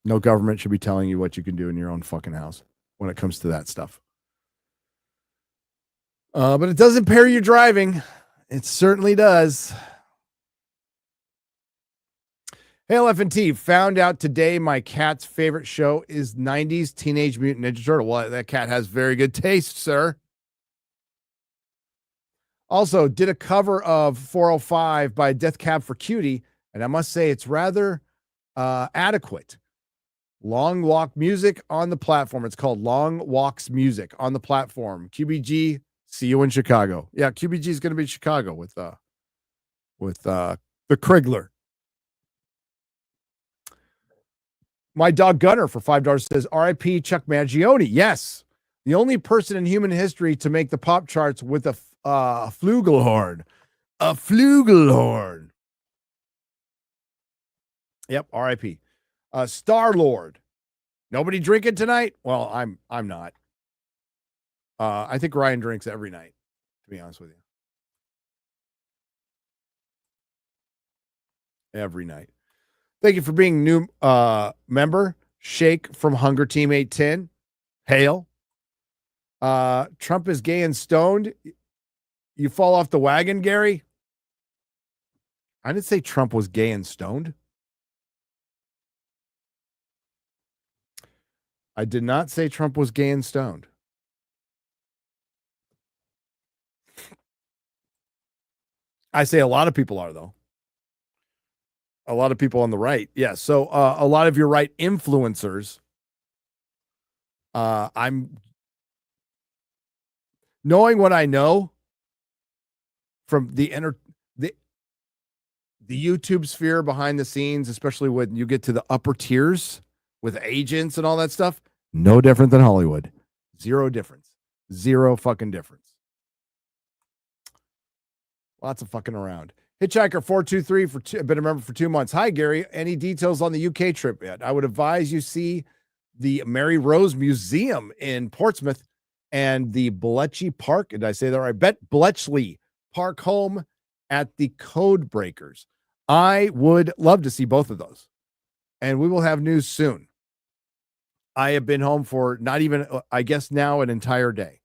No government should be telling you what you can do in your own fucking house when it comes to that stuff. But it does impair your driving. It certainly does. Hail FNT, found out today my cat's favorite show is 90s Teenage Mutant Ninja Turtle. Well, that cat has very good taste, sir. Also, did a cover of 405 by Death Cab for Cutie, and I must say it's rather adequate. Long Walk Music on the platform. It's called Long Walks Music on the platform. QBG, see you in Chicago. Yeah, QBG is going to be in Chicago with the Krigler. My dog Gunner for $5 says, R.I.P. Chuck Mangione. Yes, the only person in human history to make the pop charts with a flugelhorn. A flugelhorn. Yep, R.I.P. Star-Lord. Nobody drinking tonight? Well, I'm not. I think Ryan drinks every night, to be honest with you. Every night. Thank you for being new member. Shake from Hunger Team 810. Hail. Trump is gay and stoned. You fall off the wagon, Gary? I didn't say Trump was gay and stoned. I did not say Trump was gay and stoned. I say a lot of people are, though. A lot of people on the right. Yeah. So a lot of your right influencers. I'm knowing what I know from the YouTube sphere behind the scenes, especially when you get to the upper tiers with agents and all that stuff. No different than Hollywood. Zero difference. Zero fucking difference. Lots of fucking around. Hitchhiker 423 been a member for 2 months. Hi, Gary. Any details on the UK trip yet? I would advise you see the Mary Rose Museum in Portsmouth and the Bletchley Park. Did I say that right? Bletchley Park home at the Code Breakers. I would love to see both of those. And we will have news soon. I have been home for not even, I guess now, an entire day.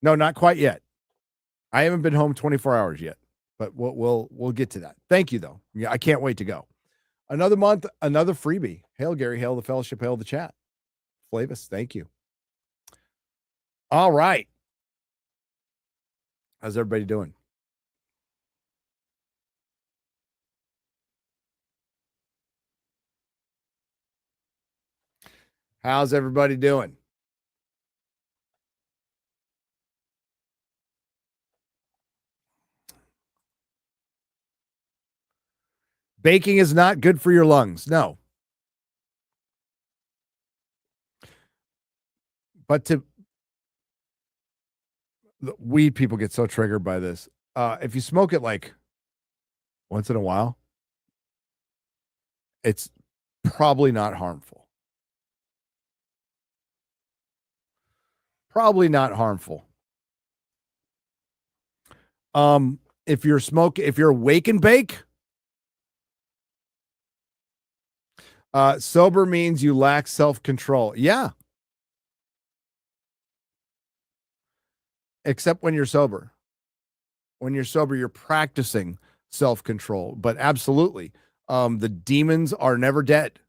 No, not quite yet. I haven't been home 24 hours yet, but we'll get to that. Thank you, though. Yeah, I can't wait to go. Another month, another freebie. Hail, Gary. Hail the fellowship. Hail the chat. Flavis, thank you. All right. How's everybody doing? How's everybody doing? Baking is not good for your lungs. No. But the weed people get so triggered by this. If you smoke it like once in a while, it's probably not harmful. Probably not harmful. If you're wake and bake, sober means you lack self-control. Yeah. Except when you're sober. When you're sober, you're practicing self-control. But absolutely, the demons are never dead.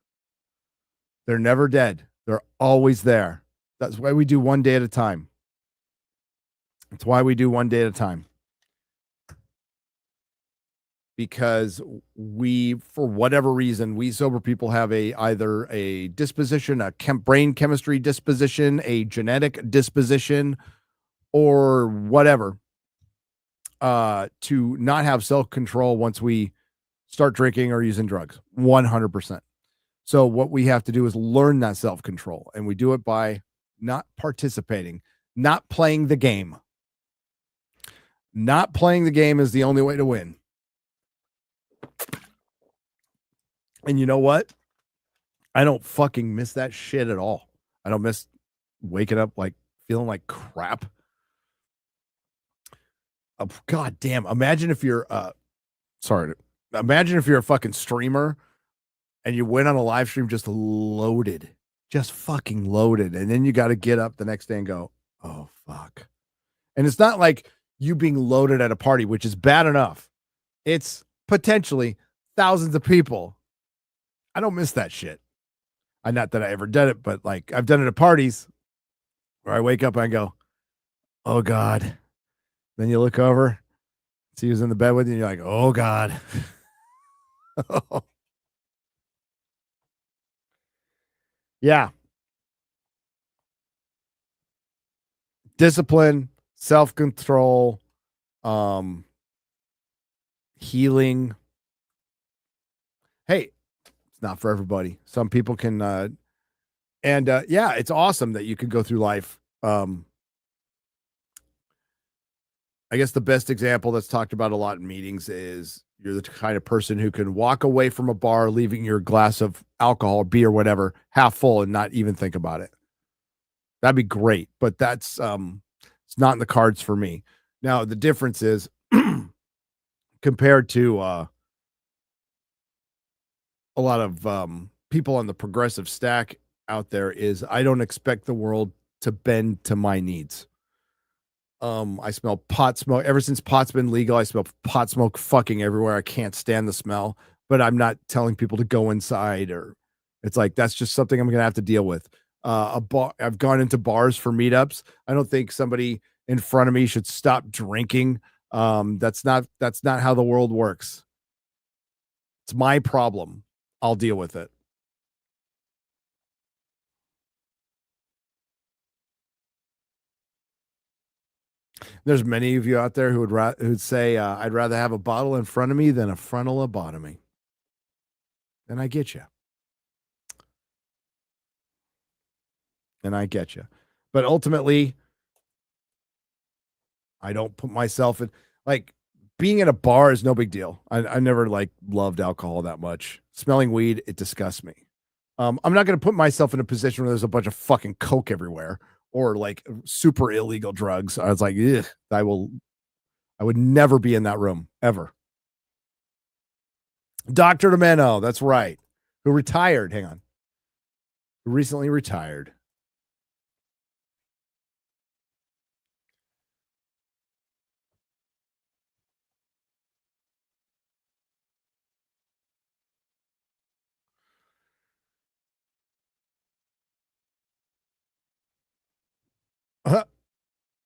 They're never dead. They're always there. That's why we do one day at a time. That's why we do one day at a time. Because we, for whatever reason, we sober people have either a disposition, brain chemistry disposition, a genetic disposition, or whatever, to not have self-control once we start drinking or using drugs. 100%. So what we have to do is learn that self-control, and we do it by not participating, not playing the game. Not playing the game is the only way to win. And you know what? I don't fucking miss that shit at all. I don't miss waking up like feeling like crap. God damn. Imagine if you're imagine if you're a fucking streamer and you went on a live stream just loaded, just fucking loaded. And then you got to get up the next day and go, oh, fuck. And it's not like you being loaded at a party, which is bad enough. It's potentially thousands of people. I don't miss that shit. Not that I ever did it, but like I've done it at parties where I wake up and I go, oh God. Then you look over, see who's in the bed with you, and you're like, oh God. Yeah. Discipline, self-control, healing. Hey, it's not for everybody. Some people can, yeah, it's awesome that you can go through life. I guess the best example that's talked about a lot in meetings is you're the kind of person who can walk away from a bar, leaving your glass of alcohol, beer, whatever, half full and not even think about it. That'd be great, but that's it's not in the cards for me. Now, the difference is compared to a lot of people on the progressive stack out there is I don't expect the world to bend to my needs. I smell pot smoke. Ever since pot's been legal, I smell pot smoke fucking everywhere. I can't stand the smell, but I'm not telling people to go inside, or it's like, that's just something I'm going to have to deal with. I've gone into bars for meetups. I don't think somebody in front of me should stop drinking. That's not how the world works. It's my problem. I'll deal with it. There's many of you out there who who'd say, I'd rather have a bottle in front of me than a frontal lobotomy. And I get you. But ultimately, I don't put myself in, like, being at a bar is no big deal. I never like loved alcohol that much. Smelling weed, it disgusts me. I'm not going to put myself in a position where there's a bunch of fucking coke everywhere or like super illegal drugs. I was like, ugh, I would never be in that room ever. Dr. Domeno, that's right. Who retired? Hang on. Who recently retired.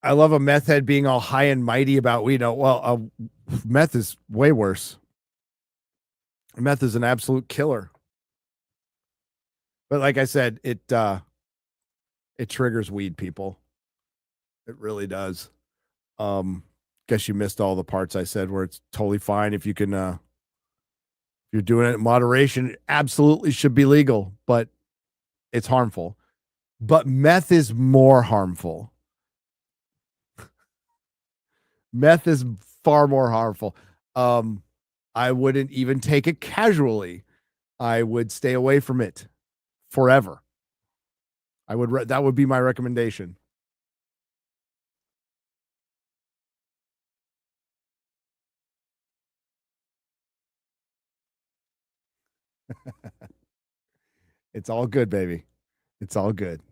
I love a meth head being all high and mighty about weed. Well, meth is way worse. Meth is an absolute killer. But like I said, it triggers weed people. It really does. Guess you missed all the parts I said where it's totally fine if you can if you're doing it in moderation, it absolutely should be legal, but it's harmful. But meth is more harmful. Meth is far more harmful. I wouldn't even take it casually. I would stay away from it forever. That would be my recommendation. It's all good, baby. It's all good.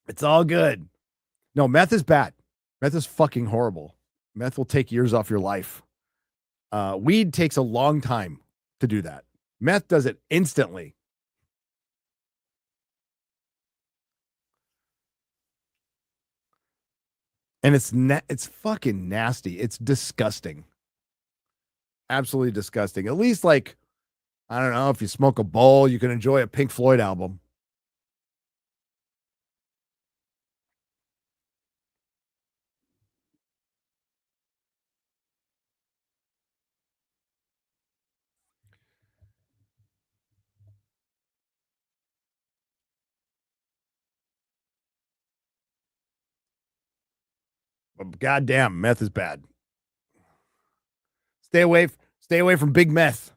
It's all good. No, meth is bad. Meth is fucking horrible. Meth will take years off your life. Weed takes a long time to do that. Meth does it instantly. And it's fucking nasty. It's disgusting. Absolutely disgusting. At least, like, I don't know, if you smoke a bowl, you can enjoy a Pink Floyd album. But goddamn, meth is bad. Stay away from big meth.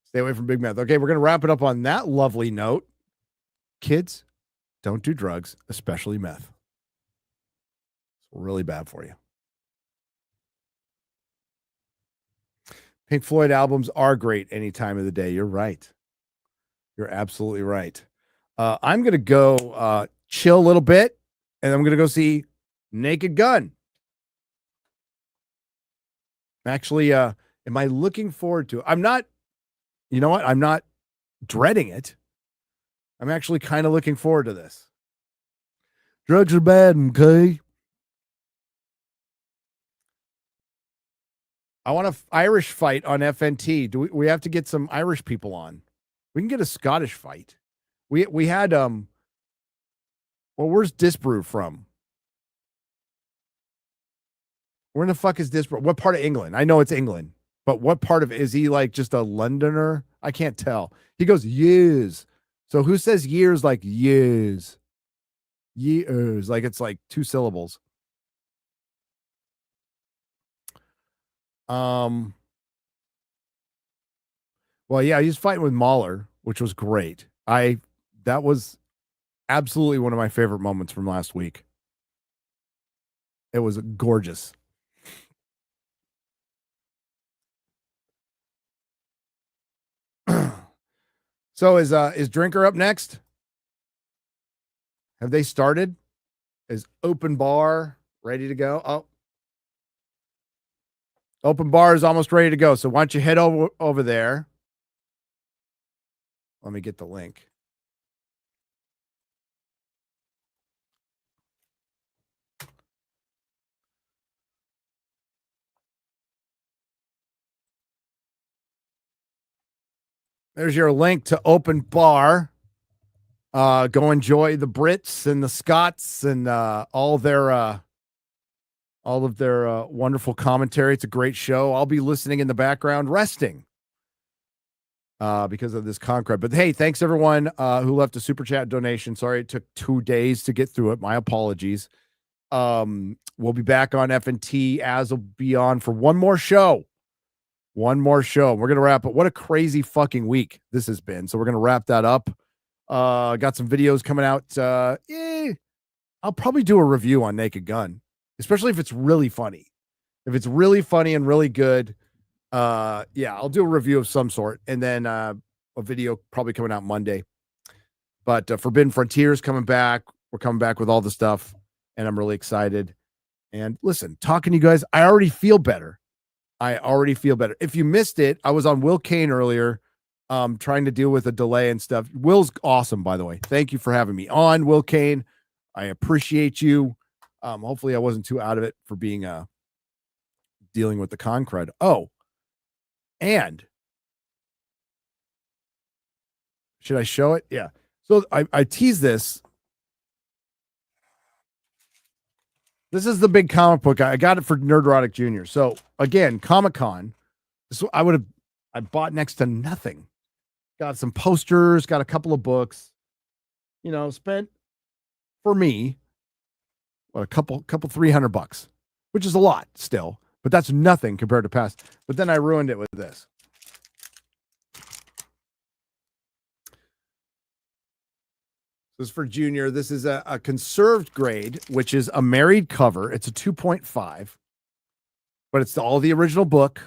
Stay away from big meth. Okay, we're going to wrap it up on that lovely note. Kids, don't do drugs, especially meth. It's really bad for you. Pink Floyd albums are great any time of the day. You're right. You're absolutely right. I'm going to go chill a little bit, and I'm going to go see Naked Gun. Actually, am I looking forward to it? I'm not, you know what? I'm not dreading it. I'm actually kind of looking forward to this. Drugs are bad, okay? I want an Irish fight on FNT. Do we have to get some Irish people on? We can get a Scottish fight. We had well, where's Disbrew from? Where in the fuck is Disbrew? What part of England? I know it's England, but what part of is he like just a Londoner? I can't tell. He goes years. So who says years like years? Years, like it's like two syllables. Well, yeah, he's fighting with Mahler, which was great. That was absolutely one of my favorite moments from last week. It was gorgeous. So is Drinker up next? Have they started? Is Open Bar ready to go? Oh. Open Bar is almost ready to go. So why don't you head over there? Let me get the link. There's your link to Open Bar. Go enjoy the Brits and the Scots and all of their wonderful commentary. It's a great show. I'll be listening in the background, resting because of this Concrete. But hey, thanks everyone who left a super chat donation. Sorry it took 2 days to get through it. My apologies. We'll be back on FNT. Az will be on for one more show. We're going to wrap up. What a crazy fucking week this has been. So we're going to wrap that up. Got some videos coming out. I'll probably do a review on Naked Gun, especially if it's really funny. If it's really funny and really good, I'll do a review of some sort. And then a video probably coming out Monday. But Forbidden Frontiers coming back. We're coming back with all the stuff. And I'm really excited. And listen, talking to you guys, I already feel better. If you missed it, I was on Will Kane earlier, trying to deal with a delay and stuff. Will's awesome, by the way. Thank you for having me on, Will Kane. I appreciate you. Hopefully I wasn't too out of it for being dealing with the con crud. Oh, and should I show it? Yeah. So I tease this. This is the big comic book. I got it for Nerdrotic Jr. So again, Comic-Con. I bought next to nothing. Got some posters, got a couple of books, spent for me, a couple $300, which is a lot still, but that's nothing compared to past. But then I ruined it with this. This is for Junior. This is a conserved grade, which is a married cover. It's a 2.5, but it's all the original book.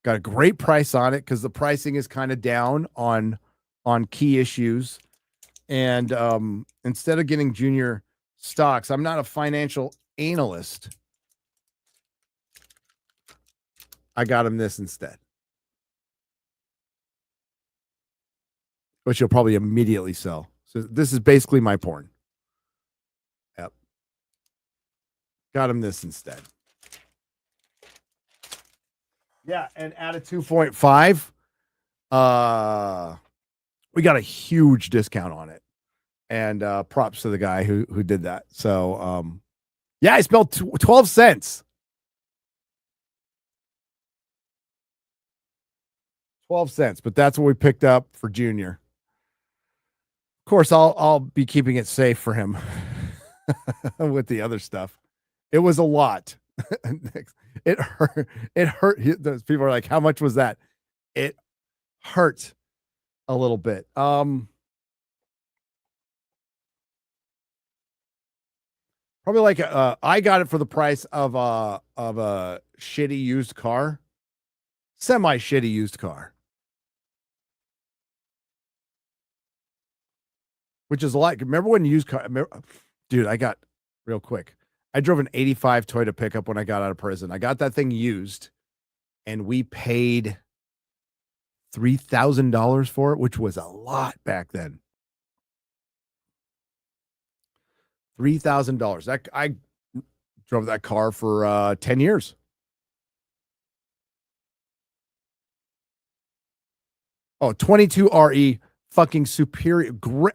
Got a great price on it because the pricing is kind of down on key issues. And instead of getting Junior stocks, I'm not a financial analyst. I got him this instead, which you'll probably immediately sell. So this is basically my porn. Yep. Got him this instead. Yeah, and at a 2.5, we got a huge discount on it. And props to the guy who did that. So I spent 12 cents. 12 cents, but that's what we picked up for Junior. Of course, I'll be keeping it safe for him with the other stuff. It was a lot. It hurt. Those people are like, how much was that? It hurt a little bit. Probably like I got it for the price of a shitty used car, semi shitty used car. Which is a lot. Remember when used car? Dude, I drove an 85 Toyota pickup when I got out of prison. I got that thing used, and we paid $3,000 for it, which was a lot back then. $3,000. I drove that car for 10 years. Oh, 22 RE, fucking superior. Great.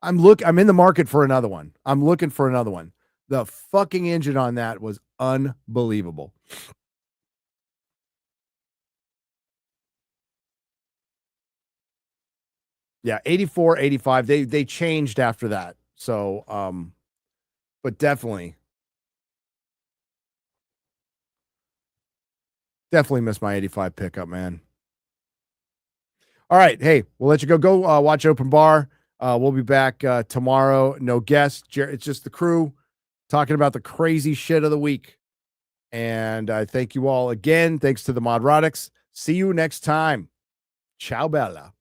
I'm in the market for another one. I'm looking for another one. The fucking engine on that was unbelievable. Yeah, 84, 85. They changed after that. So, but definitely missed my 85 pickup, man. All right. Hey, we'll let you go. Go watch Open Bar. We'll be back tomorrow. No guests. It's just the crew talking about the crazy shit of the week. And I thank you all again. Thanks to the Modrotics. See you next time. Ciao, Bella.